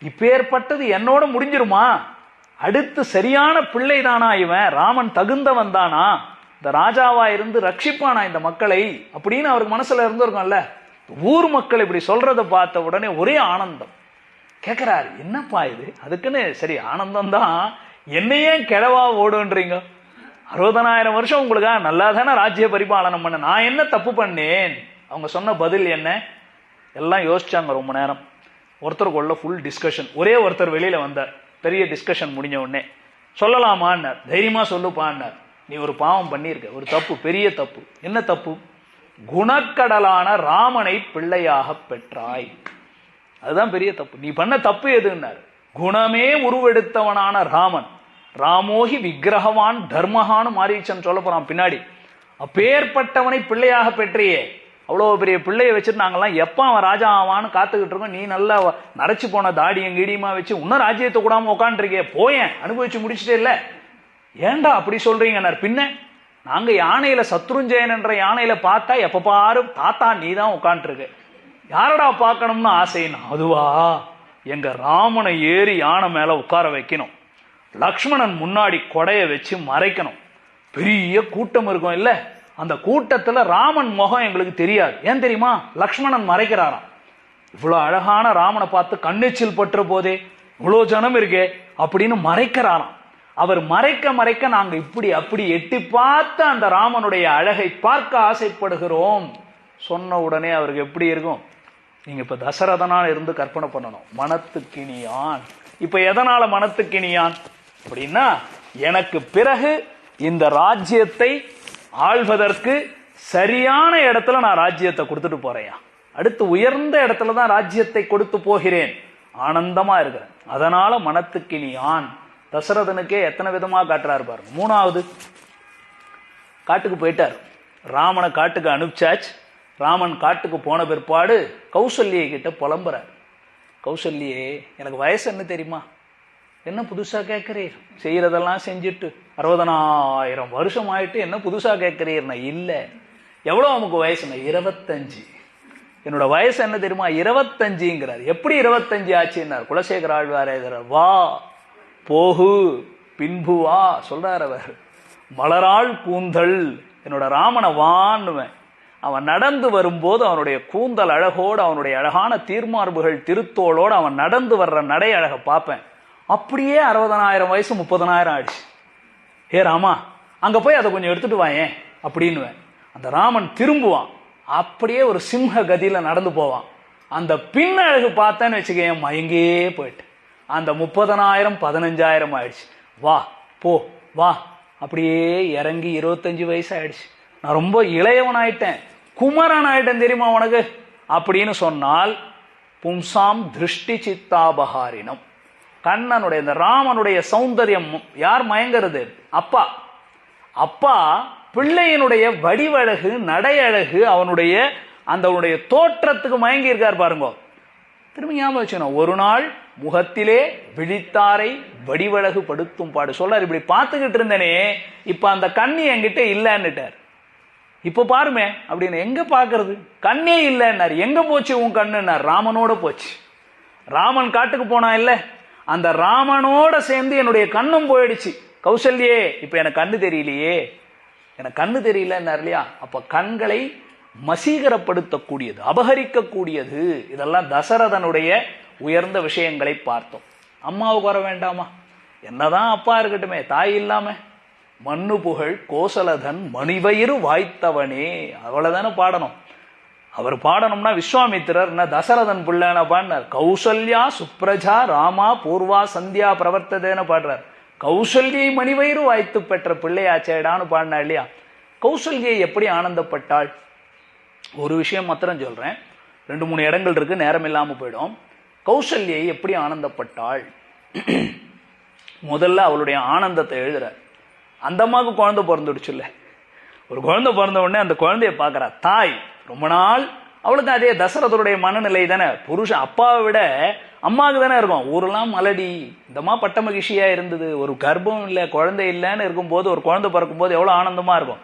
இப்பேற்பட்டது என்னோட முடிஞ்சிருமா? அடுத்து சரியான பிள்ளை தானா இவன்? ராமன் தகுந்தவன் தானா? இந்த ராஜாவா இருந்து ரட்சிப்பானா இந்த மக்களை அப்படின்னு அவருக்கு மனசுல இருந்திருக்கும்ல. ஊர் மக்கள் இப்படி சொல்றதை பார்த்த உடனே ஒரே ஆனந்தம். கேட்கிறாரு, என்னப்பா இது? அதுக்குன்னு சரி ஆனந்தம் தான், என்னையே கிழவா ஓடுன்றீங்க? 60,000 வருஷம் உங்களுக்காக நல்லா தானே ராஜ்ய பரிபாலனம் பண்ண, நான் என்ன தப்பு பண்ணேன்? அவங்க சொன்ன பதில் என்ன? எல்லாம் யோசிச்சாங்க ரொம்ப நேரம். ஒருத்தருக்குள்ள ஃபுல் டிஸ்கஷன். ஒரே ஒருத்தர் வெளியில வந்தார். பெரிய டிஸ்கஷன் முடிஞ்ச உடனே சொல்லலாமான்னார். தைரியமா சொல்லுப்பான்னார். நீ ஒரு பாவம் பண்ணியிருக்க, ஒரு தப்பு, பெரிய தப்பு. என்ன தப்பு? குணக்கடலான ராமனை பிள்ளையாக பெற்றாய். அதுதான் பெரிய தப்பு. நீ பண்ண தப்பு எதுன்னார்? குணமே உருவெடுத்தவனான ராமன். ராமோகி விக்கிரகவான் தர்மஹான்னு மாரீச்சன் சொல்ல போறான் பின்னாடி. அப்பேற்பட்டவனை பிள்ளையாக பெற்றியே. அவ்வளவு பெரிய பிள்ளைய வச்சுட்டு நாங்கெல்லாம் எப்ப அவன் ராஜா ஆவான்னு காத்துக்கிட்டு இருக்கோம். நீ நல்லா நரைச்சு போன தாடியும் கீடியுமா வச்சு இன்னும் ராஜ்யத்தை கூடாம உட்காந்துருக்கே, போயேன் அனுபவிச்சு முடிச்சுட்டே இல்ல, ஏண்டா அப்படி சொல்றீங்க? பின்ன நாங்க யானையில சத்ருஞ்சயன் என்ற யானையில பார்த்தா எப்ப பாரு தாத்தா நீ தான் உட்காந்துருக்க, யாரடா பார்க்கணும்னு ஆசைன்னு. அதுவா, எங்க ராமனை ஏறி யானை மேல உட்கார வைக்கணும், லக்ஷ்மணன் முன்னாடி கொடைய வச்சு மறைக்கணும், பெரிய கூட்டம் இருக்கும் இல்ல, அந்த கூட்டத்துல ராமன் முகம் எங்களுக்கு தெரியாது. ஏன் தெரியுமா? லக்ஷ்மணன் மறைக்கிறாராம். இவ்வளவு அழகான ராமனை பார்த்து கண்ணெச்சில் பற்ற போதே இவ்வளவு ஜனம் இருக்கே அப்படின்னு மறைக்கிறாராம். அவர் மறைக்க மறைக்க நாங்க இப்படி அப்படி எட்டி பார்த்து அந்த ராமனுடைய அழகை பார்க்க ஆசைப்படுகிறோம். சொன்ன உடனே அவருக்கு எப்படி இருக்கும்? நீங்க இப்ப தசரதனால் இருந்து கற்பனை பண்ணணும். மனத்துக்கினியான். இப்ப எதனால மனத்துக்கினியான் அப்படின்னா, எனக்கு பிறகு இந்த ராஜ்யத்தை ஆள்வதற்கு சரியான இடத்துல நான் ராஜ்யத்தை கொடுத்துட்டு போறேன். அடுத்து உயர்ந்த இடத்துல தான் ராஜ்யத்தை கொடுத்து போகிறேன். ஆனந்தமா இருக்கிறேன். அதனால மனத்துக்கினியான். தசரதனுக்கே எத்தனை விதமா காட்டுறாரு பாருங்க. 3வது காட்டுக்கு போயிட்டார். ராமனை காட்டுக்கு அனுப்பிச்சாச்சு. ராமன் காட்டுக்கு போன பிற்பாடு கௌசல்யை கிட்ட புலம்புறார். கௌசல்யே, எனக்கு வயசு என்ன தெரியுமா? என்ன புதுசா கேட்கிறீர்? செய்யறதெல்லாம் செஞ்சுட்டு 60,000 வருஷம் ஆயிட்டு என்ன புதுசா கேட்கிறீர்னா, இல்ல. எவ்வளவு நமக்கு வயசுனா 25. என்னோட வயசு என்ன தெரியுமா? 25ங்கிறார். எப்படி 25 ஆச்சுன்னார் குலசேகர ஆழ்வார். வா போகு பின்பு வா சொல்றார் அவர். மலராள் கூந்தல், என்னோட ராமனை வான்னுவேன். அவன் நடந்து வரும்போது அவனுடைய கூந்தல் அழகோடு, அவனுடைய அழகான தீர்மார்புகள் திருத்தோளோடு அவன் நடந்து வர்ற நடை அழக பார்ப்பேன். அப்படியே 60,000 வயசு 30,000 ஆயிடுச்சு. ஏ ராமா, அங்க போய் அதை கொஞ்சம் எடுத்துட்டு வாயேன் அப்படின்னுவேன். அந்த ராமன் திரும்புவான், அப்படியே ஒரு சிம்ஹ கதியில நடந்து போவான். அந்த பின்னழகு பார்த்தேன்னு வச்சுக்கேன், மயங்கே போயிட்டு அந்த 30,000 15,000 ஆயிடுச்சு. வா போ வா, அப்படியே இறங்கி 25 வயசு ஆயிடுச்சு. நான் ரொம்ப இளையவன் ஆயிட்டேன், குமரன் ஆயிட்டேன் தெரியுமா உனக்கு அப்படின்னு சொன்னால், பும்சாம் திருஷ்டி சித்தாபகாரினம். கண்ணனுடைய இந்த ராமனுடைய சௌந்தரியம் யார் மயங்கிறது? அப்பா. அப்பா பிள்ளையினுடைய வடிவழகு, நடையழகு, அவனுடைய அந்த தோற்றத்துக்கு மயங்கி இருக்கார் பாருங்க. திரும்ப ஞாபகம் வச்சுக்கணும், ஒரு நாள் முகத்திலே விழித்தாரை வடிவழகு படுத்தும் பாடு சொல்றாரு. இப்படி பார்த்துக்கிட்டு இருந்தனே, இப்ப அந்த கண்ணி என்கிட்ட இல்லைன்னுட்டார். இப்ப பாருமே அப்படின்னு. எங்க பாக்குறது? கண்ணே இல்லைன்னாரு. எங்க போச்சு உன் கண்ணுன்னார். ராமனோட போச்சு. ராமன் காட்டுக்கு போனா இல்ல, அந்த ராமனோட சேர்ந்து என்னுடைய கண்ணும் போயிடுச்சு. கௌசல்யே, இப்ப எனக்கு கண்ணு தெரியலையே, எனக்கு கண்ணு தெரியலன்னார் இல்லையா? அப்ப கண்களை மசீகரப்படுத்தக்கூடியது, அபகரிக்கக்கூடியது, இதெல்லாம் தசரதனுடைய உயர்ந்த விஷயங்களை பார்த்தோம். அம்மாவுக்கு வர வேண்டாமா? என்னதான் அப்பா இருக்கட்டுமே, தாய் இல்லாம. மண்ணு புகழ் கோசலதன் மணிவயிறு வாய்த்தவனே, அவ்வளவுதானே பாடணும். அவர் பாடணும்னா விஸ்வாமித்திரர் தசரதன் பிள்ளைன பாடினார். கௌசல்யா சுப்ரஜா ராமா பூர்வா சந்தியா பிரவர்த்ததேன்னு பாடுறார். கௌசல்யை மணிவயிறு வாய்த்து பெற்ற பிள்ளையாச்சேடான்னு பாடினா இல்லையா? கௌசல்யை எப்படி ஆனந்தப்பட்டாள்? ஒரு விஷயம் மாத்திரம் சொல்றேன், 2-3 இடங்கள் இருக்கு, நேரம் இல்லாம போயிடும். கௌசல்யை எப்படி ஆனந்தப்பட்டாள்? முதல்ல அவளுடைய ஆனந்தத்தை எழுதுற. அந்த அம்மாவுக்கு குழந்தை பிறந்துடுச்சு இல்ல, ஒரு குழந்தை பிறந்த உடனே அந்த குழந்தைய பாக்குறா தாய். ரொம்ப நாள் அவளுக்கு அதே தசரதருடைய மனநிலை தானே. புருஷன் அப்பாவை விட அம்மாவுக்கு தானே இருக்கும். ஊரெல்லாம் மலடி, இந்தமா பட்ட மகிழ்ச்சியா இருந்தது. ஒரு கர்ப்பம் இல்லை, குழந்தை இல்லைன்னு இருக்கும்போது, ஒரு குழந்தை பிறக்கும் போது எவ்வளவு ஆனந்தமா இருக்கும்.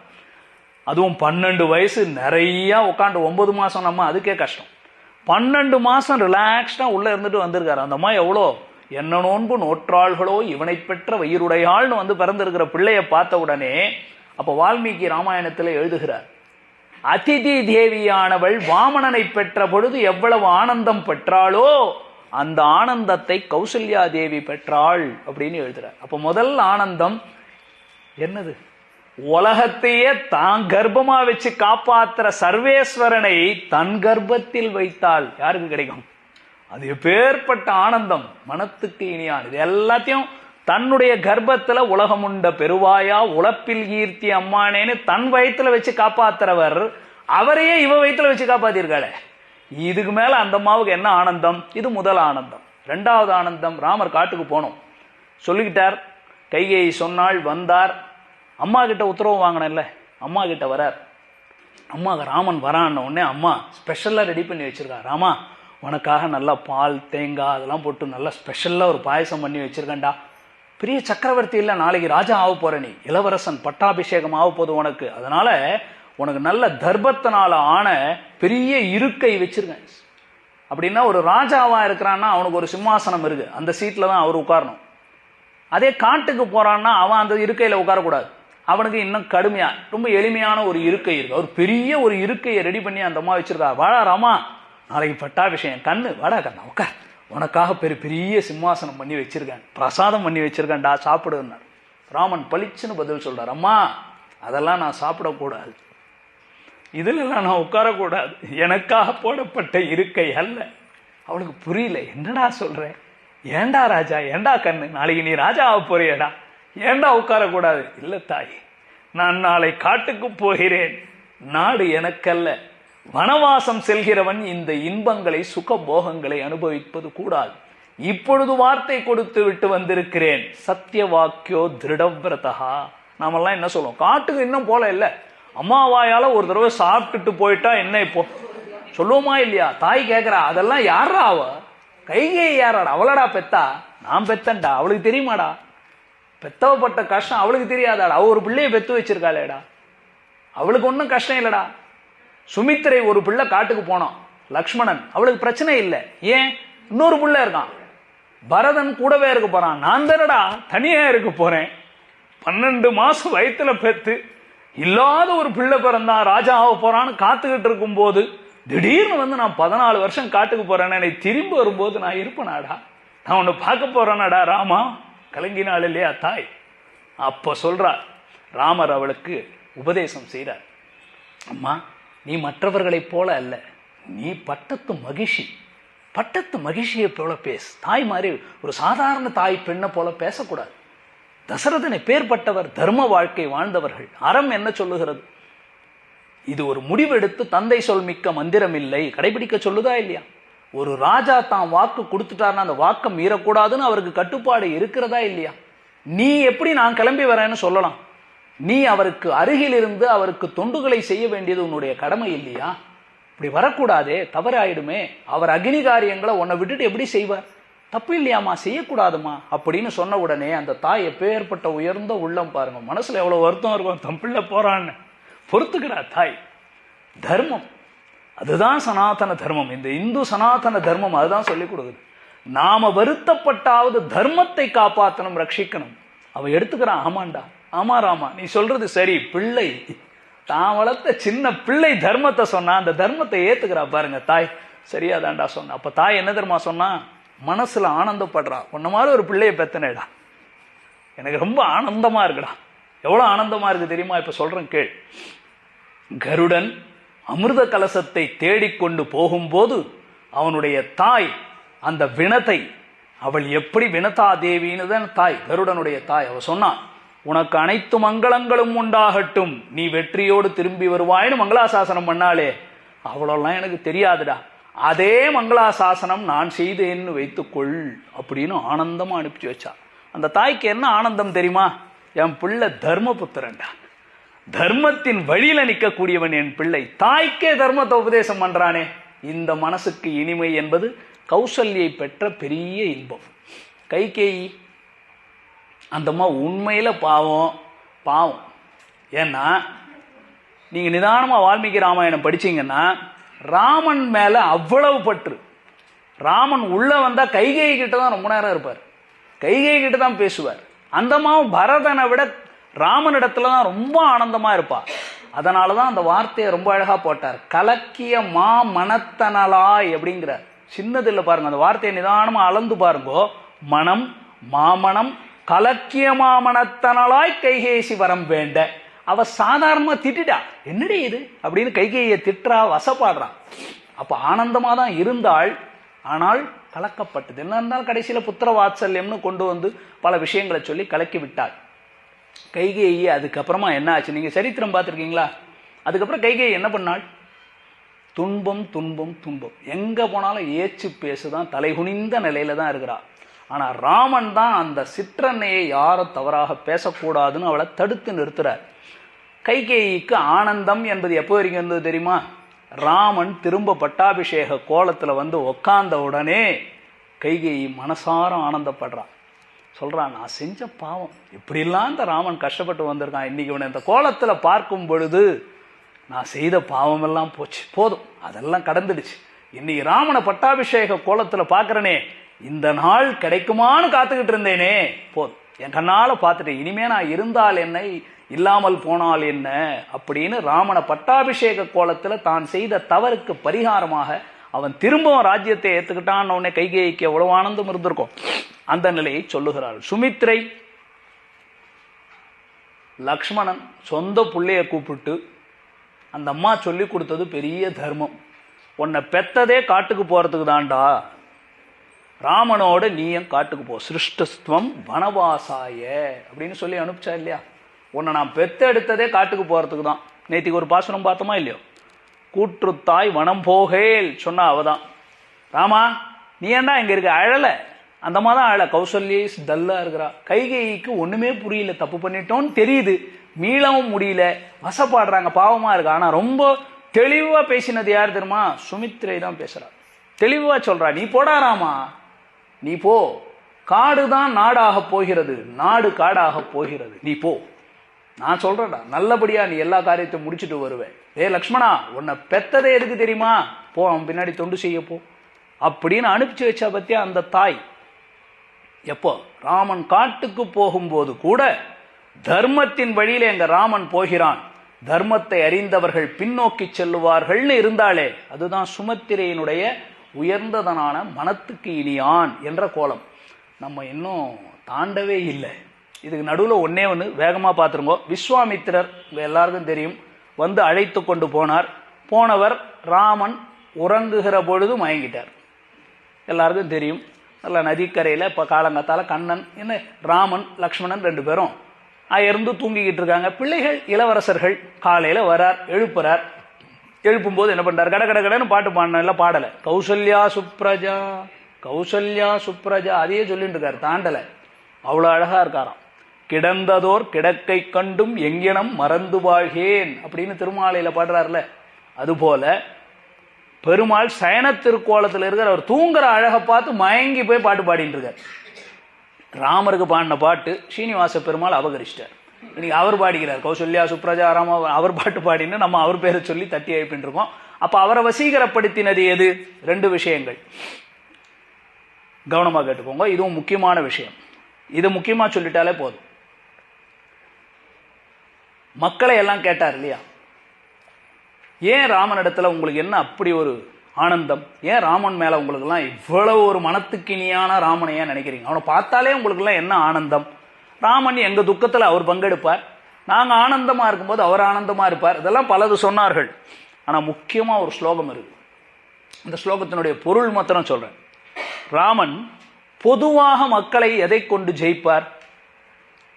அதுவும் 12 வயசு நிறைய உட்காந்து 9 மாசம், நம்ம அதுக்கே கஷ்டம். 12 மாசம் ரிலாக்ஸ்டா உள்ள இருந்துட்டு வந்திருக்காரு. அந்த அம்மா எவ்வளோ என்ன நோன்பு நோற்றாள்களோ இவனை பெற்ற வயிறுடையாள்னு பிறந்திருக்கிற பிள்ளைய பார்த்த உடனே, அப்ப வால்மீகி ராமாயணத்துல எழுதுகிறார், அதிதி தேவியானவள் வாமனனை பெற்ற பொழுது எவ்வளவு ஆனந்தம் பெற்றாளோ அந்த ஆனந்தத்தை கௌசல்யா தேவி பெற்றாள் அப்படின்னு எழுதுறார். அப்ப முதல் ஆனந்தம் என்னது? உலகத்தையே தான் கர்ப்பமா வச்சு காப்பாத்துற சர்வேஸ்வரனை தன் கர்ப்பத்தில் வைத்தாள். யாருக்கு கிடைக்கும் அது? எப்பேற்பட்ட ஆனந்தம், மனத்துக்கு இனியான். இது எல்லாத்தையும் தன்னுடைய கர்ப்பத்துல உலகம் உண்ட பெருவாயா உழப்பில் கீர்த்தி அம்மானேன்னு தன் வயிற்றுல வச்சு காப்பாத்துறவர், அவரையே இவ வயிற்றுல வச்சு காப்பாத்திருக்காளே. இதுக்கு மேல அந்த அம்மாவுக்கு என்ன ஆனந்தம்? இது முதல் ஆனந்தம். 2வது ஆனந்தம், ராமர் காட்டுக்கு போனோம் சொல்லிக்கிட்டார். கைகேயி சொன்னாள், வந்தார். அம்மா கிட்ட உத்தரவு வாங்கினல்ல, அம்மா கிட்ட வரார். அம்மா ராமன் வரான்ன உடனே அம்மா ஸ்பெஷலா ரெடி பண்ணி வச்சிருக்கா. ராமா, உனக்காக நல்லா பால் தேங்காய் அதெல்லாம் போட்டு நல்லா ஸ்பெஷலா ஒரு பாயசம் பண்ணி வச்சிருக்கேன்டா. பெரிய சக்கரவர்த்தி இல்ல, நாளைக்கு ராஜா ஆக போற, நீ இளவரசன், பட்டாபிஷேகம் ஆக போகுது உனக்கு. அதனால உனக்கு நல்ல தர்பத்தினால ஆன பெரிய இருக்கை வச்சிருக்கேன். அப்படின்னா ஒரு ராஜாவா இருக்கிறான்னா அவனுக்கு ஒரு சிம்மாசனம் இருக்கு, அந்த சீட்ல தான் அவர் உட்காரணும். அதே காட்டுக்கு போறான்னா அவன் அந்த இருக்கையில உட்காரக்கூடாது. அவனுக்கு இன்னும் கடுமையா ரொம்ப எளிமையான ஒரு இருக்கை இருக்கு. அவர் பெரிய ஒரு இருக்கையை ரெடி பண்ணி அந்த அம்மா வச்சிருக்கா. வாடா ராமா, நாளைக்கு பட்டாபிஷேகம், கண்ணு வாடா கண்ணா உட்கார், உனக்காக பெரிய சிம்மாசனம் பண்ணி வச்சிருக்கேன், பிரசாதம் பண்ணி வச்சிருக்கேன்டா, சாப்பிடுன்னார். ராமன் பளிச்சுன்னு பதில் சொல்றார், அம்மா அதெல்லாம் நான் சாப்பிடக்கூடாது, இதுல நான் உட்காரக்கூடாது, எனக்காக போடப்பட்ட இருக்கை அல்ல. அவளுக்கு புரியல, என்னடா சொல்றேன், ஏண்டா ராஜா, ஏண்டா கண்ணு, நாளைக்கு நீ ராஜா ஆக போறியடா, ஏண்டா உட்காரக்கூடாது? இல்ல தாய், நான் நாளை காட்டுக்கு போகிறேன், நாடு எனக்கல்ல, வனவாசம் செல்கிறவன் இந்த இன்பங்களை சுகபோகங்களை அனுபவிப்பது கூடாது, இப்பொழுது வார்த்தை கொடுத்து விட்டு வந்திருக்கிறேன், சத்திய வாக்கியோ திருடவிரதா. நாமெல்லாம் என்ன சொல்லுவோம், காட்டுக்கு இன்னும் போல இல்ல, அம்மாவாயால ஒரு தடவை சாப்பிட்டுட்டு போயிட்டா என்ன இப்போ சொல்லுவோமா இல்லையா? தாய் கேட்கிறா, அதெல்லாம் யாரா அவ, கைகேயி யாராடா, அவளடா பெத்தா, நான் பெத்தன்டா, அவளுக்கு தெரியுமாடா? பெத்தவப்பட்ட கஷ்டம் அவளுக்கு தெரியாதாடா? அவ ஒரு பிள்ளைய பெத்து வச்சிருக்காளேடா, அவளுக்கு ஒன்றும் கஷ்டம் இல்லடா. சுமித்திரை ஒரு பிள்ளை காட்டுக்கு போனான், லக்ஷ்மணன், அவளுக்கு பிரச்சனை இல்லை. ஏன்? இன்னொரு பிள்ளை இருக்கான், பரதன் கூடவே இருக்க போறான். நான் தானடா தனியா இருக்க போறேன். 12 மாசம் வயிற்றுல பெத்து இல்லாத ஒரு பிள்ளை பிறந்தான், ராஜா ஆக போறான்னு காத்துக்கிட்டு இருக்கும் போது திடீர்னு வந்து நான் 14 வருஷம் காட்டுக்கு போறேன், என்னை திரும்பி வரும்போது நான் இருப்பேனாடா? நான் உன்னை பார்க்க போறேனாடா ராமா? கலங்கினாள் இல்லையா தாய்? அப்ப சொல்றார் ராமர், அவளுக்கு உபதேசம் செய்றார். அம்மா, நீ மற்றவர்களைப் போல அல்ல, நீ பட்டத்து மகிழ்ச்சி, பட்டத்து மகிழ்ச்சியை போல பேசு. தாய் மாதிரி ஒரு சாதாரண தாய் பெண்ணை போல பேசக்கூடாது. தசரதனை பேர்பட்டவர், தர்ம வாழ்க்கை வாழ்ந்தவர்கள். அறம் என்ன சொல்லுகிறது? இது ஒரு முடிவெடுத்து தந்தை சொல் மிக்க மந்திரம் இல்லை, கடைபிடிக்க சொல்லுதா இல்லையா? ஒரு ராஜா தான் வாக்கு கொடுத்துட்டாருன்னா அந்த வாக்கை மீறக்கூடாதுன்னு அவருக்கு கட்டுப்பாடு இருக்கிறதா இல்லையா? நீ எப்படி நான் கிளம்பி வரேன்னு சொல்லலாம்? நீ அவருக்கு அருகில் இருந்து அவருக்கு தொண்டுகளை செய்ய வேண்டியது உன்னுடைய கடமை இல்லையா? இப்படி வரக்கூடாதே, தவறாயிடுமே. அவர் அக்னி காரியங்களை உன்னை விட்டுட்டு எப்படி செய்வார்? தப்பு இல்லையாமா, செய்யக்கூடாதுமா அப்படின்னு சொன்ன உடனே அந்த தாய் எப்பேற்பட்ட உயர்ந்த உள்ளம் பாருங்க, மனசுல எவ்வளவு வருத்தம் இருக்கும், தன் பிள்ளை போறான்னு பொறுத்துக்கிறா தாய். தர்மம் அதுதான் சனாதன தர்மம். இந்த இந்து சனாதன தர்மம் அதுதான் சொல்லிக் கொடுக்குது. நாம வருத்தப்பட்டாவது தர்மத்தை காப்பாற்றணும், ரட்சிக்கணும். அவ எடுத்துக்கிறான், ஆமாண்டா, ஆமா ராமா, நீ சொல்றது சரி. பிள்ளை தான் வளர்த்த சின்ன பிள்ளை தர்மத்தை சொன்னா, அந்த தர்மத்தை ஏத்துக்கிறா பாருங்க தாய். சரியாதான்டா சொன்ன. அப்ப தாய் என்ன தர்மா சொன்னா? மனசுல ஆனந்தப்படுறா, உன்ன மாதிரி ஒரு பிள்ளைய பெத்தனேடா, எனக்கு ரொம்ப ஆனந்தமா இருக்குடா. எவ்வளவு ஆனந்தமா இருக்கு தெரியுமா? இப்ப சொல்றேன் கேள். கருடன் அமிர்த கலசத்தை தேடிக்கொண்டு போகும்போது அவனுடைய தாய் அந்த வினத்தை, அவள் எப்படி வினதா தேவின்னு தான் தாய், கருடனுடைய தாய், அவ சொன்னான், உனக்கு அனைத்து மங்களங்களும் உண்டாகட்டும், நீ வெற்றியோடு திரும்பி வருவாயின்னு மங்களாசாசனம் பண்ணாலே. அவ்வளோலாம் எனக்கு தெரியாதுடா, அதே மங்களாசாசனம் நான் செய்தேன்னு வைத்துக்கொள் அப்படின்னு ஆனந்தமா அனுப்பிச்சு வச்சா. அந்த தாய்க்கு என்ன ஆனந்தம் தெரியுமா? என் பிள்ளை தர்மபுத்திரன்டா, தர்மத்தின் வழியில நிற்கக்கூடியவன் என் பிள்ளை. தாய்க்கே தர்மத்தை உபதேசம் பண்றானே. இந்த மனசுக்கு இனிமை என்பது கௌசல்யை பெற்ற பெரிய இன்பம். கைகேயி அந்தம்மா உண்மையில பாவம் பாவம். ஏன்னா நீங்க நிதானமா வால்மீகி ராமாயணம் படிச்சீங்கன்னா ராமன் மேல அவ்வளவு பற்று. ராமன் உள்ள வந்தா கைகேயி கிட்ட தான் ரொம்ப நேரம் இருப்பார், கைகேயி கிட்ட தான் பேசுவார். அந்தம்மாவும் பரதனை விட ராமனிடத்துல தான் ரொம்ப ஆனந்தமா இருப்பா. அதனாலதான் அந்த வார்த்தையை ரொம்ப அழகா போட்டார், கலக்கிய மா மனத்தனலாய் அப்படிங்கிறார். சின்னது இல்லை பாருங்க, அந்த வார்த்தையை நிதானமா அளந்து பாருங்கோ. மனம் மாமனம் கலக்கிய மாமனத்தனலாய் கைகேசி வரம் வேண்ட. அவ சாதாரணமா திட்டா, என்னடி இது அப்படின்னு கைகேயை திட்டுறா, வசப்பாடுறான். அப்ப ஆனந்தமா தான் இருந்தாள், ஆனால் கலக்கப்பட்டது. என்ன இருந்தாலும் கடைசியில புத்திர வாத்சல்யம்னு கொண்டு வந்து பல விஷயங்களை சொல்லி கலக்கி விட்டாள் கைகேயி. அதுக்கப்புறமா என்ன ஆச்சு நீங்க சரித்திரம் பார்த்திருக்கீங்களா? அதுக்கப்புறம் கைகேயி என்ன பண்ணாள்? துன்பம் துன்பம் துன்பம், எங்க போனாலும் ஏச்சு பேசுதான், தலைகுனிந்த நிலையில தான் இருக்கிறா. ஆனா ராமன் தான் அந்த சிற்றன்னையை யாரும் தவறாக பேசக்கூடாதுன்னு அவளை தடுத்து நிறுத்துறார். கைகேயிக்கு ஆனந்தம் என்பது எப்போ வரைக்கும் இருந்தது தெரியுமா? ராமன் திரும்ப பட்டாபிஷேக கோலத்துல வந்து உக்காந்த உடனே கைகேயி மனசார ஆனந்தப்படுறான். சொல்றான், நான் செஞ்ச பாவம் இப்படிலாம் இந்த ராமன் கஷ்டப்பட்டு வந்திருக்கான், இன்னைக்கு இவனை இந்த கோலத்துல பார்க்கும் பொழுது நான் செய்த பாவம் எல்லாம் போச்சு, போதும், அதெல்லாம் கடந்துடுச்சு. இன்னைக்கு ராமனை பட்டாபிஷேக கோலத்துல பாக்குறனே, இந்த நாள் கிடைக்குமான்னு காத்துக்கிட்டு இருந்தேனே, போதும், என் கண்ணால பார்த்துட்டேன், இனிமே நான் இருந்தால் என்ன இல்லாமல் போனால் என்ன அப்படின்னு ராமனை பட்டாபிஷேக கோலத்துல தான் செய்த தவறுக்கு பரிகாரமாக அவன் திரும்பவும் ராஜ்யத்தை ஏத்துக்கிட்டான். உடனே கைகேயிக்கு எவ்வளவு ஆனந்தம் இருந்திருக்கும். அந்த நிலையை சொல்லுகிறாள். சுமித்ரை லக்ஷ்மணன் சொந்த பிள்ளைய கூப்பிட்டு, அந்த அம்மா சொல்லி கொடுத்தது பெரிய தர்மம், உன்னை பெத்ததே காட்டுக்கு போறதுக்கு தான்டா, ராமனோட நீயும் காட்டுக்கு போ, சிருஷ்டஸ்துவம் வனவாசாய அப்படின்னு சொல்லி அனுப்பிச்சா இல்லையா? உன்னை நான் பெத்த எடுத்ததே காட்டுக்கு போறதுக்கு தான். நேற்றுக்கு ஒரு பாசனம் பார்த்தோமா இல்லையோ? கூற்றுத்தாய் வனம் போகேல் சொன்னா அவதான். ராமா நீ ஏண்டா இங்க இருக்க? அழல, அந்த மாதிரி தான் அழ. கௌசல்யை டல்லா இருக்கிறா. கைகேயிக்கு ஒண்ணுமே புரியல, தப்பு பண்ணிட்டோன்னு தெரியுது, மீளவும் முடியல, வசப்பாடுறாங்க, பாவமா இருக்கா. ஆனா ரொம்ப தெளிவா பேசினது யார் தெரியுமா? சுமித்ரை தான் பேசுறா. தெளிவா சொல்றா, நீ போடா ராமா, நீ போ, காடுதான் நாடாக போகிறது, நாடு காடாக போகிறது. நீ போ, நான் சொல்றேன்டா, நல்லபடியா நீ எல்லா காரியத்தையும் முடிச்சுட்டு வருவேன். லக்ஷ்மணா, உன்னை பெத்ததே எதுக்கு தெரியுமா? போ, அவன் பின்னாடி தொண்டு செய்ய போ அப்படின்னு அனுப்பிச்சு வச்சா பத்தியா அந்த தாய். எப்போ ராமன் காட்டுக்கு போகும்போது கூட தர்மத்தின் வழியில எங்க ராமன் போகிறான், தர்மத்தை அறிந்தவர்கள் பின்னோக்கி செல்லுவார்கள்னு இருந்தாலே அதுதான் சுமத்திரையினுடைய உயர்ந்ததனான மனத்துக்கு இனியான் என்ற கோலம். நம்ம இன்னும் தாண்டவே இல்லை. இதுக்கு நடுவில் ஒன்னே ஒன்று வேகமாக பார்த்துருங்கோ. விஸ்வாமித்திரர் எல்லாருக்கும் தெரியும், வந்து அழைத்து கொண்டு போனார். போனவர் ராமன் உறங்குகிற பொழுது மயங்கிட்டார். எல்லாருக்கும் தெரியும். நல்ல நதிக்கரையில் இப்போ காலங்காத்தால் கண்ணன் என்ன ராமன் லக்ஷ்மணன் 2 பேரும் அயர்ந்து தூங்கிக்கிட்டு இருக்காங்க. பிள்ளைகள் இளவரசர்கள் காலையில் வரார், எழுப்புறார். எழுப்பும்போது என்ன பண்ணுறார், கட கட கடன்னு பாட்டு பாடின இல்லை, பாடலை. கௌசல்யா சுப்ரஜா, கௌசல்யா சுப்ரஜா அதையே சொல்லிட்டு இருக்காரு, தாண்டலை. அவ்வளோ அழகா இருக்காராம். கிடந்ததோர் கிடக்கை கண்டும் எங்கினம் மறந்து வாழ்கேன் அப்படின்னு திருமாலையில பாடுறாருல, அதுபோல பெருமாள் சயன திருக்கோலத்தில் இருக்கிற அவர் தூங்குற அழகை பார்த்து மயங்கி போய் பாட்டு பாடிட்டு இருக்கார். ராமருக்கு பாடின பாட்டு ஸ்ரீனிவாச பெருமாள் அபகரிச்சிட்டார். இன்னைக்கு அவர் பாடிக்கிறார், கௌசல்யா சுப்ரஜா ராம, அவர் பாட்டு பாடின்னு நம்ம அவர் பேரை சொல்லி தட்டி எழுப்பிட்டு இருக்கோம். அப்ப அவரை வசீகரப்படுத்தினது எது? 2 விஷயங்கள். கவனமா கேட்டுக்கோங்க, இதுவும் முக்கியமான விஷயம். இது முக்கியமா சொல்லிட்டாலே போதும். மக்களை எல்லாம் கேட்டார் இல்லையா, ஏன் ராமனிடத்துல உங்களுக்கு என்ன அப்படி ஒரு ஆனந்தம், ஏன் ராமன் மேல உங்களுக்கு எல்லாம் இவ்வளவு ஒரு மனத்துக்கினியான ராமனை ஏன் நினைக்கிறீங்க, அவனை பார்த்தாலே உங்களுக்கு எல்லாம் என்ன ஆனந்தம், ராமன் எங்க துக்கத்துல அவர் பங்கெடுப்பார், நாங்க ஆனந்தமா இருக்கும்போது அவர் ஆனந்தமா இருப்பார், இதெல்லாம் பலது சொன்னார்கள். ஆனா முக்கியமா ஒரு ஸ்லோகம் இருக்கு, இந்த ஸ்லோகத்தினுடைய பொருள் மாத்திரம் சொல்றேன். ராமன் பொதுவாக மக்களை எதை கொண்டு ஜெயிப்பார்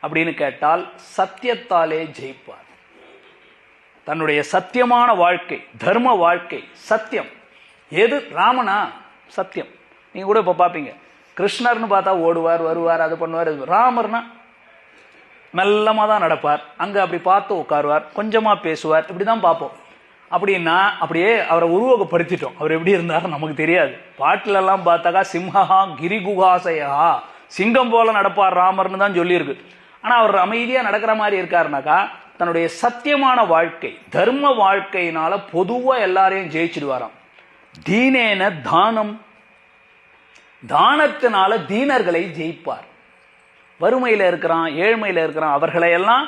அப்படின்னு கேட்டால் சத்தியத்தாலே ஜெயிப்பார். தன்னுடைய சத்தியமான வாழ்க்கை, தர்ம வாழ்க்கை, சத்தியம். எது ராமனா? சத்தியம். நீங்க கூட இப்ப பாப்பீங்க, கிருஷ்ணர்னு பார்த்தா ஓடுவார் வருவார் அது பண்ணுவார். ராமர்னா மெல்லமா தான் நடப்பார், அங்க அப்படி பார்த்து உட்காருவார், கொஞ்சமா பேசுவார், இப்படிதான் பார்ப்போம். அப்படின்னா அப்படியே அவரை உருவகப்படுத்திட்டோம். அவர் எப்படி இருந்தார் நமக்கு தெரியாது. பாட்டுல எல்லாம் பார்த்தாக்கா சிம்ஹா கிரிகுகாசயா, சிங்கம் போல நடப்பார் ராமர்னு தான் சொல்லியிருக்கு. ஆனா அவர் அமைதியா நடக்கிற மாதிரி இருக்காருனாக்கா தன்னுடைய சத்தியமான வாழ்க்கை, தர்ம வாழ்க்கையினால பொதுவா எல்லாரையும் ஜெயிச்சிடுவாராம். தீனேன தானம், தானத்தினால தீனர்களை ஜெயிப்பார். வறுமையில இருக்கிறான், ஏழ்மையில இருக்கிறான், அவர்களை எல்லாம்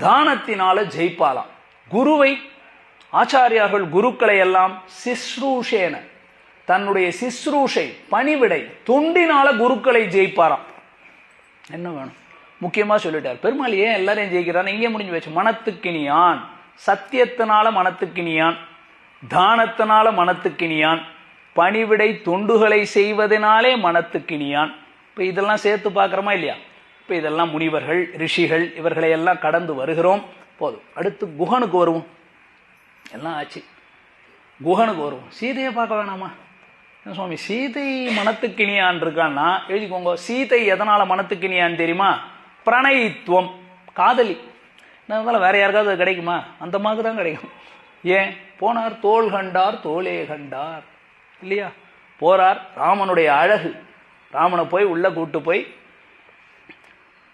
தானத்தினால ஜெயிப்பாலாம். குருவை, ஆச்சாரியார்கள் குருக்களை எல்லாம் சிஸ்ரூஷேன, தன்னுடைய சிஸ்ரூஷை பணிவிடை தொண்டினால குருக்களை ஜெயிப்பாராம். என்ன வேணும்? முக்கியமா சொல்லிட்டார். பெருமாள் ஏன் எல்லாரையும் ஜெயிக்கிறான் இங்கே முடிஞ்சு வச்சு. மனத்துக்கினியான், சத்தியத்தினால மனத்துக்கினியான், தானத்தினால மனத்துக்கினியான், பணிவிடை தொண்டுகளை செய்வதனாலே மனத்துக்கினியான். இப்ப இதெல்லாம் சேர்த்து பார்க்கிறோமா இல்லையா? இப்ப இதெல்லாம் முனிவர்கள் ரிஷிகள் இவர்களை எல்லாம் கடந்து வருகிறோம். போதும், அடுத்து குஹனுக்கு வருவோம். எல்லாம் ஆச்சு, குஹனுக்கு வருவோம். சீதையை பார்க்க வேணாமா சுவாமி? சீதை மனத்துக்கினியான் இருக்கான்னா எழுதிக்கோங்க. சீதை எதனால மனத்துக்கினியான்னு தெரியுமா? பிரணயித்துவம், காதலி. வேற யாருக்காவது கிடைக்குமா? அந்த மாதிரி தான் கிடைக்கும். ஏன் போனார்? தோள் கண்டார் தோளே கண்டார் இல்லையா? போறார், ராமனுடைய அழகு, ராமனை போய் உள்ள கூட்டு போய்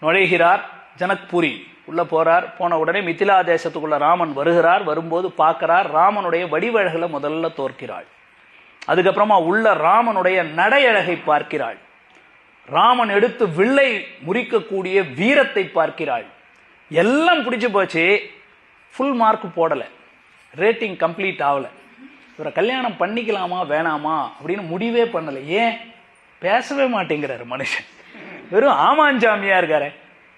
நுழைகிறார். ஜனக்புரி உள்ள போறார். போன உடனே மிதிலா தேசத்துக்குள்ள ராமன் வருகிறார். வரும்போது பார்க்கிறார், ராமனுடைய வடிவழகுல முதல்ல தோற்கிறாள். அதுக்கப்புறமா உள்ள ராமனுடைய நடையழகை பார்க்கிறாள். ராமன் எடுத்து வில்லை முறிக்கக்கூடிய வீரத்தை பார்க்கிறாள். எல்லாம் பிடிச்சு போச்சு. ஃபுல் மார்க் போடல, ரேட்டிங் கம்ப்ளீட் ஆகல. இவரை கல்யாணம் பண்ணிக்கலாமா வேணாமா அப்படின்னு முடிவே பண்ணல. ஏன்? பேசவே மாட்டேங்கிறாரு மனுஷன், வெறும் ஆமாஞ்சாமியா இருக்காரு.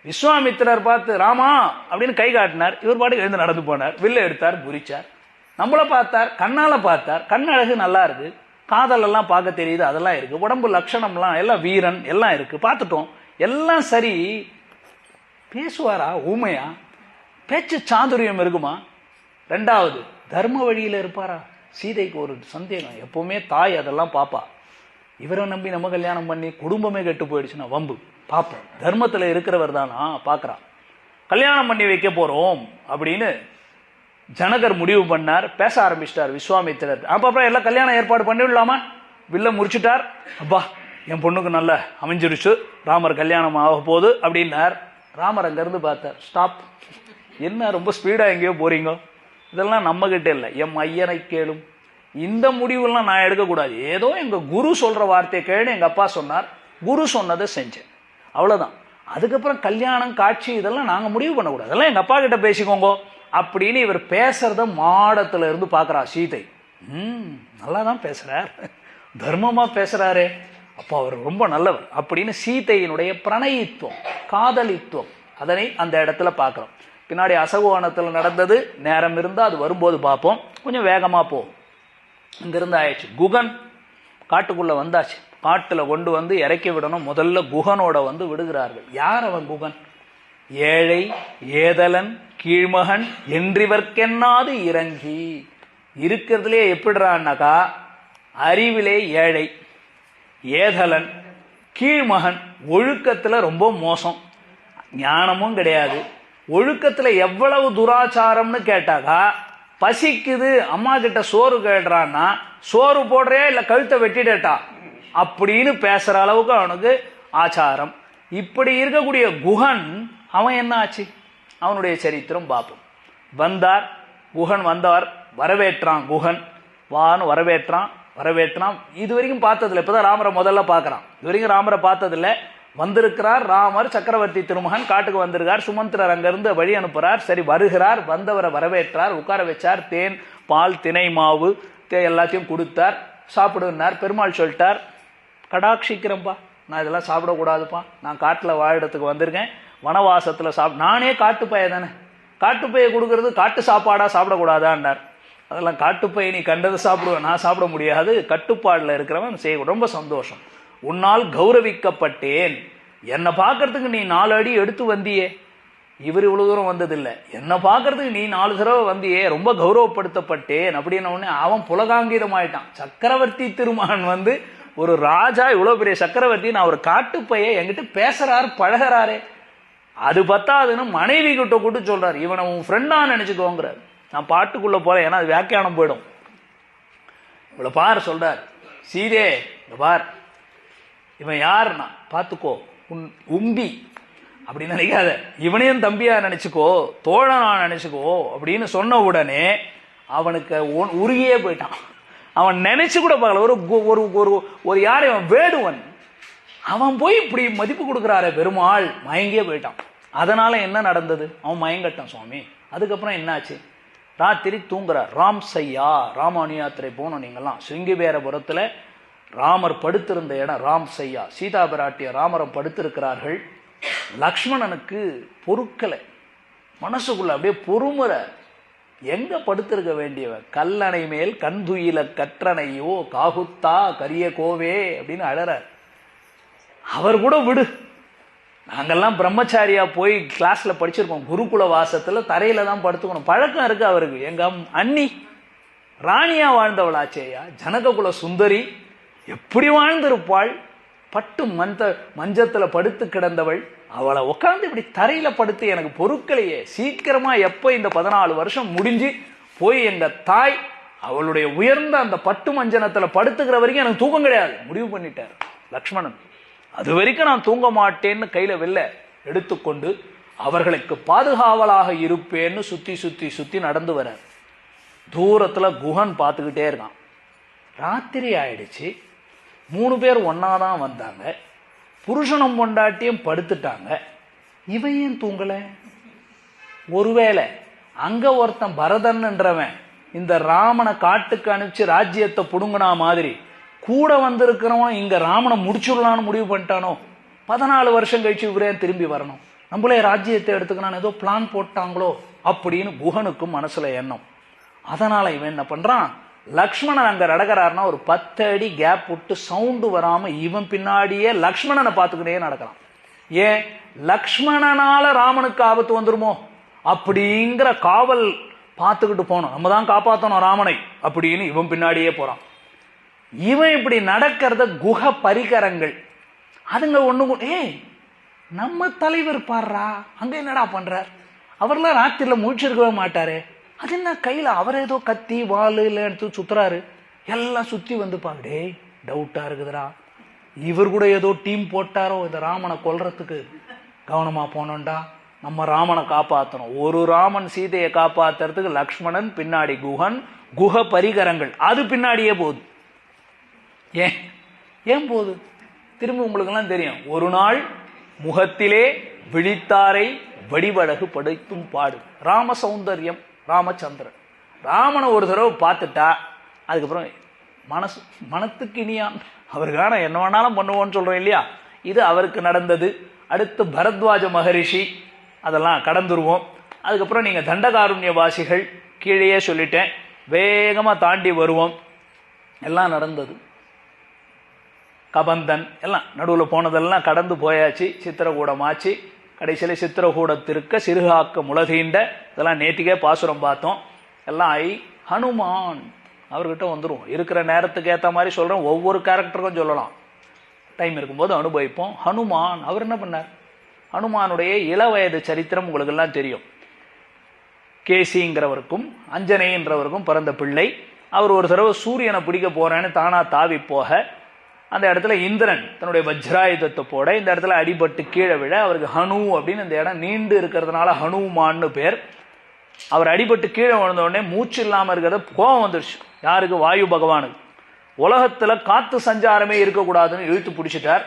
விஸ்வாமித்திரர் பார்த்து ராமா அப்படின்னு கை காட்டினார், இவர் பாட்டுக்கு எழுந்து நடந்து போனார். வில்லை எடுத்தார், முறிச்சார். நம்மள பார்த்தார், கண்ணால பார்த்தார், கண்ணழகு நல்லா இருக்கு, காதல் எல்லாம் பார்க்க தெரியுது, அதெல்லாம் இருக்கு, உடம்பு லட்சணம்லாம் எல்லாம் வீரன் எல்லாம் இருக்கு, பார்த்துட்டோம், எல்லாம் சரி. பேசுவாரா? ஊமையா? பேச்சு சாதுரியம் இருக்குமா? 2வது, தர்ம வழியில இருப்பாரா? சீதைக்கு ஒரு சந்தேகம். எப்பவுமே தாய் அதெல்லாம் பாப்பா. இவரை நம்பி நம்ம கல்யாணம் பண்ணி குடும்பமே கெட்டு போயிடுச்சுன்னா வம்பு. பாப்போம், தர்மத்துல இருக்கிறவர் தானா பாக்குறான். கல்யாணம் பண்ணி வைக்க போறோம் அப்படின்னு ஜனகர் முடிவு பண்ணார். பேச ஆரம்பிச்சிட்டார் விஸ்வாமித்திரர். அப்புறம் எல்லாம் கல்யாணம் ஏற்பாடு பண்ணிவிடலாமா? வில்ல முறிச்சுட்டார். அப்பா என் பொண்ணுக்கு நல்லா அமைஞ்சிருச்சு, ராமர் கல்யாணம் ஆக போகுது அப்படின்னார். ராமர் அங்கேருந்து பார்த்தார். ஸ்டாப், என்ன ரொம்ப ஸ்பீடாக எங்கேயோ போறீங்க, இதெல்லாம் நம்மகிட்ட இல்லை, என் ஐயனை கேளும். இந்த முடிவுலாம் நான் எடுக்கக்கூடாது. ஏதோ எங்கள் குரு சொல்கிற வார்த்தையை கேளு, எங்கள் அப்பா சொன்னார், குரு சொன்னதை செஞ்சேன், அவ்வளோதான். அதுக்கப்புறம் கல்யாணம் காட்சி இதெல்லாம் நாங்கள் முடிவு பண்ணக்கூடாது, அதெல்லாம் எங்கள் அப்பா கிட்ட பேசிக்கோங்க அப்படின்னு இவர் பேசுறத மாடத்துல இருந்து பார்க்குறா சீதை. நல்லா தான் பேசுகிறார், தர்மமாக பேசுகிறாரே, அப்போ அவர் ரொம்ப நல்லவர் அப்படின்னு சீதையினுடைய பிரணயித்துவம், காதலித்துவம், அதனை அந்த இடத்துல பார்க்குறோம். பின்னாடி அசகோணத்தில் நடந்தது, நேரம் இருந்தால் அது வரும்போது பார்ப்போம். கொஞ்சம் வேகமாக போகும். இங்கிருந்து ஆயிடுச்சு. குகன் காட்டுக்குள்ளே வந்தாச்சு. காட்டில் கொண்டு வந்து இறக்கி விடணும். முதல்ல குகனோட வந்து விடுகிறார்கள். யார் அவன் குகன்? ஏழை ஏதலன் கீழ்மகன் என்றிவர்க்கென்னாது இறங்கி இருக்கிறதுலே எப்படிறான்னாக்கா, அறிவிலே ஏழை, ஏதலன், கீழ்மகன், ஒழுக்கத்தில் ரொம்ப மோசம், ஞானமும் கிடையாது. ஒழுக்கத்தில் எவ்வளவு துராச்சாரம்னு கேட்டாக்கா, பசிக்குது அம்மா கிட்ட சோறு கேடுறான்னா சோறு போடுறே இல்லை கழுத்தை வெட்டிடட்டா அப்படின்னு பேசுற அளவுக்கு அவனுக்கு ஆச்சாரம். இப்படி இருக்கக்கூடிய குகன் அவன் என்ன ஆச்சு, அவனுடைய சரித்திரம் பார்ப்போம். வந்தார் குகன், வந்தவர் வரவேற்றான். குகன் வான்னு வரவேற்றான். இது வரைக்கும் பார்த்ததில்லை, இப்பதான் ராமரை முதல்ல பார்க்கறான். இது வரைக்கும் ராமரை பார்த்ததில்லை. வந்திருக்கிறார் ராமர், சக்கரவர்த்தி திருமகன் காட்டுக்கு வந்திருக்கார். சுமந்திரர் அங்கிருந்து வழி அனுப்புறார். சரி வருகிறார், வந்தவரை வரவேற்றார், உட்கார வச்சார். தேன் பால் திணை மாவு எல்லாத்தையும் கொடுத்தார். சாப்பிடுனார். பெருமாள் சொல்லிட்டார், கடாட்சிக்கிறேன்ப்பா, நான் இதெல்லாம் சாப்பிடக்கூடாதுப்பா, நான் காட்டில் வாழறதுக்கு வந்திருக்கேன், வனவாசத்தில் நானே காட்டுப்பைய தானே, காட்டுப்பையை கொடுக்கறது காட்டு சாப்பாடா சாப்பிடக்கூடாதான்னார். அதெல்லாம் காட்டுப்பையை நீ கண்டது சாப்பிடுவேன், நான் சாப்பிட முடியாது, கட்டுப்பாடில் இருக்கிறவன் செய்ய. ரொம்ப சந்தோஷம், உன்னால் கௌரவிக்கப்பட்டேன், என்னை பார்க்கறதுக்கு நீ 4 அடி எடுத்து வந்தியே, இவர் இவ்வளவு தூரம் வந்ததில்லை, என்னை பார்க்கறதுக்கு நீ 4 தடவை வந்தியே, ரொம்ப கௌரவப்படுத்தப்பட்டேன் அப்படின்ன உடனே அவன் புலகாங்கிதம் ஆயிட்டான். சக்கரவர்த்தி திருமகன் வந்து ஒரு ராஜா, இவ்வளவு பெரிய சக்கரவர்த்தி, நான் ஒரு காட்டுப்பைய என்கிட்ட பேசுறாரு பழகிறாரே, அது பத்தாதுன்னு மனைவி கிட்ட கூட்டு சொல்றாரு, இவனை உன் ஃப்ரெண்டா நினைச்சுக்கோங்கிறார். நான் பாட்டுக்குள்ள போறேன், ஏன்னா அது வியாக்கியானம் போயிடும். இவ்வளவு பார் சொல்றார், சீதே பார், இவன் யாருன்னா பார்த்துக்கோ, உன் உம்பி அப்படி நினைக்காத, இவனையும் தம்பியா நினைச்சுக்கோ, தோழனா நினைச்சுக்கோ அப்படின்னு சொன்ன உடனே அவனுக்கு உருகியே போயிட்டான். அவன் நினைச்சு கூட பார்க்கல. ஒரு ஒரு ஒரு யார், அவன் வேடுவன், அவன் போய் இப்படி மதிப்பு கொடுக்குறாரு பெருமாள், மயங்கியே போயிட்டான். அதனால என்ன நடந்தது, அவன் மயங்கட்டான் சுவாமி. அதுக்கப்புறம் என்னாச்சு, ராத்திரி தூங்குறார். ராம் சையா, ராமானு யாத்திரை போனோம் நீங்கெல்லாம், சிங்கிபேரபுரத்தில் ராமர் படுத்திருந்த இடம் ராம் சையா. சீதா பிராட்டிய ராமரம் படுத்திருக்கிறார்கள். லக்ஷ்மணனுக்கு பொறுக்கலை, மனசுக்குள்ள அப்படியே பொறுமுறை, எங்க படுத்திருக்க வேண்டியவன், கல்லணை மேல் கந்துயில கற்றனையோ காகுத்தா கரிய கோவே அப்படின்னு அழறார். அவர் கூட விடு, நாங்கெல்லாம் பிரம்மச்சாரியா போய் கிளாஸ்ல படிச்சிருக்கோம், குருகுல வாசத்துல தரையில தான் படுத்துக்கணும், பழக்கம் இருக்கு அவருக்கு. எங்க அண்ணி ராணியா வாழ்ந்தவளாச்சேயா, ஜனககுல சுந்தரி, எப்படி வாழ்ந்திருப்பாள், பட்டு மஞ்சத்துல படுத்து கிடந்தவள், அவளை உட்காந்து இப்படி தரையில படுத்து எனக்கு பொருட்களையே, சீக்கிரமா எப்ப இந்த 14 வருஷம் முடிஞ்சு போய் எங்க தாய் அவளுடைய உயர்ந்த அந்த பட்டு மஞ்சனத்துல படுத்துக்கிற வரைக்கும் எனக்கு தூக்கம் கிடையாது முடிவு பண்ணிட்டார் லக்ஷ்மணன். அது வரைக்கும் நான் தூங்க மாட்டேன்னு கையில வெல்ல எடுத்துக்கொண்டு அவர்களுக்கு பாதுகாவலாக இருப்பேன்னு சுத்தி சுத்தி சுத்தி நடந்து வர. தூரத்துல குகன் பார்த்துக்கிட்டே இருக்கான். ராத்திரி ஆயிடுச்சு, 3 பேர் ஒன்னாதான் வந்தாங்க, புருஷனும் பொண்டாட்டியும் படுத்துட்டாங்க, இவன் ஏன் தூங்கல? ஒருவேளை அங்க ஒருத்தன் பரதன்ன்றவன் இந்த ராமனை காட்டுக்கு அனுப்பிச்சு ராஜ்யத்தை புடுங்கினா மாதிரி கூட வந்திருக்கிறவன் இங்க ராமனை முடிச்சுடலான்னு முடிவு பண்ணிட்டானோ, 14 வருஷம் கழிச்சு இவரே திரும்பி வரணும், நம்மளே ராஜ்யத்தை எடுத்துக்கணும் ஏதோ பிளான் போட்டாங்களோ அப்படின்னு குகனுக்கும் மனசுல எண்ணம். அதனால இவன் என்ன பண்றான், லக்ஷ்மணன் அங்க நடக்கிறாருன்னா ஒரு 10 அடி கேப் விட்டு சவுண்டு வராம இவன் பின்னாடியே லக்ஷ்மணனை பார்த்துக்கிட்டே நடக்கிறான். ஏன், லக்ஷ்மணனால ராமனுக்கு ஆபத்து வந்துருமோ அப்படிங்கிற காவல் பார்த்துக்கிட்டு போனோம், நம்ம தான் காப்பாற்றணும் ராமனை அப்படின்னு இவன் பின்னாடியே போறான். இவன் இப்படி நடக்கிறத குக பரிகரங்கள் அதுங்க ஒண்ணு, நம்ம தலைவர் பாடுறா அங்க என்னடா பண்றார், அவர்லாம் ராத்திரில முழிச்சிருக்கவே மாட்டாரு, அது என்ன கையில அவர் ஏதோ கத்தி வாள் இல்லை எடுத்து சுத்துறாரு, எல்லாம் சுத்தி வந்து பாடே டவுட்டா இருக்குதுடா, இவர் கூட ஏதோ டீம் போட்டாரோ இந்த ராமனை கொல்றதுக்கு. கவனமா போனோம்டா, நம்ம ராமனை காப்பாற்றணும். ஒரு ராமன் சீதையை காப்பாத்துறதுக்கு லக்ஷ்மணன் பின்னாடி, குஹ பரிகரங்கள் அது பின்னாடியே போகுது. ஏன் போகுது? திரும்ப உங்களுக்கு எல்லாம் தெரியும், ஒரு நாள் முகத்திலே விழித்தாரை வடிவழகு படைத்தும் பாடு. ராம சௌந்தர்யம் ராமச்சந்திரன். ராமனை ஒரு தடவை பார்த்துட்டா அதுக்கப்புறம் மனத்துக்கு இனியான் அவருக்கான என்ன வேணாலும் பண்ணுவோன்னு சொல்றோம் இல்லையா, இது அவருக்கு நடந்தது. அடுத்து பரத்வாஜ மகரிஷி, அதெல்லாம் கடந்துருவோம். அதுக்கப்புறம் நீங்க தண்டகாருண்ய வாசிகள் கீழேயே சொல்லிட்டேன், வேகமா தாண்டி வருவோம். எல்லாம் நடந்தது. கபந்தன் எல்லாம் நடுவில் போனதெல்லாம் கடந்து போயாச்சு. சித்திரகூடம் ஆச்சு. கடைசியில் சித்திரகூடத்திற்க சிறுகாக்க முளதீண்ட, இதெல்லாம் நேற்றுக்கே பாசுரம் பார்த்தோம். எல்லாம் ஆகி ஹனுமான் அவர்கிட்ட வந்துடும். இருக்கிற நேரத்துக்கு ஏற்ற மாதிரி சொல்கிறோம், ஒவ்வொரு கேரக்டருக்கும் சொல்லலாம், டைம் இருக்கும்போது அனுபவிப்போம். ஹனுமான் அவர் என்ன பண்ணார்? ஹனுமானுடைய இளவயது சரித்திரம் உங்களுக்கு எல்லாம் தெரியும். கேசிங்கிறவருக்கும் அஞ்சனைன்றவருக்கும் பிறந்த பிள்ளை. அவர் ஒரு தடவை சூரியனை பிடிக்க போறேன்னு தானா தாவி போக, அந்த இடத்துல இந்திரன் தன்னுடைய வஜ்ராயுதத்தை போட, இந்த இடத்துல அடிபட்டு கீழே விழ, அவருக்கு ஹனு அப்படின்னு இந்த இடம் நீண்டு இருக்கிறதுனால ஹனுமான்னு பேர். அவர் அடிபட்டு கீழே விழுந்த உடனே மூச்சு இல்லாமல் இருக்கிறத கோபம் வந்துருச்சு. யாருக்கு? வாயு பகவானுக்கு. உலகத்துல காத்து சஞ்சாரமே இருக்கக்கூடாதுன்னு இழுத்து பிடிச்சிட்டார்.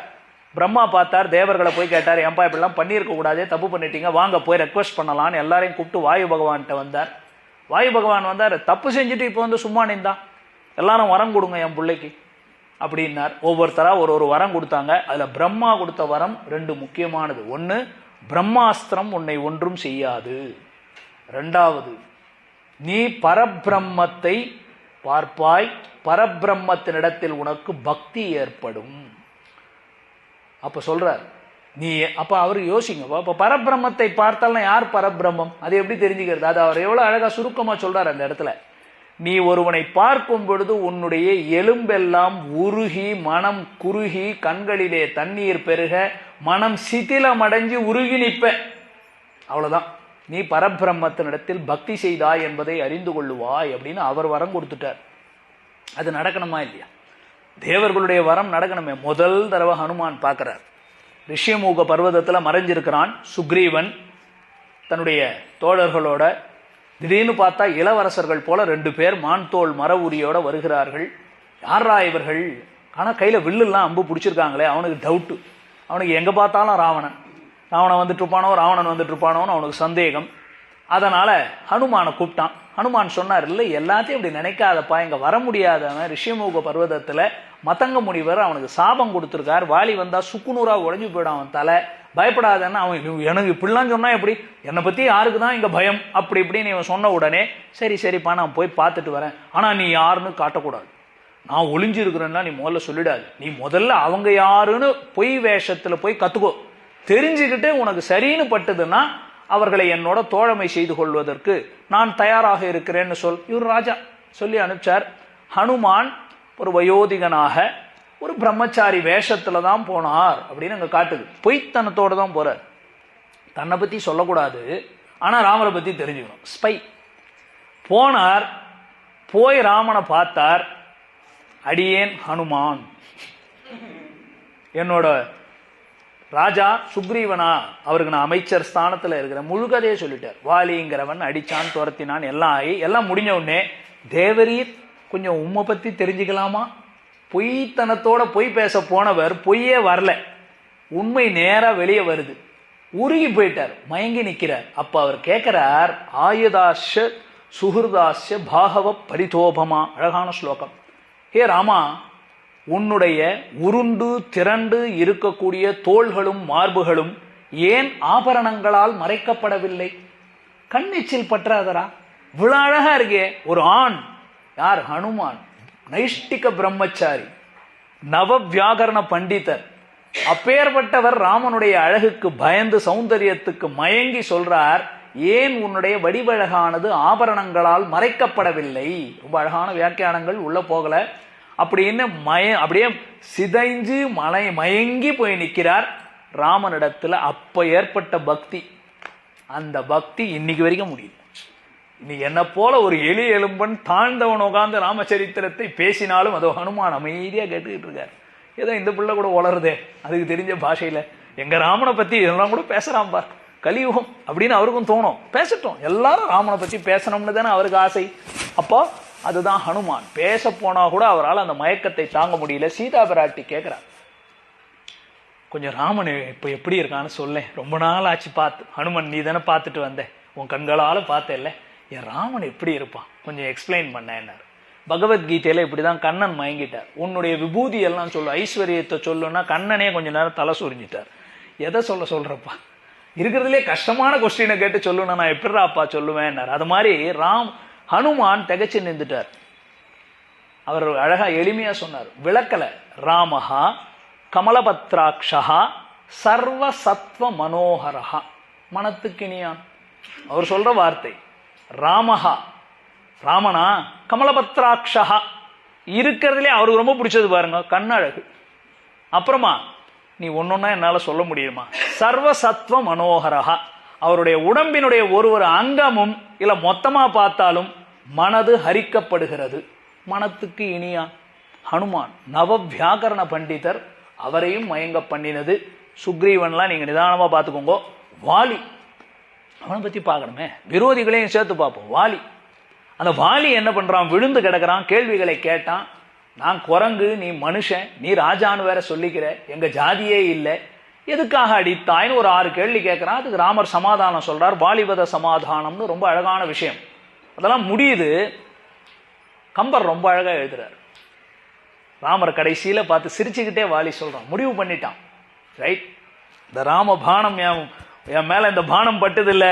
பிரம்மா பார்த்தார், தேவர்களை போய் கேட்டார், ஏன்பா இப்படிலாம் பண்ணியிருக்க கூடாதே, தப்பு பண்ணிட்டீங்க, வாங்க போய் ரெக்வஸ்ட் பண்ணலான்னு எல்லாரையும் கூப்பிட்டு வாயு பகவான்கிட்ட வந்தார். வாயு பகவான் வந்தார், தப்பு செஞ்சுட்டு இப்போ வந்து சும்மா நின்றா, எல்லாரும் வரம் கொடுங்க என் பிள்ளைக்கு அப்படின்னார். ஒவ்வொருத்தரா ஒரு வரம் கொடுத்தாங்க. அதுல பிரம்மா கொடுத்த வரம் ரெண்டு முக்கியமானது. ஒன்னு, பிரம்மாஸ்திரம் உன்னை ஒன்றும் செய்யாது. ரெண்டாவது, நீ பரபிரம்மத்தை பார்ப்பாய், பரபிரம்மத்தினிடத்தில் உனக்கு பக்தி ஏற்படும். அப்ப சொல்றார் நீ, அப்ப அவரு யோசிங்க, அப்ப பரபிரம்மத்தை பார்த்தாலும் யார் பரபிரம்மம், அது எப்படி தெரிஞ்சுக்கிறது? அது அவர் எவ்வளவு அழகா சுருக்கமா சொல்றாரு அந்த இடத்துல. நீ ஒருவனை பார்க்கும் பொழுது உன்னுடைய எலும்பெல்லாம் உருகி, மனம் குறுகி, கண்களிலே தண்ணீர் பெருக, மனம் சிதிலமடைஞ்சு உருகி நிற்ப, அவ்வளவுதான். நீ பரபிரம்மத்தினிடத்தில் பக்தி செய்தாய் என்பதை அறிந்து கொள்ளுவாய் அப்படின்னு அவர் வரம் கொடுத்துட்டார். அது நடக்கணுமா இல்லையா? தேவர்களுடைய வரம் நடக்கணுமே. முதல் தடவை ஹனுமான் பார்க்கிறார். ரிஷியமூக பர்வதத்துல மறைஞ்சிருக்கிறான் சுக்ரீவன் தன்னுடைய தோழர்களோட. திடீர்னு பார்த்தா இளவரசர்கள் போல 2 பேர் மான் தோல் மர உரியோட வருகிறார்கள். யாரா இவர்கள்? ஆனா கையில வில்லுலாம் அம்பு பிடிச்சிருக்காங்களே. அவனுக்கு டவுட்டு. அவனுக்கு எங்க பார்த்தாலும் ராவணன் வந்துட்டு இருப்பானோ, ராவணன் வந்துட்டு இருப்பானோன்னு அவனுக்கு சந்தேகம். அதனால ஹனுமானை கூப்பிட்டான். ஹனுமான் சொன்னார், இல்லை எல்லாத்தையும் இப்படி நினைக்காதப்பா, இங்க வர முடியாதவன் ரிஷியமூக பர்வதத்துல மதங்க முனிவர் அவனுக்கு சாபம் கொடுத்துருக்கார், வாலி வந்தா சுக்குநூறா உடைஞ்சு போயிடும் அவன் தலை, பயப்படாதன்னு. அவன் எனக்கு இப்படிலாம் சொன்னா எப்படி, என்னை பத்தி யாருக்கு தான் இங்க பயம் அப்படி இப்படின்னு இவன் சொன்ன உடனே, சரி சரிப்பா நான் போய் பார்த்துட்டு வரேன், ஆனா நீ யாருன்னு காட்டக்கூடாது, நான் ஒளிஞ்சு இருக்கிறேன்னா நீ முதல்ல சொல்லிடாது, நீ முதல்ல அவங்க யாருன்னு பொய் வேஷத்துல போய் கத்துக்கோ, தெரிஞ்சுக்கிட்டு உனக்கு சரின்னு பட்டதுன்னா அவர்களை என்னோட தோழமை செய்து கொள்வதற்கு நான் தயாராக இருக்கிறேன்னு சொல். இவர் ராஜா சொல்லி அனுப்பிச்சார். ஹனுமான் ஒரு வயோதிகனாக ஒரு பிரம்மச்சாரி வேஷத்துல தான் போனார் அப்படின்னு அங்க காட்டுது. பொய்த்தனத்தோட தான் போறார். தன்னை பத்தி சொல்லக்கூடாது, ஆனா ராமரை பத்தி தெரிஞ்சுக்கணும். ஸ்பை போனார். போய் ராமனை பார்த்தார். அடியேன் ஹனுமான், என்னோட ராஜா சுக்ரீவனா, அவருக்கு நான் அமைச்சர் ஸ்தானத்துல இருக்கிறேன், முழு கதையை சொல்லிட்டார். வாலிங்கிறவன் அடிச்சான், துரத்தினான், எல்லாம் ஆகி எல்லாம் முடிஞ்ச உடனே, தேவரீர் கொஞ்சம் உம்மை பத்தி தெரிஞ்சுக்கலாமா? பொய்த்தனத்தோட பொய் பேச போனவர் பொய்யே வரல, உண்மை நேரா வெளியே வருது. உருகி போயிட்டார், மயங்கி நிக்கிறார். அப்ப அவர் கேட்கிறார், ஆயுதாஸ்ய சுஹൃதாஸ்ய பாகவ பரிதோபமா. அழகான ஸ்லோகம். ஹே ராமா, உன்னுடைய உருண்டு திரண்டு இருக்கக்கூடிய தோள்களும் மார்புகளும் ஏன் ஆபரணங்களால் மறைக்கப்படவில்லை? கண்ணெச்சில் பற்றாதரா? இவ்வளவு அழகா இருக்கே ஒரு ஆண். யார்? ஹனுமான், நைஷ்டிக பிரம்மச்சாரி, நவ வியாகரண பண்டிதர். அப்பேற்பட்டவர் ராமனுடைய அழகுக்கு பயந்து சௌந்தரியத்துக்கு மயங்கி சொல்றார், ஏன் உன்னுடைய வடிவழகானது ஆபரணங்களால் மறைக்கப்படவில்லை? ரொம்ப அழகான வியாக்கியானங்கள், உள்ள போகல. அப்படின்னு அப்படியே சிதைஞ்சு மயங்கி போய் நிற்கிறார் ராமனிடத்துல. அப்ப ஏற்பட்ட பக்தி, அந்த பக்தி இன்னைக்கு வரைக்கும் முடியும். இன்னைக்கு என்ன போல ஒரு எலி எலும்பன் தாழ்ந்தவன் உட்கார்ந்து ராமச்சரித்திரத்தை பேசினாலும் அதோ ஹனுமான் அமைதியா கேட்டுக்கிட்டு இருக்கார். ஏதோ இந்த பிள்ளை கூட வளருதே அதுக்கு தெரிஞ்ச பாஷையில எங்க ராமனை பத்தி இதெல்லாம் கூட பேசுறான் பார், கலியுகம் அப்படின்னு அவருக்கும் தோணும். பேசட்டும், எல்லாரும் ராமனை பத்தி பேசணும்னு தானே அவருக்கு ஆசை. அப்போ அதுதான் ஹனுமான். பேச போனா கூட அவரால் அந்த மயக்கத்தை தாங்க முடியல. சீதா பிராட்டி கேட்கிறார், கொஞ்சம் ராமன் இப்ப எப்படி இருக்கான்னு சொல்ல, ரொம்ப நாள் ஆச்சு பார்த்து. ஹனுமன், நீ தானே பார்த்துட்டு வந்த, உன் கண்களால பார்த்தேல்ல, என் ராமன் எப்படி இருப்பான் கொஞ்சம் எக்ஸ்பிளைன் பண்ண என்னார். பகவத்கீதையில இப்படிதான் கண்ணன் மயங்கிட்டார். உன்னுடைய விபூதி எல்லாம் சொல்லு, ஐஸ்வர்யத்தை சொல்லுன்னா கண்ணனே கொஞ்ச நேரம் தலை சுரிஞ்சிட்டார். எதை சொல்றப்பா, இருக்கிறதுலே கஷ்டமான கொஸ்டினை கேட்டு சொல்லுன்னா நான் எப்படிராப்பா சொல்லுவேன். அது மாதிரி ஹனுமான் திகச்சு நின்றுட்டார். அவர் அழகா எளிமையா சொன்னார், விளக்கல. ராமஹா கமலபத்ராட்சா சர்வ சத்வ மனோகரஹா, மனத்துக்கினியான். அவர் சொல்ற வார்த்தை ராமஹா, ராமனா கமலபத்ராட்சா, இருக்கிறதுலே அவருக்கு ரொம்ப பிடிச்சது பாருங்க கண்ணழகு. அப்புறமா நீ ஒன்னொன்னா என்னால சொல்ல முடியுமா, சர்வ சத்வ மனோகரஹா, அவருடைய உடம்பினுடைய ஒரு அங்கமும் இல்ல மொத்தமா பார்த்தாலும் மனது ஹரிக்கப்படுகிறது, மனத்துக்கு இனியா. ஹனுமான் நவ வியாக்கரண பண்டிதர், அவரையும் மயங்க பண்ணினது. சுக்ரீவன்லாம் நீங்க நிதானமா பார்த்துக்கோங்க. வாலி, அவனை பத்தி பார்க்கணுமே, விரோதிகளையும் சேர்த்து பார்ப்போம். வாலி, அந்த வாலி என்ன பண்றான், விழுந்து கிடக்கிறான், கேள்விகளை கேட்டான். நான் குரங்கு, நீ மனுஷன், நீ ராஜான்னு வேற சொல்லிக்கிற, எங்க ஜாதியே இல்லை, எதுக்காக அடித்தாய்னு ஒரு 6 கேள்வி கேட்கிறான். அதுக்கு ராமர் சமாதானம் சொல்றார். வாலிபத சமாதானம்னு ரொம்ப அழகான விஷயம். அதெல்லாம் முடியுது. கம்பர் ரொம்ப அழகா எழுதுறார். ராமர் கடைசியில பார்த்து சிரிச்சுக்கிட்டே வாலி சொல்றான், முடிவு பண்ணிட்டான். ரைட், இந்த ராம பானம் என் மேல இந்த பானம் பட்டது இல்ல,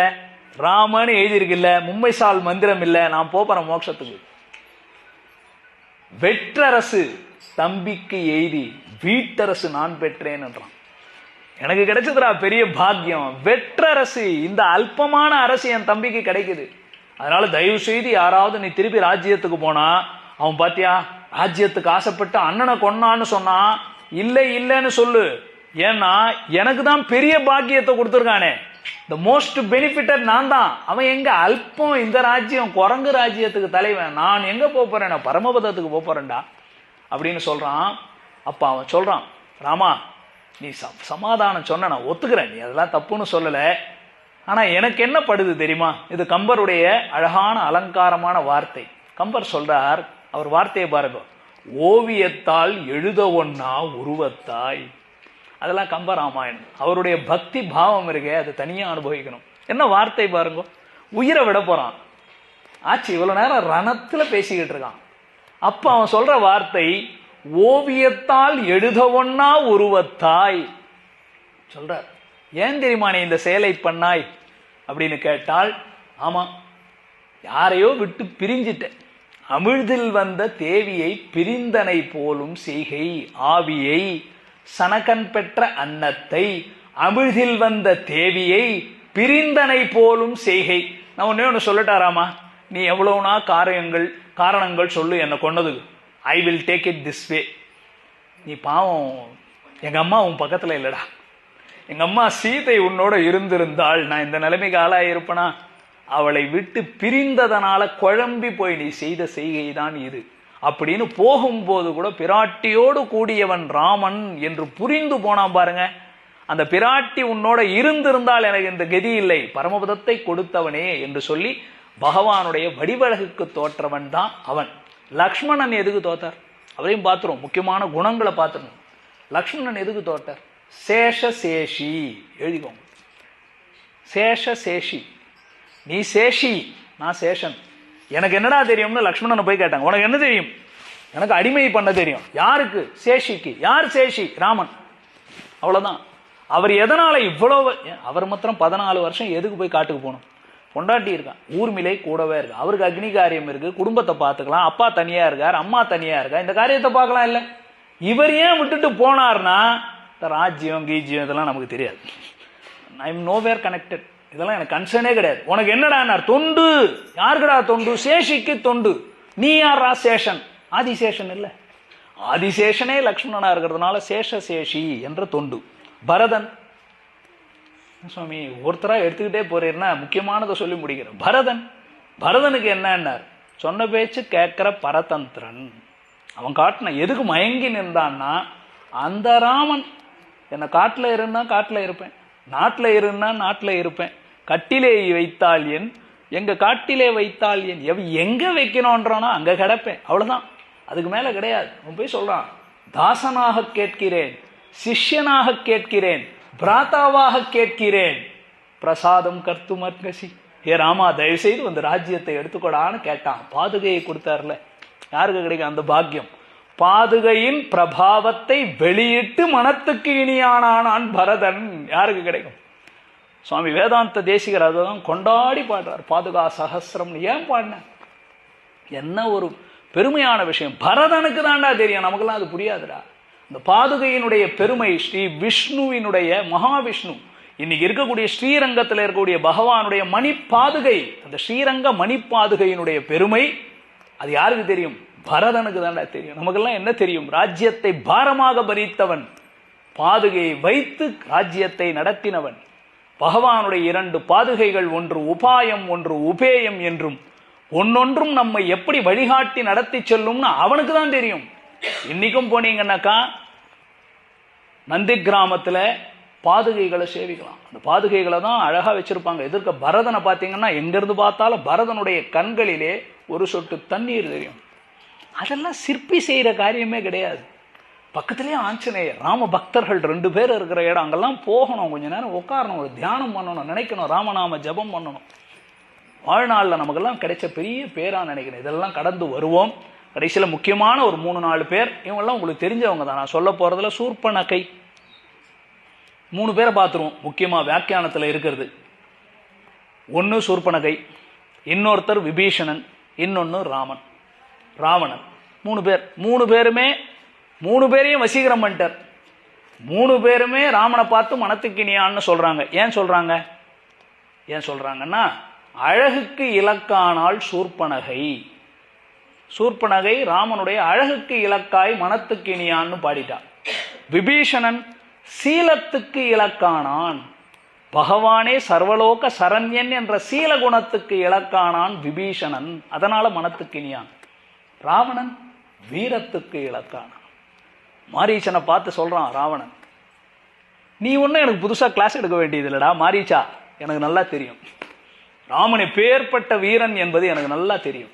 ராமன்னு எழுதியிருக்கு இல்ல, மும்பை சால் மந்திரம் இல்ல, நான் போறேன் மோட்சத்துக்கு. வெற்றரசு தம்பிக்கு எய்தி வீட்டரசு நான் பெற்றேன் என்றான். எனக்கு கிடைச்சதுடா பெரிய பாக்கியம், வெற்றரசு, இந்த அல்பமான அரசு என் தம்பிக்கு கிடைக்குது. அதனால தயவு செய்து யாராவது நீ திருப்பி ராஜ்யத்துக்கு போனா, அவன் பாத்தியா ராஜ்யத்துக்கு ஆசைப்பட்டு அண்ணனை கொன்னான்னு சொன்னா இல்லைன்னு சொல்லு. ஏன்னா எனக்கு தான் பெரிய பாக்கியத்தை கொடுத்துருக்கானே, த மோஸ்ட் பெனிஃபிட்டட் நான் தான். அவன் எங்க அல்பம், இந்த ராஜ்யம் குரங்கு ராஜ்யத்துக்கு தலைவன், நான் எங்க போறேன், நான் பரமபதத்துக்கு போறேன்டா அப்படின்னு சொல்றான். அப்ப அவன் சொல்றான், ராமா நீ சமாதானம் சொன்ன நான் ஒத்துக்கிறேன், நீ அதெல்லாம் தப்புன்னு சொல்லல, ஆனா எனக்கு என்ன படுது தெரியுமா. இது கம்பருடைய அழகான அலங்காரமான வார்த்தை. கம்பர் சொல்றார், அவர் வார்த்தையை பாருங்க, ஓவியத்தால் எழுத ஒன்னா உருவத்தாய். அதெல்லாம் கம்பராமாயணம். அவருடைய பக்தி பாவம் இருக்கே, அதை தனியா அனுபவிக்கணும். என்ன வார்த்தை பாருங்க, உயிரை விட போறான், ஆச்சு இவ்வளவு நேரம் ரணத்துல பேசிக்கிட்டு இருக்கான். அப்ப அவன் சொல்ற வார்த்தை, ஓவியத்தால் எழுத ஒன்னா உருவத்தாய் சொல்றார். ஏன் தெரியுமா நீ இந்த செயலை பண்ணாய் அப்படின்னு கேட்டால், ஆமா யாரையோ விட்டு பிரிஞ்சிட்ட, அமிழ்தில் வந்த தேவியை பிரிந்தனை போலும் செய்கை, ஆவியை சனகன் பெற்ற அன்னத்தை அமிழ்தில் வந்த தேவியை பிரிந்தனை போலும் செய்கை. நான் ஒன்னே ஒன்று சொல்லட்டாராமா, நீ எவ்வளவுனா காரணங்கள் சொல்லு என்ன கொண்டதுக்கு, I will take it this way. நீ பாவம், எங்க அம்மா உன் பக்கத்துல இல்லடா, எங்க அம்மா சீதை உன்னோட இருந்திருந்தாள் நான் இந்த நிலைமைக்கு ஆளாயிருப்பனா, அவளை விட்டு பிரிந்ததனால குழம்பி போய் நீ செய்த செய்கைதான் இது அப்படின்னு போகும்போது கூட பிராட்டியோடு கூடியவன் ராமன் என்று புரிந்து போனான் பாருங்க. அந்த பிராட்டி உன்னோட இருந்திருந்தால் எனக்கு இந்த கதி இல்லை, பரமபதத்தை கொடுத்தவனே என்று சொல்லி பகவானுடைய வடிவழகுக்கு தோற்றவன் தான் அவன். லக்ஷ்மணன் எதுக்கு தோத்தார், அவரையும் பார்த்துரும், முக்கியமான குணங்களை பார்த்துருணும். லக்ஷ்மணன் எதுக்கு தோட்டார், சேஷசேஷி எழுதிக்கோங்க, சேஷசேஷி. நீ சேஷி, நான் சேஷன், எனக்கு என்னடா தெரியும்னு லக்ஷ்மணனை போய் கேட்டாங்க. உனக்கு என்ன தெரியும், எனக்கு அடிமை பண்ண தெரியும். யாருக்கு, சேஷிக்கு. யார் சேஷி, ராமன். அவ்வளவுதான். அவர் எதனால இவ்வளவு, அவர் மாத்திரம் 14 வருஷம் எதுக்கு போய் காட்டுக்கு போகணும், பொண்டாட்டி இருக்கான், ஊர்மிலை கூடவே இருக்கு, அவருக்கு அக்னி காரியம் இருக்கு, குடும்பத்தை பார்த்துக்கலாம், அப்பா தனியா இருக்கார், அம்மா தனியா இருக்கா, இந்த காரியத்தை பார்க்கலாம் இல்ல. இவர் ஏன் விட்டுட்டு போனார்னா, ராஜ்யம் கீஜ்யம் இதெல்லாம் நமக்கு தெரியாது, ஐ எம் நோவேர் கனெக்டட், இதெல்லாம் எனக்கு கன்சர்னே கிடையாது. உனக்கு என்னடா தொண்டு, யாருக்குடா தொண்டு, சேஷிக்கு தொண்டு. நீ யாரா சேஷன், ஆதிசேஷன் இல்ல, ஆதிசேஷனே லக்ஷ்மணனா இருக்கிறதுனால சேஷசேஷி என்ற தொண்டு. பரதன் சுவாமி ஒருத்தரா எடுத்துக்கிட்டே போறீர்னா முக்கியமானதை சொல்லி முடிக்கிறேன். பரதனுக்கு என்னன்னார், சொன்ன பேச்சு கேட்கிற பரதந்திரன். அவன் காட்டின எதுக்கு மயங்கி நின்றான்னா, அந்த ராமன் என்னை காட்டில் இருந்தா காட்டில் இருப்பேன், நாட்டில் இருந்தா நாட்டில் இருப்பேன், கட்டிலே வைத்தால் என், எங்க காட்டிலே வைத்தால் என், எங்க வைக்கணும்ன்றானோ அங்க கிடப்பேன், அவ்வளவுதான். அதுக்கு மேல கிடையாது. அவன் போய் சொல்றான், தாசனாக கேட்கிறேன், சிஷ்யனாக கேட்கிறேன், பிராத்தாவாக கேட்கிறேன், பிரசாதம் கர்த்துமர்கசி. ஏ ராமா, தயவு செய்து அந்த ராஜ்யத்தை எடுத்துக்கொடான்னு கேட்டான். பாதுகையை கொடுத்தார்ல, யாருக்கு கிடைக்கும் அந்த பாக்கியம்? பாதுகையின் பிரபாவத்தை வெளியிட்டு மனத்துக்கு இனியானான் பரதன். யாருக்கு கிடைக்கும்? சுவாமி வேதாந்த தேசிகர் அதான் கொண்டாடி பாடுறார். பாதுகா சகசிரம் ஏன் பாடின? என்ன ஒரு பெருமையான விஷயம். பரதனுக்கு தான்டா தெரியும், நமக்கெல்லாம் அது புரியாதுடா. இந்த பாதுகையினுடைய பெருமை, ஸ்ரீ விஷ்ணுவினுடைய, மகாவிஷ்ணு இன்னைக்கு இருக்கக்கூடிய ஸ்ரீரங்கத்தில் இருக்கக்கூடிய பகவானுடைய மணி பாதுகை, அந்த ஸ்ரீரங்க மணி பாதுகையினுடைய பெருமை அது யாருக்கு தெரியும்? பரதனுக்கு தான்டா தெரியும். நமக்கெல்லாம் என்ன தெரியும்? ராஜ்யத்தை பாரமாக பறித்தவன், பாதுகையை வைத்து ராஜ்யத்தை நடத்தினவன். பகவானுடைய 2 பாதுகைகள், ஒன்று உபாயம் ஒன்று உபேயம் என்றும், ஒன்னொன்றும் நம்மை எப்படி வழிகாட்டி நடத்தி செல்லும்னு அவனுக்கு தான் தெரியும். இன்னைக்கும் போனீங்கன்னாக்கா நந்தி கிராமத்துல பாதுகைகளை சேவிக்கலாம். அந்த பாதுகைகளை தான் அழகா வச்சிருப்பாங்க. எதிர்க்க பரதனை பார்த்தீங்கன்னா எங்கிருந்து பார்த்தாலும் பரதனுடைய கண்களிலே ஒரு சொட்டு தண்ணீர் தெரியும். அதெல்லாம் சிற்பி செய்யற காரியமே கிடையாது. பக்கத்திலேயே ஆஞ்சநேயர், ராம பக்தர்கள் 2 பேர் இருக்கிற இடம். அங்கெல்லாம் போகணும், கொஞ்ச நேரம் உட்காரணும், ஒரு தியானம் பண்ணணும், நினைக்கணும், ராமநாம ஜபம் பண்ணணும். வாழ்நாளில் நமக்கெல்லாம் கிடைச்ச பெரிய பேரா நினைக்கிறேன். இதெல்லாம் கடந்து வருவோம். கடைசியில் முக்கியமான ஒரு 3-4 பேர், இவங்கெல்லாம் உங்களுக்கு தெரிஞ்சவங்க தான். நான் சொல்ல போறதுல சூர்பனகை 3 பேரை பார்த்துருவோம். முக்கியமாக வியாக்கியானத்தில் இருக்கிறது. ஒன்று சூர்பனகை, இன்னொருத்தர் விபீஷணன், இன்னொன்று ராவணன். 3 பேர். 3 பேருமே 3 பேரையும் வசீகரம் பண்ணிட்டார். 3 பேருமே ராமனை பார்த்து மனத்துக்கினியான்னு சொல்றாங்க. ஏன் சொல்றாங்கன்னா, அழகுக்கு இலக்கானால் சூர்பனகை. சூர்பனகை ராமனுடைய அழகுக்கு இலக்காய் மனத்துக்கினியான்னு பாடிட்டான். விபீஷணன் சீலத்துக்கு இலக்கானான். பகவானே சர்வலோக சரண்யன் என்ற சீல குணத்துக்கு இலக்கானான் விபீஷணன், அதனால மனத்துக்கினியான். ராவணன் வீரத்துக்கு இலக்கானான். மாரீச்சனை பார்த்து சொல்றான் ராவணன், நீ ஒன்னும் எனக்கு புதுசா கிளாஸ் எடுக்க வேண்டியது இல்லடா மாரீச்சா, எனக்கு நல்லா தெரியும். ராமனை பேர்பட்ட வீரன் என்பது எனக்கு நல்லா தெரியும்.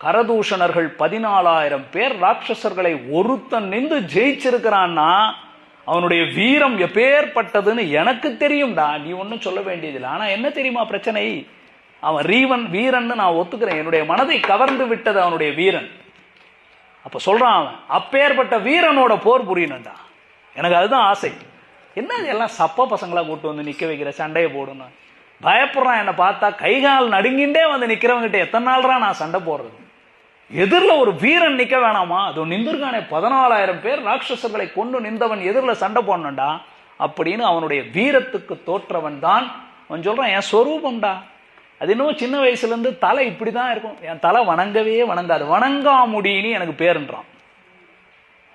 கரதூஷணர்கள் 14,000 பேர் ராட்சசர்களை ஒருத்தன் நின்று ஜெயிச்சிருக்கிறான்னா அவனுடைய வீரம் எப்பேற்பட்டதுன்னு எனக்கு தெரியும்டா, நீ ஒன்னும் சொல்ல வேண்டியதில்லை. ஆனா என்ன தெரியுமா பிரச்சனை? அவன் வீரன் நான் ஒத்துக்கிறேன், என்னுடைய மனதை கவர்ந்து விட்டது அவனுடைய வீரன். அப்ப சொல்றான், அவன் அப்பேற்பட்ட வீரனோட போர் புரியணும்டா, எனக்கு அதுதான் ஆசை. என்ன எல்லாம் சப்ப பசங்களா கூட்டு வந்து நிக்க வைக்கிற, சண்டையை போடணும் பயப்படுறான். என்னை பார்த்தா கைகால் நடுங்கிண்டே வந்து நிக்கிறவங்கிட்ட எத்தனை நாள்ரா நான் சண்டை போடுறது? எதிரில் ஒரு வீரன் நிக்க வேணாமா? அது நின்றுருக்கானே 14,000 பேர் ராட்சசர்களை கொண்டு நின்றவன் எதிரில் சண்டை போடணும்டா அப்படின்னு அவனுடைய வீரத்துக்கு தோற்றவன் தான் அவன் சொல்றான். என் சொரூபம்டா, அது இன்னும் சின்ன வயசுல இருந்து தலை இப்படிதான் இருக்கும், என் தலை வணங்கவே வணங்காது, வணங்காமுடின்னு எனக்கு பேருன்றான்.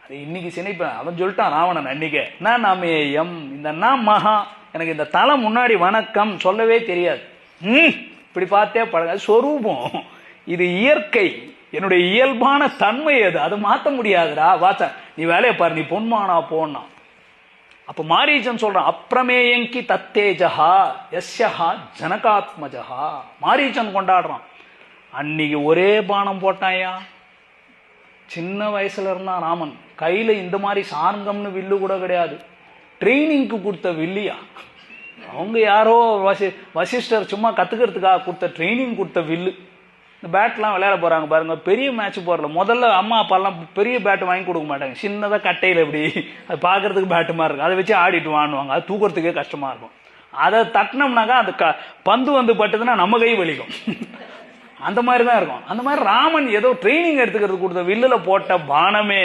அது இன்னைக்கு சினைப்பேன். அவன் சொல்லிட்டான் ராவணன் அன்னைக்கு, நான் நமேயம், இந்த நான் மகா, எனக்கு இந்த தலை முன்னாடி வணக்கம் சொல்லவே தெரியாது. இப்படி பார்த்தே பழக, சொரூபம் இது, இயற்கை, என்னுடைய இயல்பான தன்மை அது, அதை மாற்ற முடியாதுடா. வாச்ச நீ வேலையை பாரு, நீ பொன்மானா போனா. அப்ப மாரீச்சன் சொல்றான், அப்ரமேயங்கி தத்தேஜஹா யஸ்யஹா ஜனகாத்மஜஹா. மாரீச்சன் கொண்டாடுறான். அன்னைக்கு ஒரே பானம் போட்டாயா, சின்ன வயசுல இருந்தான் ராமன். கையில இந்த மாதிரி சார்கம்னு வில்லு கூட கிடையாது, ட்ரைனிங்க்கு கொடுத்த வில்லியா. அவங்க யாரோ வசிஷ்டர் சும்மா கத்துக்கிறதுக்காக கொடுத்த ட்ரைனிங் கொடுத்த வில்லு. இந்த பேட்லாம் விளையாட போறாங்க பாருங்க, பெரிய மேட்ச் போறல முதல்ல அம்மா அப்பாலாம் பெரிய பேட் வாங்கி கொடுக்க மாட்டாங்க, சின்னதாக கட்டையில் எப்படி அது பார்க்கறதுக்கு பேட்டு மாதிரி இருக்கும், அதை வச்சு ஆடிட்டு வாங்குவாங்க. அது தூக்கிறதுக்கே கஷ்டமா இருக்கும். அதை தட்டினோம்னாக்கா அந்த பந்து வந்து பட்டுதுன்னா நம்ம கை வலிக்கும். அந்த மாதிரி தான் இருக்கும். அந்த மாதிரி ராமன் ஏதோ ட்ரைனிங் எடுத்துக்கிறது கொடுத்த வில்லுல போட்ட பானமே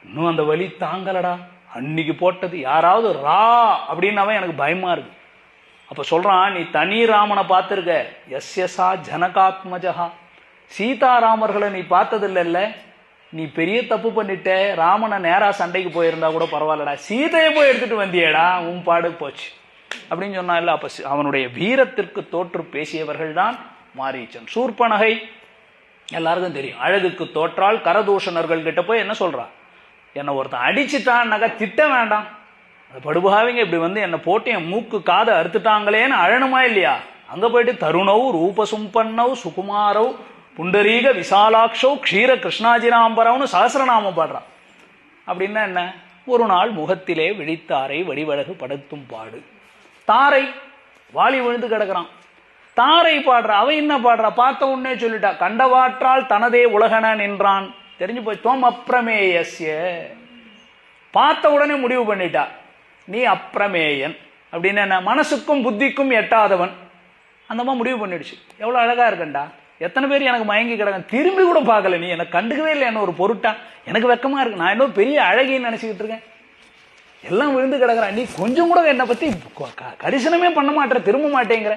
இன்னும் அந்த வலி தாங்கலடா. அன்னைக்கு போட்டது யாராவது ரா அப்படின்னாவே எனக்கு பயமா இருக்கு. அப்ப சொல்றான், நீ தனி ராமனை பார்த்திருக்க, எஸ்யசா ஜனகாத்மஜஹா. சீதாராமர்களை நீ பார்த்ததில்ல, நீ பெரிய தப்பு பண்ணிட்ட. ராமனை நேரா சண்டைக்கு போயிருந்தா கூட பரவாயில்லடா, சீதையை போய் எடுத்துட்டு வந்தியடா, உன் பாடு போச்சு அப்படின்னு சொன்னா இல்ல. அப்ப அவனுடைய வீரத்திற்கு தோற்று பேசியவர்கள் தான் மாரீச்சன். சூர்பனகை எல்லாருக்கும் தெரியும், அழகுக்கு தோற்றால். கரதூஷணர்கள் கிட்ட போய் என்ன சொல்றா, என்னை ஒருத்தன் அடிச்சுட்டான்னாக்கா திட்ட வேண்டாம். அந்த படுபாவிங்க இப்படி வந்து என்னை போட்டு என் மூக்கு காதை அறுத்துட்டாங்களேன்னு அழணுமா இல்லையா? அங்கே போயிட்டு தருணவ் ரூபசும்பன்னவ் சுகுமாரவ் புண்டரீக விசாலாட்சோ க்ஷீர கிருஷ்ணாஜிராம்பரம்னு சகசிரநாமம் பாடுறான். அப்படின்னா என்ன? ஒரு நாள் முகத்திலே விழித்தாரை வடிவழகு படுத்தும் பாடு. தாரை வாளி விழுந்து கிடக்கிறான், தாரை பாடுறா. அவ என்ன பாடுறா? பார்த்த உடனே சொல்லிட்டா, கண்டவாற்றால் தனதே உலகன நின்றான். தெரிஞ்சு போய் தோம் அப்பிரமேயஸ்ய. பார்த்த உடனே முடிவு பண்ணிட்டா, நீ அப்பிரமேயன். அப்படின்னு என்ன? மனசுக்கும் புத்திக்கும் எட்டாதவன். அந்த மாதிரி முடிவு பண்ணிடுச்சு. எவ்வளோ அழகா இருக்கண்டா. எத்தனை பேர் எனக்கு மயங்கி கிடக்க, திரும்பி கூட பார்க்கல, நீ எனக்கு கண்டுக்கவே இல்லை, என்ன ஒரு பொருட்டா? எனக்கு வெக்கமா இருக்கு, நான் இன்னும் பெரிய அழகின்னு நினைச்சுக்கிட்டு இருக்கேன். எல்லாம் விழுந்து கிடக்குறான், நீ கொஞ்சம் கூட என்னை பத்தி கரிசனமே பண்ண மாட்டேற, திரும்ப மாட்டேங்கிற.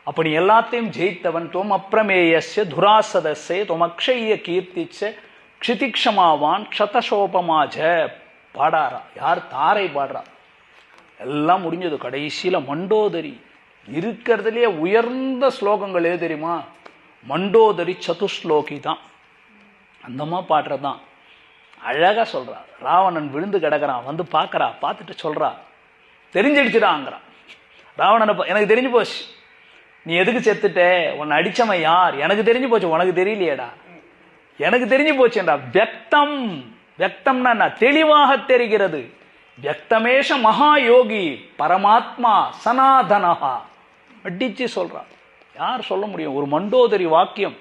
அப்படி எல்லாத்தையும் ஜெயித்தவன். தோம் அப்பிரமேயஸ்ய துராசதஸ்ய தொமக்ஷய கீர்த்திச்ச க்ஷிதிக்ஷமாவான் க்ஷதசோபமாஜ பாடாரா. யார்? தாரை பாடுறா. எல்லாம் முடிஞ்சது. கடைசியில மண்டோதரி. இருக்கிறதுலேயே உயர்ந்த ஸ்லோகங்கள் எது தெரியுமா? மண்டோதரி சதுஸ்லோகி தான். அந்தமா பாடுறதுதான். அழகா சொல்றா. ராவணன் விழுந்து கிடக்கிறான், வந்து பார்க்கறா, பார்த்துட்டு சொல்றா, தெரிஞ்சிடுச்சுடாங்கிறான். ராவணனை எனக்கு தெரிஞ்சு போச்சு, நீ எதுக்கு செத்துட்ட, உன்னை அடிச்சவன் யார் எனக்கு தெரிஞ்சு போச்சு, உனக்கு தெரியலையேடா, எனக்கு தெரிஞ்சு போச்சுடா. வியக்தம், வியக்தம்னா தெளிவாக தெரிகிறது. வியக்தமேஷ மகா யோகி பரமாத்மா சனாதனஹா. அடிச்சு சொல்றான். யார் சொல்ல முடியும்? ஒரு மண்டோதரி வாக்கியம்.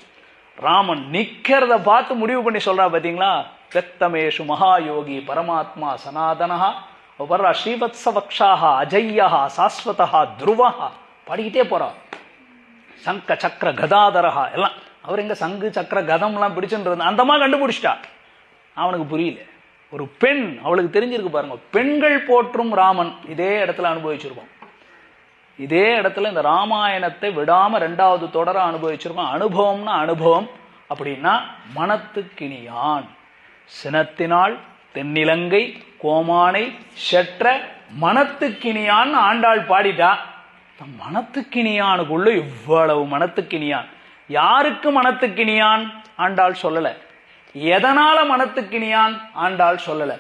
ராமன் நிக்கிறத பார்த்து முடிவு பண்ணி சொல்றா. பாத்தீங்களா? வியக்தமேஷு மகா யோகி பரமாத்மா சனாதனஹா. வர்றா. ஸ்ரீவத்ஸவக்ஷாஹா அஜய்யஹா சாஸ்வதஹா துருவஹா. பாடிக்கிட்டே போறா. சங்க சக்கர கதாதரஹா. எல்லாம் அவர் எங்க சங்கு சக்கர கதம்லாம் பிடிச்சுன்றது அந்தமா கண்டுபிடிச்சிட்டா. அவனுக்கு புரியல. ஒரு பெண், அவளுக்கு தெரிஞ்சிருக்கு பாருங்க. பெண்கள் போற்றும் ராமன் இதே இடத்துல அனுபவிச்சிருக்கோம். இதே இடத்துல இந்த ராமாயணத்தை விடாம 2வது தொடர அனுபவிச்சிருக்கோம். அனுபவம்னா அனுபவம் அப்படின்னா மனத்துக்கினியான். சினத்தினால் தென்னிலங்கை கோமானை செற்ற மனத்துக்கினியான் ஆண்டாள் பாடிட்டா. மனத்துக்கினியானுக்குள்ள இவ்வளவு மனத்துக்கினியான். யாருக்கு மனத்துக்கினியான் ஆண்டாள் சொல்லல. எதனால மனத்துக்கினியான் ஆண்டாள் சொல்லல.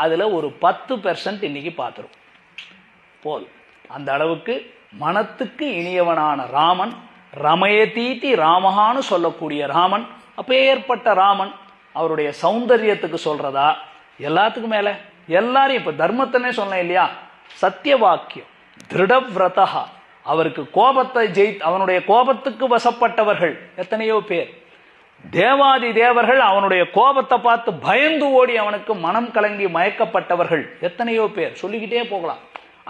அதுல ஒரு 10% இன்னைக்கு பார்த்துரும் போல். அந்த அளவுக்கு மனத்துக்கு இனியவனான ராமன், ரமயதீதி ராமஹான்னு சொல்லக்கூடிய ராமன். அப்பேற்பட்ட ராமன் அவருடைய சௌந்தரியத்துக்கு சொல்றதா? எல்லாத்துக்கும் மேல எல்லாரும் இப்ப தர்மத்தனே சொன்னேன் இல்லையா? சத்திய வாக்கியம், திருடவிரதா. அவருக்கு கோபத்தை அவனுடைய கோபத்துக்கு வசப்பட்டவர்கள் எத்தனையோ பேர். தேவாதி தேவர்கள் அவனுடைய கோபத்தை பார்த்து பயந்து ஓடி அவனுக்கு மனம் கலங்கி மயக்கப்பட்டவர்கள் எத்தனையோ பேர். சொல்லிக்கிட்டே போகலாம்.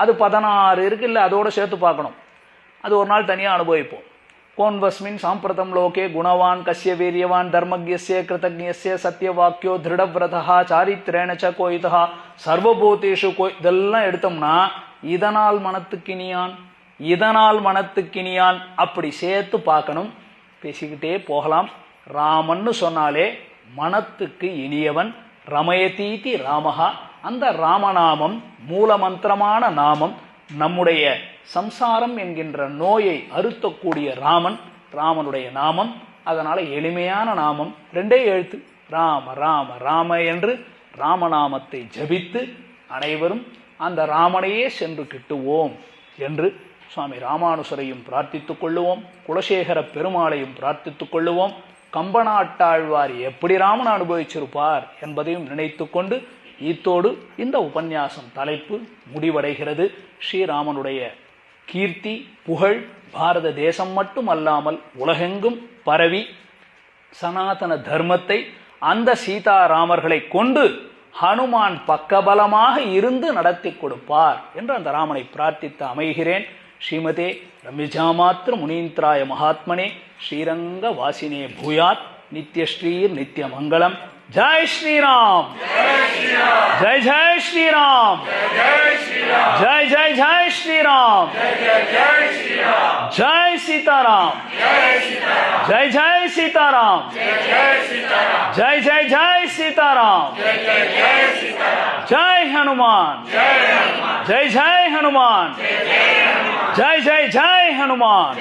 அது 16 இருக்கு, இல்லை அதோட சேர்த்து பார்க்கணும். அது ஒரு நாள் தனியா அனுபவிப்போம். கோன்வஸ்மின் சாம்பிரதம் லோகே குணவான் கஸ்ய வீரியவான் தர்மஜ்யஸ்ய கிருதஜ்ஞஸ்ய சத்தியவாக்கியோ திருடவிரதா சாரித்ரேண ச கோயிதா சர்வபூதேஷு இதெல்லாம் எடுத்தோம்னா இதனால் மனத்துக்கினியான், இதனால் மனத்துக்கினியான் அப்படி சேர்த்து பார்க்கணும். பேசிக்கிட்டே போகலாம். ராமன்னு சொன்னாலே மனத்துக்கு இனியவன். ரமயதீதி ராமஹா. அந்த ராமநாமம் மூலமந்திரமான நாமம். நம்முடைய சம்சாரம் என்கின்ற நோயை அறுத்தக்கூடிய ராமன், ராமனுடைய நாமம். அதனால எளிமையான நாமம், 2 எழுத்து, ராம ராம ராம என்று ராமநாமத்தை ஜபித்து அனைவரும் அந்த ராமனையே சென்று கிட்டுவோம் என்று சுவாமி ராமானுசரையும் பிரார்த்தித்துக் கொள்ளுவோம். குலசேகர பெருமாளையும் பிரார்த்தித்துக் கொள்ளுவோம். கம்பநாட்டாழ்வார் எப்படி ராமன் அனுபவிச்சிருப்பார் என்பதையும் நினைத்து கொண்டு இத்தோடு இந்த உபன்யாசம் தலைப்பு முடிவடைகிறது. ஸ்ரீராமனுடைய கீர்த்தி புகழ் பாரத தேசம் மட்டும் அல்லாமல் உலகெங்கும் பரவி சனாதன தர்மத்தை அந்த சீதாராமர்களை கொண்டு ஹனுமான் பக்கபலமாக இருந்து நடத்தி கொடுப்பார் என்று அந்த ராமனை பிரார்த்தித்து அமைகிறேன். ஸ்ரீமதே ரம்யஜாமாத்திர முனீந்திராய மகாத்மனே ஸ்ரீரங்க வாசினே பூயாத் நித்யஸ்ரீர் நித்ய மங்களம். ஜெய் ஸ்ரீராம், ஜெய் ஜெய் ஸ்ரீராம், ஜெய் ஜெய் ஜெய் ஸ்ரீராம், ஜெய் சீதாராம், ஜெய் ஜெய் சீதாராம், ஜெய் ஜெய் ஜெய் சீதாராம், ஜெய் ஹனுமான், ஜெய் ஜெய் ஹனுமான், ஜெய் ஜெய் ஜெய் ஹனுமான்.